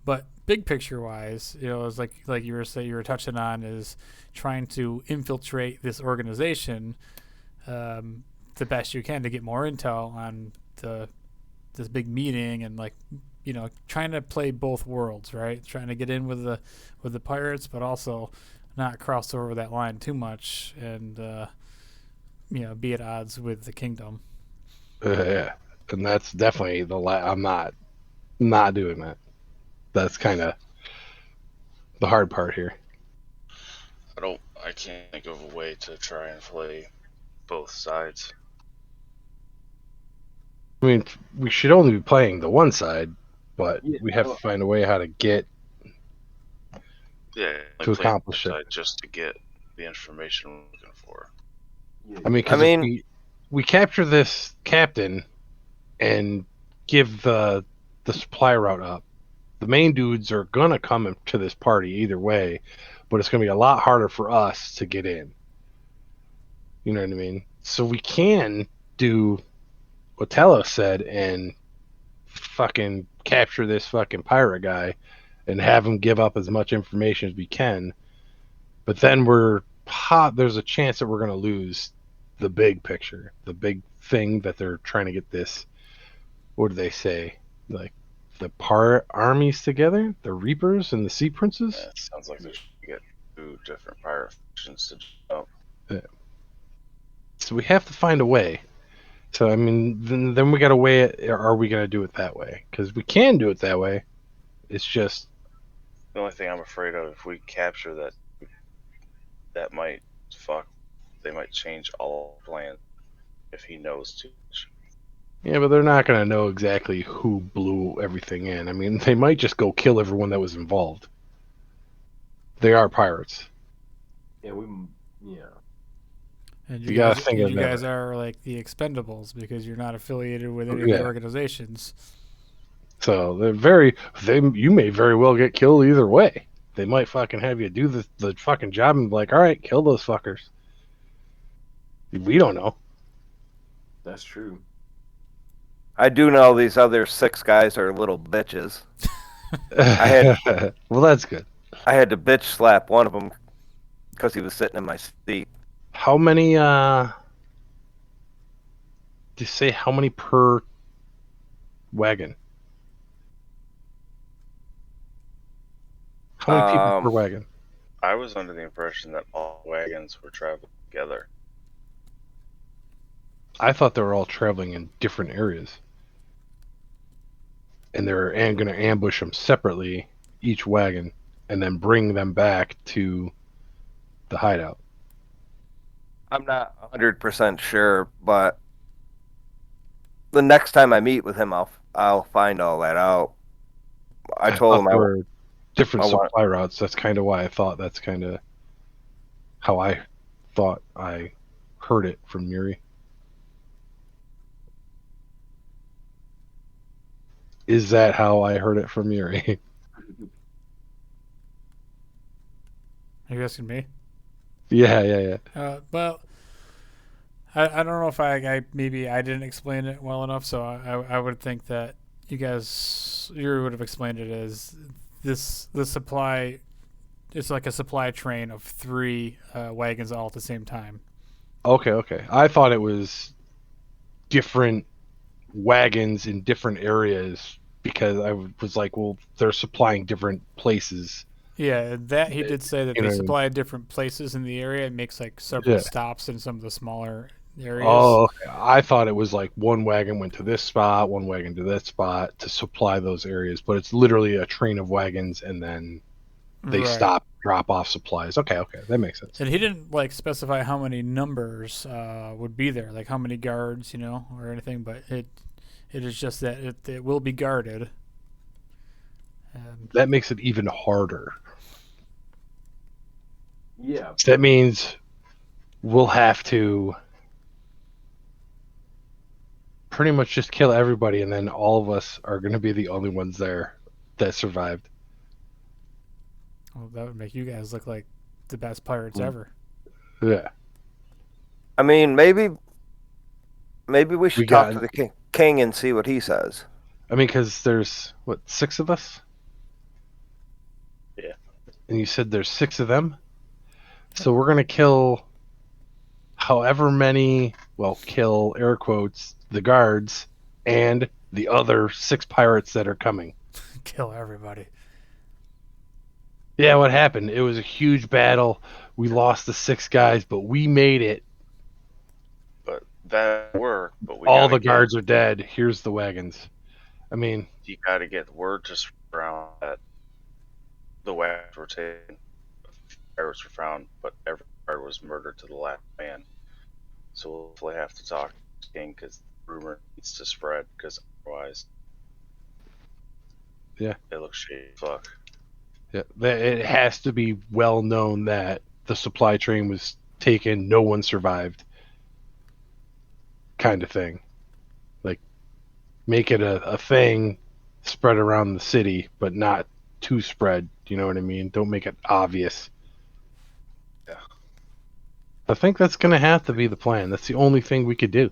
But big picture wise, it's like you were touching on, is trying to infiltrate this organization the best you can to get more intel on this big meeting, and trying to play both worlds, right? Trying to get in with the pirates, but also not cross over that line too much, and be at odds with the kingdom. Yeah, and that's definitely I'm not doing that. That's kind of the hard part here. I can't think of a way to try and play both sides. I mean, we should only be playing the one side, but we have to find a way how to get to accomplish it. Just to get the information we're looking for. I mean, if we capture this captain and give the supply route up, the main dudes are gonna come to this party either way, but it's gonna be a lot harder for us to get in. You know what I mean? So we can do what Talos said and fucking capture this fucking pirate guy and have him give up as much information as we can. But then there's a chance that we're going to lose the big picture, the big thing that they're trying to get this. What do they say? Like the armies together, the Reapers and the Sea Princes. Yeah, it sounds like they should get 2 different pirate factions to jump. Yeah. So we have to find a way. So I mean, then we got to weigh it. Are we going to do it that way? Because we can do it that way. It's just the only thing I'm afraid of, if we capture that might they might change all plans if he knows too much. Yeah, but they're not going to know exactly who blew everything in. I mean, they might just go kill everyone that was involved. They are pirates. Yeah, And you guys are like the Expendables because you're not affiliated with any of the organizations. So you may very well get killed either way. They might fucking have you do the fucking job and be like, all right, kill those fuckers. We don't know. That's true. I do know these other 6 guys are little bitches. Well, that's good. I had to bitch slap one of them because he was sitting in my seat. How many? Did you say how many per wagon? How many people per wagon? I was under the impression that all wagons were traveling together. I thought they were all traveling in different areas, and they're going to ambush them separately, each wagon, and then bring them back to the hideout. I'm not 100% sure, but the next time I meet with him, I'll find all that out. I told him there were different I want- supply routes. That's kind of why I thought that's kind of how I thought I heard it from Yuri. Is that how I heard it from Yuri? Are you asking me? Yeah. Well, I don't know if I maybe I didn't explain it well enough, so I would think that Yuri would have explained it as the supply. It's like a supply train of 3 wagons all at the same time. Okay. I thought it was different wagons in different areas because I was like, well, they're supplying different places. Yeah, that he did say that You they know, supply different places in the area. It makes like several stops in some of the smaller areas. Oh, okay. I thought it was like one wagon went to this spot, one wagon to that spot to supply those areas, but it's literally a train of wagons and then they stop, drop off supplies. Okay, that makes sense. And he didn't like specify how many numbers would be there, like how many guards, or anything. But it is just that it will be guarded. That makes it even harder. Yeah. That means we'll have to pretty much just kill everybody, and then all of us are going to be the only ones there that survived. Well, that would make you guys look like the best pirates ever. Yeah. I mean, maybe we should talk to the king and see what he says. I mean, because there's, 6 of us? Yeah. And you said there's 6 of them? So we're going to kill however many, kill, air quotes, the guards and the other 6 pirates that are coming. Kill everybody. Yeah, what happened? It was a huge battle. We lost the 6 guys, but we made it. But that worked. But all the guards are dead. Here's the wagons. I mean, you got to get word to around that the wagons were taken, pirates were found, but every guard was murdered to the last man. So we'll hopefully have to talk to the king because the rumor needs to spread. Because otherwise, yeah, it looks shady as fuck. Yeah, it has to be well known that the supply train was taken, no one survived, kind of thing. Like, make it a thing, spread around the city, but not too spread. You know what I mean? Don't make it obvious. Yeah. I think that's going to have to be the plan. That's the only thing we could do.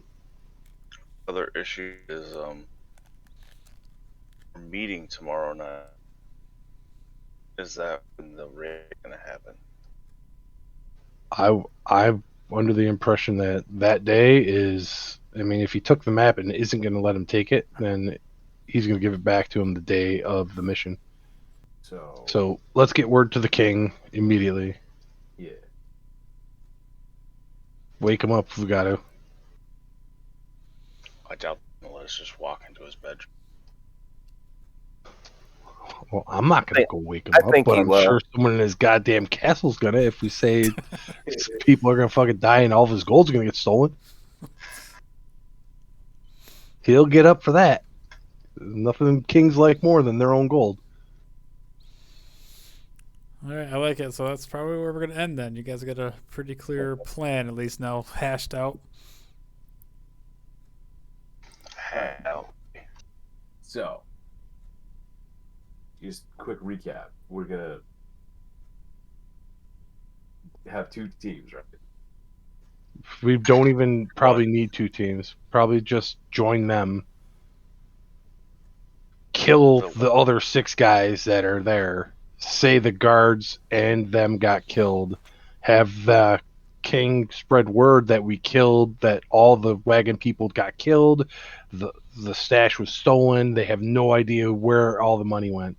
Other issue is we're meeting tomorrow night. Is that when the raid gonna happen? I'm under the impression that day is. I mean, if he took the map and isn't going to let him take it, then he's going to give it back to him the day of the mission. So let's get word to the king immediately. Yeah. Wake him up if we got to. I doubt he'll let us just walk into his bedroom. Well, I'm not going to go wake him up, but I'm sure someone in his goddamn castle's going to if we say people are going to fucking die and all of his gold's going to get stolen. He'll get up for that. Nothing kings like more than their own gold. All right, I like it. So that's probably where we're going to end then. You guys got a pretty clear plan, at least now hashed out. Hell. So, just quick recap. We're going to have 2 teams, right? We don't even probably need 2 teams. Probably just join them. Kill the other 6 guys that are there. Say the guards and them got killed. Have the king spread word that we killed, that all the wagon people got killed. The stash was stolen. They have no idea where all the money went.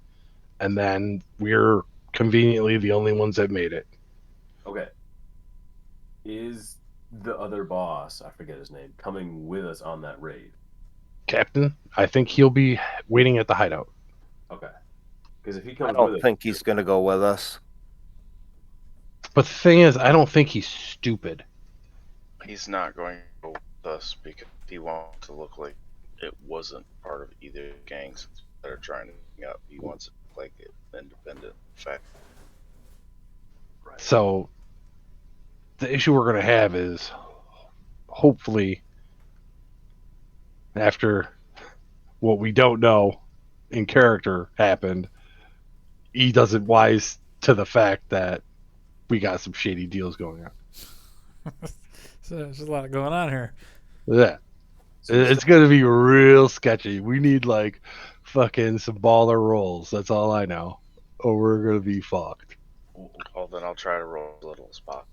And then we're conveniently the only ones that made it. Okay. Is the other boss, I forget his name, coming with us on that raid? Captain, I think he'll be waiting at the hideout. Okay. Because if he I comes with don't us, think he's going to go with us. But the thing is, I don't think he's stupid. He's not going to go with us because he wants to look like it wasn't part of either gangs that are trying to hang up. He wants it to look like an independent fact. right. So the issue we're going to have is, hopefully, after what we don't know in character happened, he doesn't wise to the fact that we got some shady deals going on. So there's a lot going on here. Yeah. It's going to be real sketchy. We need, like, fucking some baller rolls. That's all I know. Or we're going to be fucked. Well, then I'll try to roll a little spot.